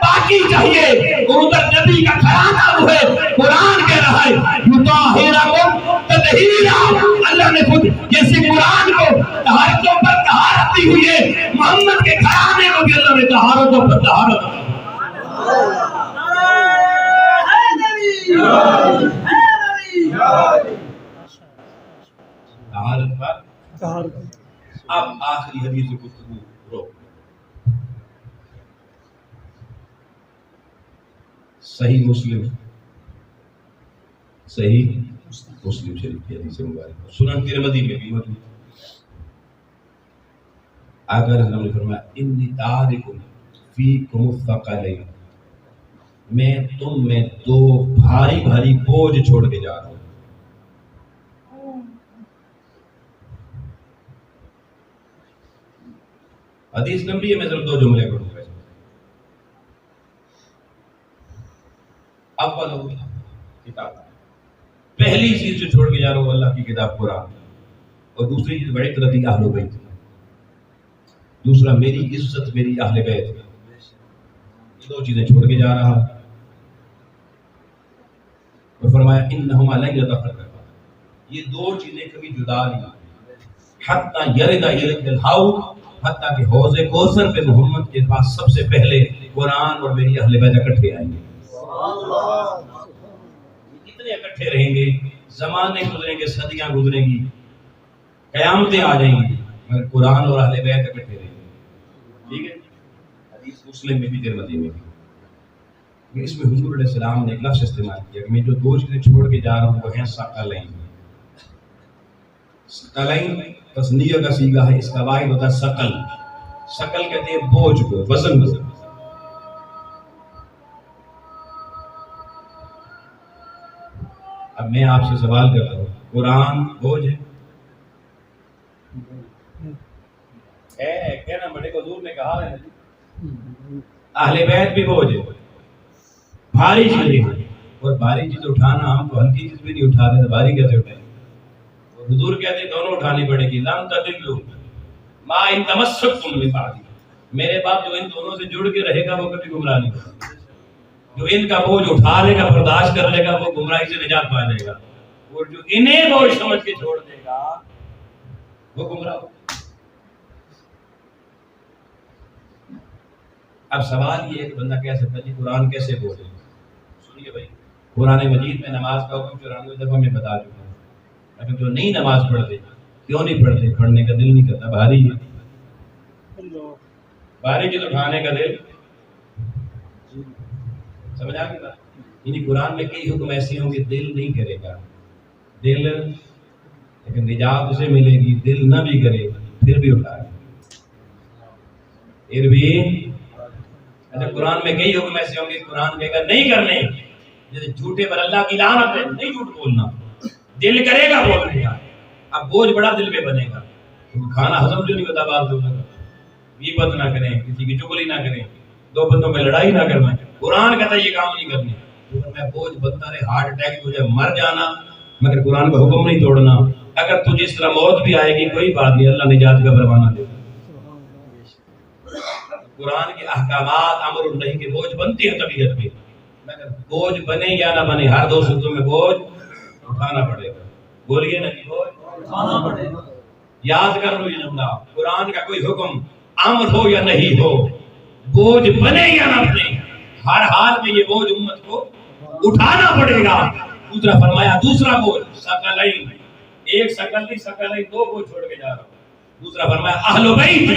پاکی چاہیے. اور ادھر نبی کا گھرانہ وہ ہے، قرآن کہہ رہا ہے یطہرکم تطہیرا. اللہ نے خود جیسے قرآن کو طہارتوں پر طہارت دی ہوئی ہے، محمد کے گھرانے کو بھی اللہ نے طہارتوں پر طہارت دی. طہارت پر طہارت. اب آخری حدیث گفتگو روک. صحیح مسلم شریف کی حدیث مبارک، سنن ترمذی میں بھی موجود. آقا علیہ السلام نے فرمایا انی تارک فیکم الثقلین، میں تم میں دو بھاری بھاری بوجھ چھوڑ کے جا رہا ہوں. حدیث لمبی ہے، میں صرف 2 جملے پڑھوں گا. اول کتاب، پہلی چیز جو چھوڑ کے جا رہا ہوں اللہ کی کتاب قرآن، اور دوسری چیز بڑی طرح اہل بیت، دوسرا میری عزت، میری اہل بیت. یہ 2 چیزیں چھوڑ کے جا رہا.
فرمایا انہما لن یتفرقا، یہ دو چیزیں کبھی جدا نہیں حتی یرد الیک الحوض، حتیٰ کہ حوض کوثر پہ محمد کے پاس سب سے پہلے قرآن اور میری اہل بیت اکٹھے آئیں گے. اتنے اکٹھے رہیں گے، زمانے گزریں گے، صدیاں گزریں گی، قیامتیں آ جائیں گی، مگر قرآن اور اہل بیت اکٹھے رہیں گے. ٹھیک ہے، حدیث مسلم میں بھی ترمذی میں بھی. اس میں حضور علیہ السلام نے ایک لفظ استعمال کیا کہ میں جو دو چیزیں چھوڑ کے جا رہا ہوں وہ ہیں ثقلین. ثقلین تثنیہ کا صیغہ ہے، اس کا واحد ہوتا ہے ثقل. ثقل کہتے ہیں بوجھ کو، وزن کو. اب میں آپ سے سوال کرتا ہوں، قرآن بوجھ ہے؟ کہنا بڑے کو حضور نے کہا ہے. اہل بیت بھی بوجھ ہے، بھاری چیزیں ہیں، اور بھاری چیز اٹھانا، ہم تو ہلکی چیز بھی نہیں اٹھا رہے، بھاری کیسے اٹھائیں؟ حضور کہتے ہیں دونوں اٹھانی پڑے گی. لن تضلوا ما ان تمسکتم ببعض، میرے باپ جو ان دونوں سے جڑ کے رہے گا وہ کبھی گمراہ نہیں ہوگا. جو ان کا بوجھ اٹھا لے گا، برداشت کر لے گا، وہ گمراہی سے نجات پا لے گا، اور جو انہیں بوجھ سمجھ کے چھوڑ دے گا وہ گمراہ ہوگا. اب سوال یہ ہے کہ بندہ کہہ سکتا ہے جی قرآن کیسے بولے؟ سنیے بھائی، قرآن مجید میں نماز کا حکم 94 دفعہ میں بتا چکا ہوں. اگر جو نہیں نماز پڑھتے، کیوں نہیں پڑھتے؟ پڑھنے کا دل نہیں کرتا، بھاری ہے. بھاری چیز اٹھانے کا دل، سمجھ آ گئی؟ یعنی قرآن میں کئی حکم ایسے ہوں گے دل نہیں کرے گا، دل لیکن نجات اسے ملے گی. دل نہ بھی کرے پھر بھی اٹھائے، پھر بھی. اچھا قرآن میں کئی حکم ایسے ہوں گے قرآن کہے گا نہیں کرنے، جیسے جھوٹے پر اللہ کی لعنت ہے، نہیں جھوٹ بولنا. دل کرے گا بولنے کا، اب بوجھ بڑا دل پہ بنے گا. کھانا ہضم جو نہیں ہوتا بعض لوگوں کا، غیبت نہ کریں، کسی کی چغلی نہ کریں، دو بندوں میں لڑائی نہ کرنا. قرآن کہتا ہے یہ کام نہیں کرنے. میں بوجھ بنتا رہے، ہارٹ اٹیک تجھے مر جانا، مگر قرآن کا حکم نہیں توڑنا. اگر تجھے اس طرح موت بھی آئے گی کوئی بات نہیں، اللہ نجات کا پروانہ دے. قرآن کے احکامات امر اور نہی کے بوجھ بنتے ہیں طبیعت پہ، مگر بوجھ بنے یا نہ بنے ہر دو صورتوں میں بوجھ اٹھانا پڑے گا. بولیے نا کہ بوجھ اٹھانا پڑے گا. یاد کر لو یہ جملہ، قرآن کا کوئی حکم امر ہو یا نہیں ہو، بوجھ بنے یا نہ بنے، ہر حال میں یہ بوجھ امت کو اٹھانا پڑے گا. دوسرا فرمایا دوسرا بوجھ ثقلین، ایک ثقل نہیں ثقلین، دو بوجھ چھوڑ کے جا رہا ہوں. دوسرا فرمایا اہل بیت،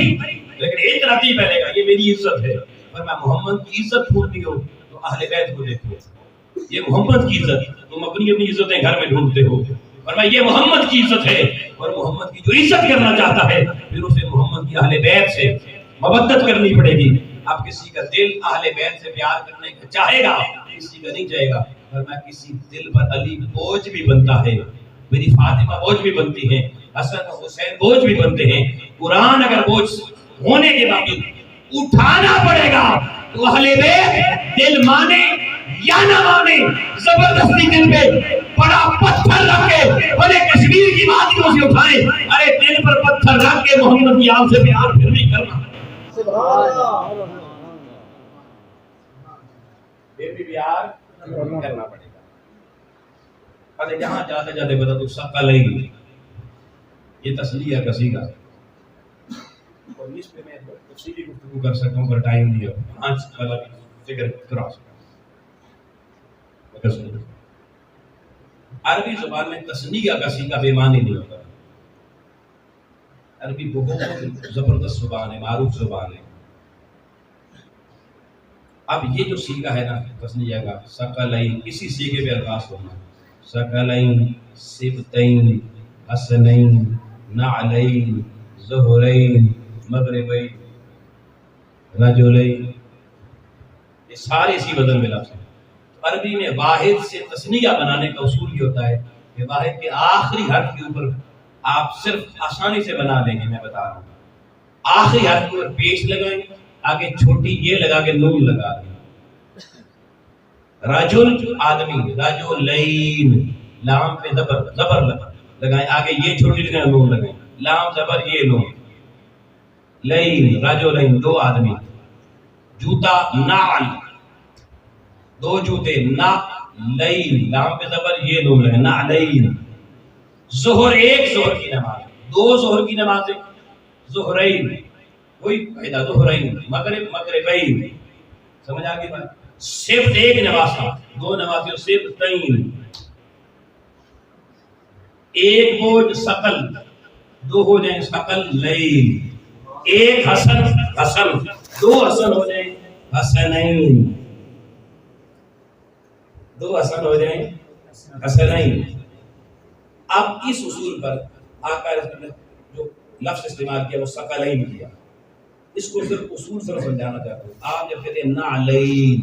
لیکن ایک رتی پہلے گا، یہ میری عزت ہے. فرمایا محمد کی عزت ڈھونڈتی ہو تو اہل بیت کو دیکھو، یہ محمد کی عزت. تم اپنی اپنی عزتیں گھر میں ڈھونڈتے ہو، فرمایا یہ محمد کی عزت ہے. اور محمد کی جو عزت کرنا چاہتا ہے پھر اسے محمد کی اہل بیت سے مودت کرنی پڑے گی. اب کسی کا دل اہل بیت سے پیار کرنے کا چاہے گا، کسی کا نہیں چاہے گا. فرمایا کسی دل پر علی بوجھ بھی بنتا ہے، میری فاطمہ بوجھ بھی بنتی ہیں، حسن و حسین بوجھ بھی بنتے ہیں. قرآن اگر بوجھ ہونے کے باوجود اٹھانا پڑے گا تو اہل بیت دل مانے یا نہ مانے، زبردستی دل پہ بڑا پتھر رکھ کے بڑے کشمیر کی وادیوں سے اٹھائیں. ارے دل پر پتھر رکھ کے محمد کی آل سے پیار پھر بھی کرنا، پھر بھی پیار کرنا پڑے گا. ارے یہاں جاتے جاتے بتا تو ثقلین، یہ تسلیہ کا صیغہ. اور اس پہ میں تفصیلی گفتگو کر سکتا ہوں پر ٹائم نہیں ہے، 5 والا بھی فکر کرا سکتا ہوں. عربی زبان میں تسنیہ کا صیغہ بے معنی نہیں ہوتا. عربی بہت زبردست زبان ہے، معروف زبان ہے. اب یہ جو صیغہ ہے نا تسنیہ کا، ثقلین، اسی صیغے پہ الفاظ ہونا، ثقلین، سبتین، حسنین، نعلین، ظہرین، مغربین، رجلین، یہ سارے اسی وزن میں لفظ ہیں. عربی میں واحد سے تسنیہ بنانے کا اصول یہ ہوتا ہے کہ واحد کے آخری حرف کے اوپر آپ صرف آسانی سے بنا لیں گے. میں بتا رہا ہوں، آخری حرف کے اوپر پیش لگائیں، آگے چھوٹی یہ لگا کے نون لگا دیں. رجل آدمی، رجلین، لام پہ زبر لگائیں، آگے یہ چھوٹی لگائیں، نون لگائیں، لام زبر یہ نون، لین، رجلین، 2 آدمی. جوتا نعل،
دو جوتے، نا لین، لام پہ زبر یہ نون لگا، نا لین. ظہر ایک ظہر کی نماز، دو ظہر کی نماز، ظہرین وہی قاعدہ، ظہرین مغرب مغربین، سمجھ آ گئی بات. صرف ایک نماز تھا، دو نمازیں صرف تین، ایک بوجھ ثقل، دو ہو جائیں ثقل لیل، ایک حسن حسن، دو حسن ہو جائیں حسنین، دو حسن ہو جائیں حسنین. اب اس اصول پر آقا رسول نے جو لفظ استعمال کیا وہ ثقلین کیا. اس کو صرف اصول سے سمجھانا چاہتا ہوں. آپ جب کہتے ہیں نعلین،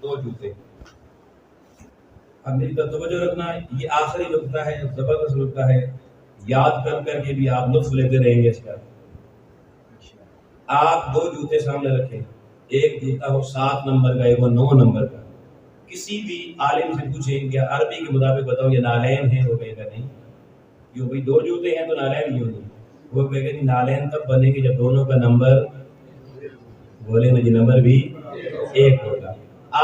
دو جوتے، اب میری طرف توجہ رکھنا ہے، یہ آخری نقطہ ہے، زبردست نقطہ ہے، یاد کر کر کے بھی آپ لطف لیتے رہیں گے اس کا. آپ دو جوتے سامنے رکھیں، ایک جوتا ہو 7 نمبر کا، ایک وہ 9 نمبر کا. کسی بھی عالم سے پوچھیں کہ عربی کے مطابق بتاؤ یہ نالین ہیں، وہ کہے گا نہیں. کیوں بھائی دو جوتے ہیں تو نالین کیوں نہیں؟ وہ کہے گا نہیں، نالین تب بنے گی جب دونوں کا نمبر، بولے نا جی، نمبر بھی ایک ہوگا.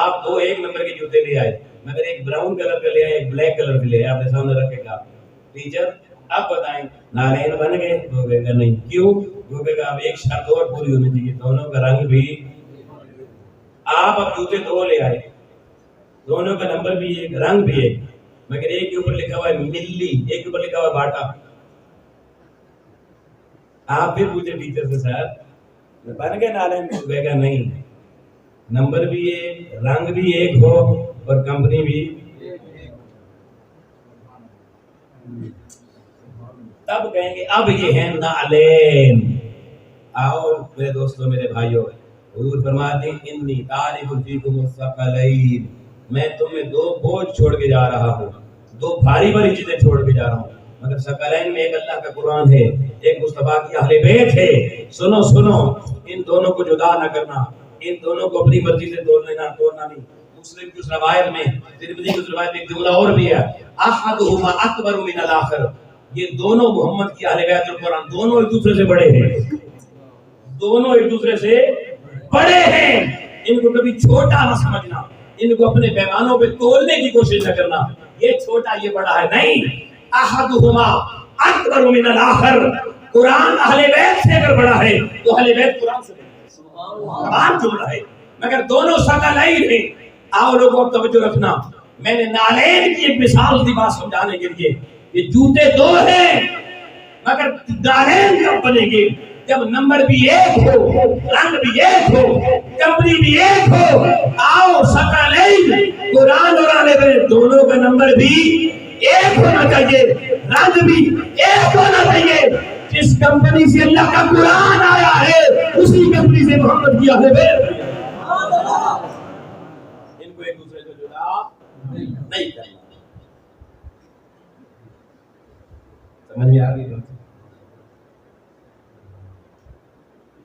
آپ دو ایک نمبر کے جوتے لے آئے، مگر ایک براؤن کلر کا لے آئے، ایک بلیک کلر کا لے آئے، آپ نے سامنے رکھے گا ٹیچر اب بتائیں نالین بن گئے؟ وہ کہے گا نہیں. کیوں؟ وہ کہے گا اب ایک شرط اور پوری ہونی چاہیے، دونوں کا رنگ بھی. آپ اب جوتے دو لے آئے، دونوں کا نمبر بھی ایک، رنگ بھی ایک، مگر ایک کے اوپر لکھا ہوا ہے ملی، ایک کے اوپر لکھا ہوا ہے باٹا. آپ بھی پوچھے ٹیچر سے سر بن گئے نالین؟ تو کہے گا نہیں، نمبر بھی ایک، رنگ بھی ایک ہو اور کمپنی بھی. تب کہیں گے اب یہ ہیں نعلین. آؤ میرے دوستوں، میرے بھائیوں، حضور فرماتے ہیں انی تارک فیکم الثقلین، میں تمہیں دو بوجھ چھوڑ کے جا رہا ہوں، دو بھاری بھاری چیزیں چھوڑ کے جا رہا ہوں. مگر ثقلین میں ایک اللہ کا قرآن ہے، ایک مصطفیٰ کی اہل بیت ہے. سنو سنو، ان دونوں کو جدا نہ کرنا، ان دونوں کو اپنی مرضی سے توڑنا نہیں. مسلم کی اس روایت میں، ترمذی کی اس روایت میں ایک جملہ اور بھی ہے، احدہما اکبر من الاخر. یہ دونوں محمد کی اہل بیت القرآن دونوں ایک دوسرے سے بڑے ہیں، دونوں ایک دوسرے سے بڑے ہیں. ان کو کبھی چھوٹا نہ سمجھنا، ان کو اپنے پیمانوں پہ تولنے کی کوشش نہ کرنا، یہ چھوٹا یہ بڑا ہے، نہیں. احدہما اکبر من الاخر. قرآن اہل بیت سے اگر بڑا ہے تو اہل بیت قرآن سے بڑا ہے، قرآن جملہ ہے، مگر دونوں ثقلین ہیں. آؤ لوگوں توجہ رکھنا، میں نے نالین کی ایک مثال دی بات سمجھانے کے لیے. یہ جوتے دو ہیں مگر نالین کب بنے گے؟ جب نمبر بھی ایک ہو، رنگ بھی ایک ہو، کمپنی بھی ایک ہو. آؤ ثقلین، قرآن اور اہل بیت دونوں کا نمبر بھی ایک ہونا چاہیے، رنگ بھی ایک ہونا چاہیے. جس کمپنی سے اللہ کا قرآن آیا ہے اسی کمپنی سے محمد کی اہل بیت. ان کو ایک دوسرے سے جدا نہیں کرنا. سمجھ میں آ گئی بات؟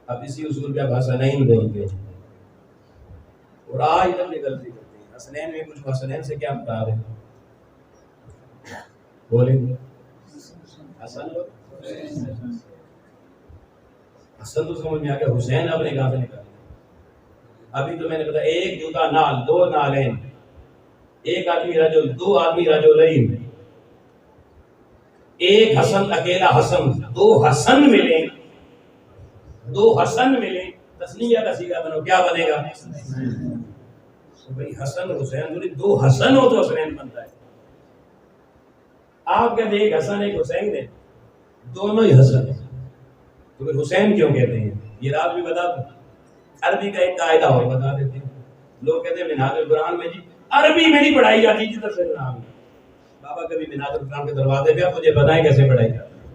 اب اسی اصول پہ اب حسنین بولتے ہیں، اور آج تک یہ غلطی کرتے ہیں. حسنین میں کچھ حسنین سے کیا مطلب ہے؟ بولیں گے حسن حسن تو سمجھ میں آ گیا، حسین آپ نے کہاں سے نکالا؟ ابھی تو میں نے بتایا ایک جوتا نال، دو نالین، ایک آدمی رجل، دو آدمی رجلین، ایک حسن اکیلا حسن، دو حسن ملیں، دو حسن ملیں، تسنیہ کا صیغہ بنو، کیا بنے گا؟ تو بھئی حسن حسین، دو حسن ہو تو حسنین بنتا ہے. آپ کہتے ہیں ایک حسن ایک حسین ہے، دونوں ہی حسن ہیں، تو پھر حسین کیوں کہتے ہیں؟ یہ رات بھی بتا دوں، عربی کا ایک قاعدہ اور بتا دیتے ہیں. لوگ کہتے ہیں منہاج القرآن میں جی عربی میں نہیں پڑھائی جاتی جی تفسیر قرآن. بابا کبھی منہاج القرآن کے دروازے پہ آپ مجھے بتائیں کیسے پڑھائی جاتی ہے.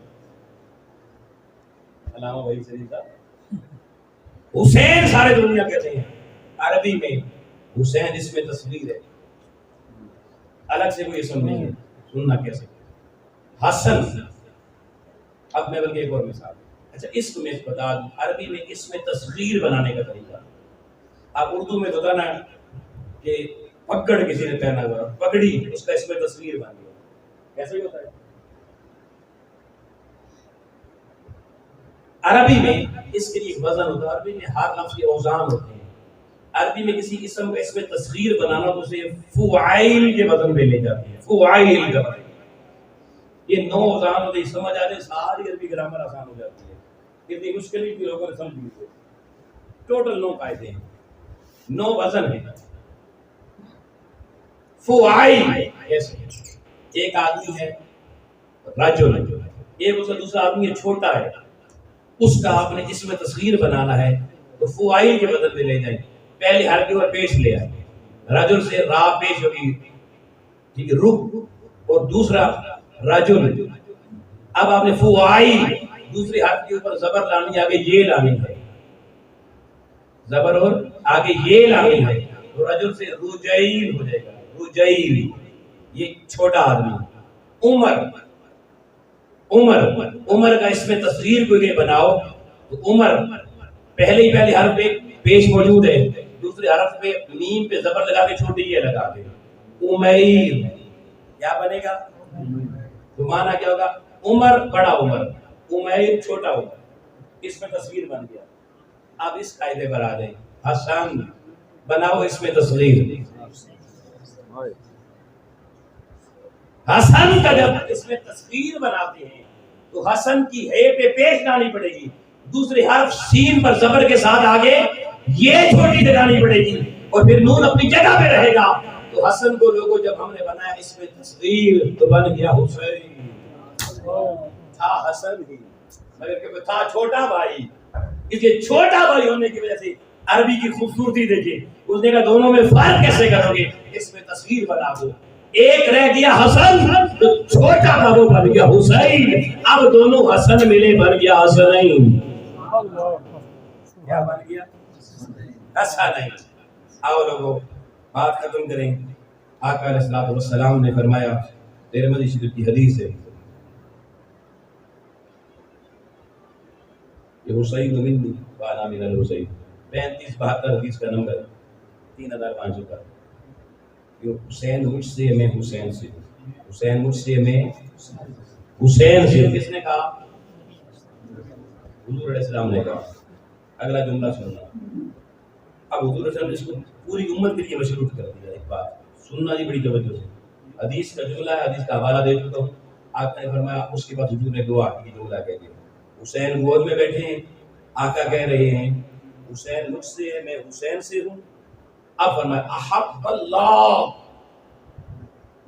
علامہ وحید شریف صاحب، حسین سارے دنیا کہتے ہیں، عربی میں حسین اس میں تصغیر ہے، الگ سے کوئی اسم نہیں ہے. سننا کیسے حسن. اب میں بلکہ ایک اور مثال، اچھا اس کو میں بتا دوں، عربی میں اس میں تصغیر بنانے کا طریقہ. اب اردو میں ہوتا نا کہ پگڑ کسی نے پہنا ہوا، پگڑی، اس کا اس میں تصغیر بن گیا، کیسے ہوتا ہے؟ عربی میں اس کے لیے وزن ہوتا ہے، عربی میں ہر لفظ کے اوزان ہوتے ہیں. عربی میں کسی اسم کا اسم تصغیر بنانا تو اسے فعائل کے وزن پہ لے جاتی ہے، فعائل کا وزن۔ یہ 9 وزن ہوتے ہیں، سمجھ آتے ساری عربی گرامر آسان ہو جاتی ہے، اتنی مشکل ہی بھی لوگوں نے سمجھ لی تھے۔ ٹوٹل 9 قاعدے ہیں، 9 وزن ہیں۔ فعائل ایسے ایک آدمی ہے رجل، ایک اس کا دوسرا آدمی ہے چھوٹا ہے، اس کا آپ نے اسم تصغیر بنانا ہے تو فعائل کے وزن پہ لے جائیں، پہلے حرف کے اوپر پیش لے آئے، رجل سے را پیش ہوگی، ٹھیک ہے، رک، اور دوسرا رجل۔ اب آپ نے فعائل دوسرے حرف کے اوپر زبر لانی ہے، آگے یہ لانی ہے، زبر اور آگے یہ لانی ہے، تو رجل سے رجیل ہو جائے گا، رجیل، یہ چھوٹا آدمی۔ عمر، عمر، عمر کا اسم تصغیر کو یہ بناؤ تو عمر پہلے حرف پہ پیش موجود ہے، دوسرے حرف پہ میم پہ زبر لگا کے چھوٹی یہ لگا کے امیر، کیا بنے گا؟ تو معنی کیا ہوگا؟ عمر بڑا عمر، امیر چھوٹا عمر، اس میں تصغیر بن گیا۔ اب اس قاعدے پر آ جائیں، حسن بناؤ اس میں تصغیر۔ حسن کا جب اس میں تصغیر بناتے ہیں تو حسن کی ہے پہ پیش لانی پڑے گی، دوسرے حرف سین پر زبر کے ساتھ آگے یہ چھوٹی لگانی پڑے گی، اور پھر نون اپنی جگہ پہ رہے گا۔ تو حسن کو لوگوں جب ہم نے بنایا اس میں تصغیر تو بن گیا حسین، تھا حسن ہی مگر کہ تھا چھوٹا بھائی، اس کے چھوٹا بھائی ہونے کی وجہ سے عربی کی خوبصورتی دیکھیں، اس نے کہا دونوں میں فرق کیسے کرو گے، اس میں تصغیر بنا دو، ایک رہ گیا حسن تو چھوٹا تھا وہ بن گیا حسین، اب دونوں حسن ملے بن گیا حسنین، کیا بن گیا؟ حسنین۔ آؤ لوگوں بات ختم کریں۔ آقا علیہ الصلوۃ والسلام نے فرمایا، ترمذی شریف کی حدیث ہے، یہ حسین منی وانا من الحسین، 3572 حدیث کا نمبر 3500 کہ حسین مجھ سے میں حسین سے، حسین مجھ سے میں حسین سے۔ کس نے کہا؟ حضور علیہ السلام نے کہا۔ اگلا جملہ سننا، اب حضور علیہ السلام نے اس کو پوری امت کے لیے مشروط کر دیا، ایک بات سننا جی بڑی توجہ سے، حدیث کا جملہ ہے، حدیث کا حوالہ دے چکا ہوں، آقا نے فرمایا، اس کے بعد حضور نے دعا کی، جملہ کہہ دیا، حسین گود میں بیٹھے ہیں، آقا کہہ رہے ہیں حسین مجھ سے ہے میں حسین سے ہوں۔ اب فرمایا احب اللہ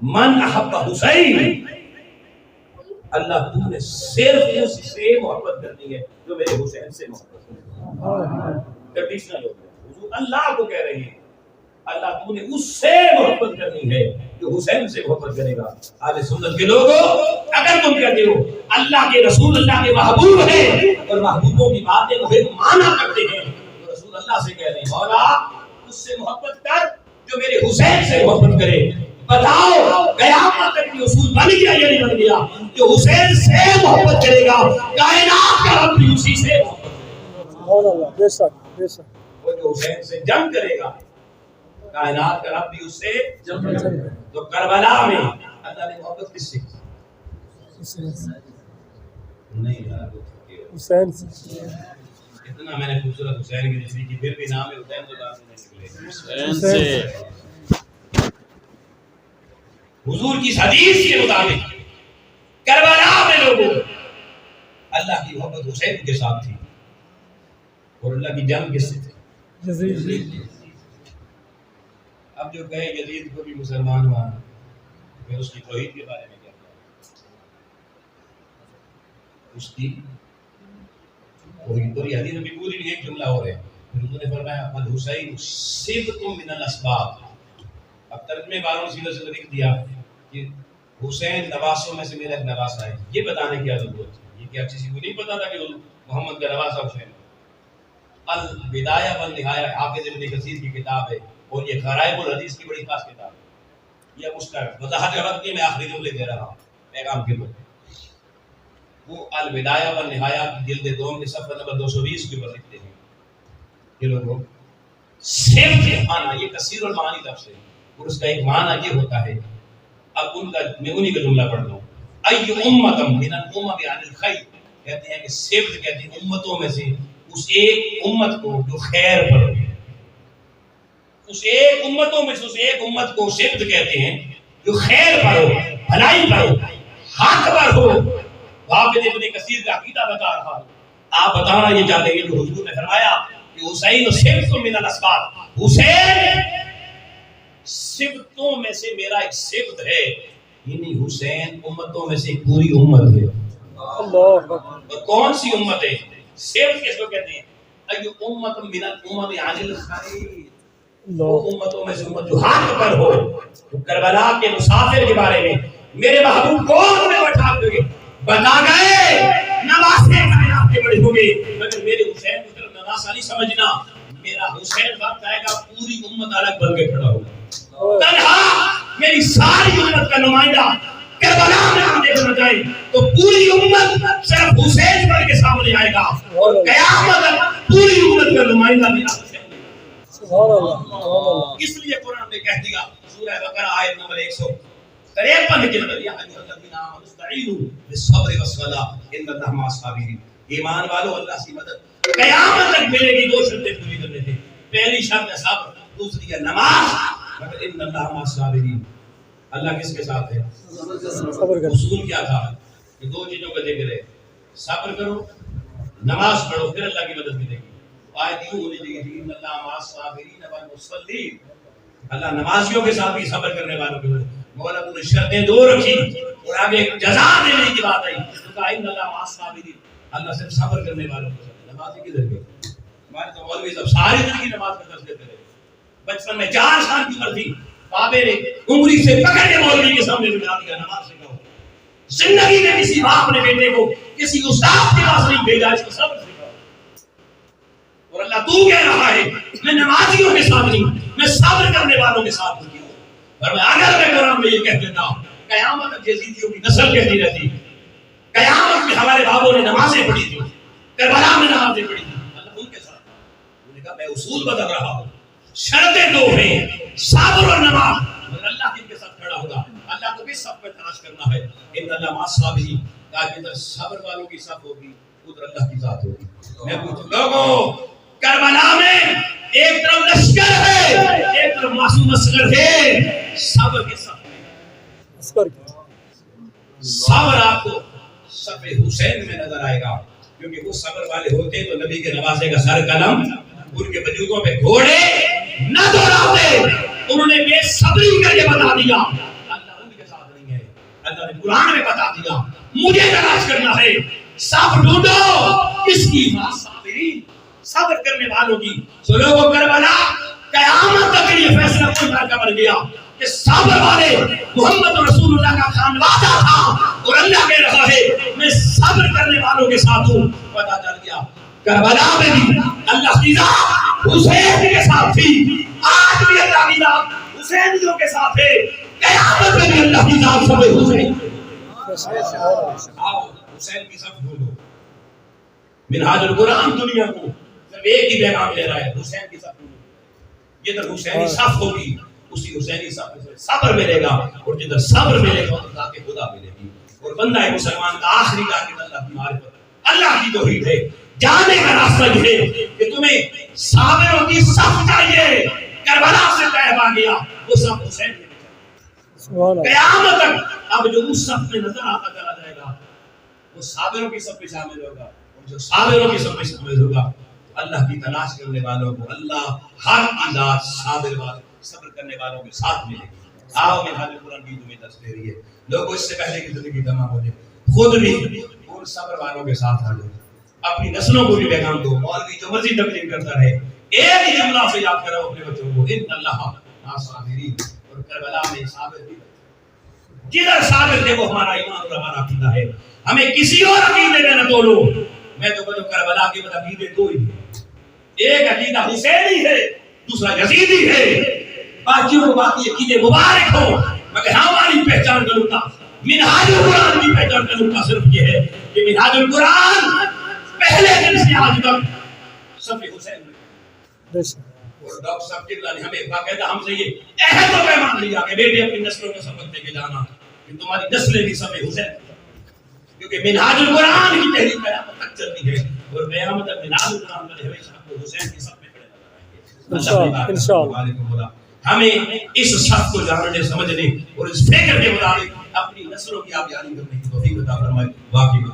من احب حسین، اللہ تو نے صرف اس سے محبت کرنی ہے جو میرے حسین سے محبت کرنی ہے۔ کنڈیشنل ہو گیا، حضور اللہ کو کہہ رہے ہیں اللہ تو نے اس سے محبت کرنی ہے جو حسین سے محبت کرے گا۔ اہل سنت کے لوگوں اگر تم کہتے ہو اللہ کے رسول اللہ کے محبوب ہیں اور محبوبوں کی باتیں وہ مانا کرتے ہیں تو رسول اللہ سے کہہ رہے ہیں مولا اس سے محبت کر جو میرے حسین سے محبت کرے۔ بتاؤ قیامت تک یہ اصول بن گیا یا نہیں بن گیا؟ جو حسین سے محبت کرے گا کائنات کا رب بھی اسی سے محبت کرے گا،
بے شک بے شک،
وہ جو حسین سے جنگ کرے گا کائنات کا رب بھی اس سے جنگ کرے گا۔ تو کربلا میں اللہ نے محبت کس سے کی؟ نہیں یار
حسین سے،
اتنا میں نے خوبصورت حسین کی تصویر کی، پھر بھی نام ہے حسین تو نام نہیں نکلے
حسین سے۔
حضور کی حدیث کے مطابق کربلا میں لوگوں اللہ کی محبت حسین کے ساتھ تھی اور اللہ کی جنگ کس سے تھی؟
یزید۔
اب جو کہے یزید کو بھی مسلمان مانا، پھر اس کی توحید کے بارے میں کیا کہا؟ اس کی پوری حدیث میں پوری ایک جملہ ہو رہا ہے، پھر حضور نے فرمایا الحسین صبت من الاسباب۔ اب ترجمے والوں نے سیدھا لکھ دیا کہ حسین نواسوں میں سے میرا ایک نواسا ہے، یہ بتانے کی ضرورت ہے، یہ کیا کسی کو نہیں پتا تھا کہ محمد کا نواسا حسین؟ البدایہ والنہایہ حافظ ابن کثیر کی کتاب ہے اور یہ غرائب الحدیث کی بڑی خاص کتاب ہے، یہ اس کا وضاحت وقت میں آخری جملے دے رہا ہوں پیغام کے بعد۔ وہ البدایہ والنہایہ کی جلد 2 کے صفحہ نمبر 220 کے اوپر لکھتے ہیں کہ لوگوں صرف معنی، یہ کثیر المعانی لفظ ہے اور اس کا ایک معنی یہ ہوتا ہے، اب ان کا میں انہی کا جملہ پڑھ لوں، ای امت من الامم عن الخیر، کہتے ہیں کہ صرف کہتے ہیں امتوں میں سے اس ایک امت کو جو خیر پر ہو، اس ایک امتوں میں سے اس ایک امت کو سبت کہتے ہیں جو خیر پر ہو، بھلائی پر ہو، حق پر ہو. حافظ ابن کثیر کا عقیدہ بتا رہا. آپ بتانا یہ چاہتے ہیں کہ حضور نے فرمایا کہ حسین سبت من الاسباط، حسین سبتوں میں سے میرا ایک سبت ہے، یعنی حسین امتوں میں سے ایک پوری امت ہے.
اللہ
اور کون سی امت ہے؟ سبت کس کو کہتے ہیں؟ ایو امت من الامم عن الخیر، وہ امتوں میں سے امت جو حق پر ہو. تو کربلا کے مسافر کے بارے میں میرے محبوب کون میں بتا گئے نواسے کائنات کے بڑے ہوں گے، مگر میرے حسین کو صرف نواسا نہیں سمجھنا. میرا حسین وقت آئے گا پوری امت الگ بن کے کھڑا ہوگا. تنہا میری ساری امت کا نمائندہ کربلا میں ہم دیکھنا چاہیں تو پوری امت صرف حسین پر کے سامنے آئے گا، اور قیامت تک پوری امت کا نمائندہ میرا حسین.
سبحان اللہ سبحان اللہ.
اس لیے قرآن نے کہہ دیا سورہ بقرہ آیت نمبر 153 کے اندر، یا ایھا الذین آمنوا استعینوا بالصبر والصلاۃ ان اللہ مع الصابرین. ایمان والو اللہ سے مدد قیامت تک ملے گی. دو شرطیں پوری کرنے تھے، پہلی شرط ہے صبر، دوسری ہے نماز. مگر ان اللہ مع الصابرین، اللہ کس کے ساتھ ہے؟
صبر کرو.
اصول کیا تھا کہ دو چیزوں کا ذکر ہے، صبر کرو، نماز پڑھو، پھر اللہ کی مدد ملے گی. آیت یوں ہونی چاہیے تھی ان اللہ مع الصابرین والمصلین، اللہ نمازیوں کے ساتھ بھی صبر کرنے والوں کے ساتھ. مولا نے شرطیں دو رکھی اور آگے ایک جزا دینے کی بات آئی تو کہا ان اللہ مع الصابرین، اللہ صرف صبر کرنے والوں کے ساتھ. نمازی کدھر گئے؟ ہمارے تو مولوی صاحب ساری زندگی نماز کا درس دیتے رہے. بچپن میں 4 سال کی عمر تھی، بابے نے انگلی سے پکڑ کے مولوی کے سامنے بٹھا دیا، نماز سکھاؤ. زندگی میں کسی باپ نے بیٹے کو کسی استاد کے پاس نہیں بھیجا اس کو صبر سکھاؤ. اور اللہ تو کہہ رہا ہے میں نمازیوں کے ساتھ نہیں، میں صبر کرنے والوں کے ساتھ ہوں. اور میں اگر میں قرآن میں یہ کہہ دیتا قیامت تک یزیدیوں کی نسل کہتی رہتی، قیامت میں ہمارے بابوں نے نمازیں پڑھی تھی، کربلا میں نمازیں پڑھی تھی، اللہ ان کے ساتھ. انہوں نے کہا میں اصول بدل رہا ہوں، شرطیں دو ہیں، صبر اور نماز، مگر اللہ ان کے ساتھ کھڑا ہوگا. اللہ کو بھی صف میں تلاش کرنا ہے. ان اللہ مع الصابرین، تاکہ ادھر صبر والوں کی صف ہوگی، ادھر اللہ کی ذات ہوگی. میں پوچھوں لوگوں کربلا میں ایک طرف لشکر ہے، ایک طرف معصوم اصغر ہے، صبر کے صف میں صبر آپ کو صف حسین میں نظر آئے گا، کیونکہ وہ صبر والے ہوتے تو نبی کے نوازے کا سر قلم ان کے وجودوں پہ گھوڑے نہ دوڑاتے. انہوں نے بے صبری کر کے بتا دیا اللہ ان کے ساتھ نہیں ہے. اللہ نے قرآن میں بتا دیا مجھے تلاش کرنا ہے، صبر ڈھونڈو کس کی؟ صابرین، صبر کرنے والوں کی. سو لوگوں کربلا قیامت تک یہ فیصلہ کوئی کا بن گیا کہ صبر والے محمد رسول اللہ کا خانوادہ تھا، اور اللہ کہہ رہا ہے میں صبر کرنے والوں کے ساتھ ہوں. پتہ چل گیا کربلا میں بھی اللہ کی ذات حسین کے ساتھ تھی، آج بھی اللہ کی ذات حسینیوں کے ساتھ ہے، قیامت میں بھی اللہ کی ذات سب حسین. آؤ حسین کی صف ڈھونڈو. منہاج القرآن دنیا کو صرف ایک ہی پیغام دے رہا ہے، حسین کی صف ڈھونڈو. جدھر حسینی صف ہوگی اسی حسینی صف میں صبر ملے گا، اور جدھر صبر ملے گا تو ذات خدا ملے گی. اور بندہ مسلمان کا آخری ٹارگٹ اللہ کی معرفت، اللہ کی توحید ہے. جانے کا راستہ یہ ہے کہ تمہیں صابروں کی صف چاہیے. کربلا سے طے آ گیا وہ صف حسین کے قیامت تک. اب جو اس صف میں نظر آتا چلا جائے گا وہ صابروں کی صف میں شامل ہوگا، اور جو صابروں کی صف میں شامل ہوگا اللہ کی تلاش کرنے والوں کو اللہ ہر کی ذات صابر والے صبر کرنے والوں کے ساتھ ملے گی. آؤ میں حاضر قرآن کی تمہیں درس دے رہی ہے. لوگوں اس سے پہلے کی زندگی تمام ہو جائے، خود بھی ان صبر والوں کے ساتھ آ جائے، اپنی نسلوں کو بھی پیغام دو. مولوی جو مرضی تقریر کرتا رہے، ایک ہی جملہ سے یاد کرو اپنے بچوں کو، ان اللہ مع الصابرین. اور کربلا میں صابر بھی جدھر صابر تھے وہ ہمارا ایمان اور ہمارا عقیدہ ہے. ہمیں کسی اور عقیدے میں نہ تولو. میں تو کہتا ہوں کربلا کے بعد عقیدے دو ہی ہیں، ایک عقیدہ حسینی ہے، دوسرا یزیدی ہے. باقیوں کو باقی عقیدے مبارک ہو، مگر ہماری پہچان کا نقطہ منہاج القرآن کی پہچان کا نقطہ صرف یہ ہے کہ منہاج القرآن پہلے دن سے آج تک صف حسین میں. اور ڈاکٹر صاحب قبلہ نے ہمیں باقاعدہ ہم سے یہ عہد و پیمان لیا کہ بیٹے اپنی نسلوں کو سبق دے کے جانا کہ تمہاری نسلیں بھی صف حسین، کیونکہ منہاج القرآن کی تحریک قیامت تک چلتی ہے، اور قیامت تک منہاج القرآن والے ہمیشہ آپ کو حسین کی صف میں کھڑے نظر آئیں گے.
انشاءاللہ
ہمیں اس سب کو جاننے سمجھنے اور اس فکر کے مطابق اپنی نسلوں کی آبیاری کرنے کی توفیق عطا فرمائے. باقی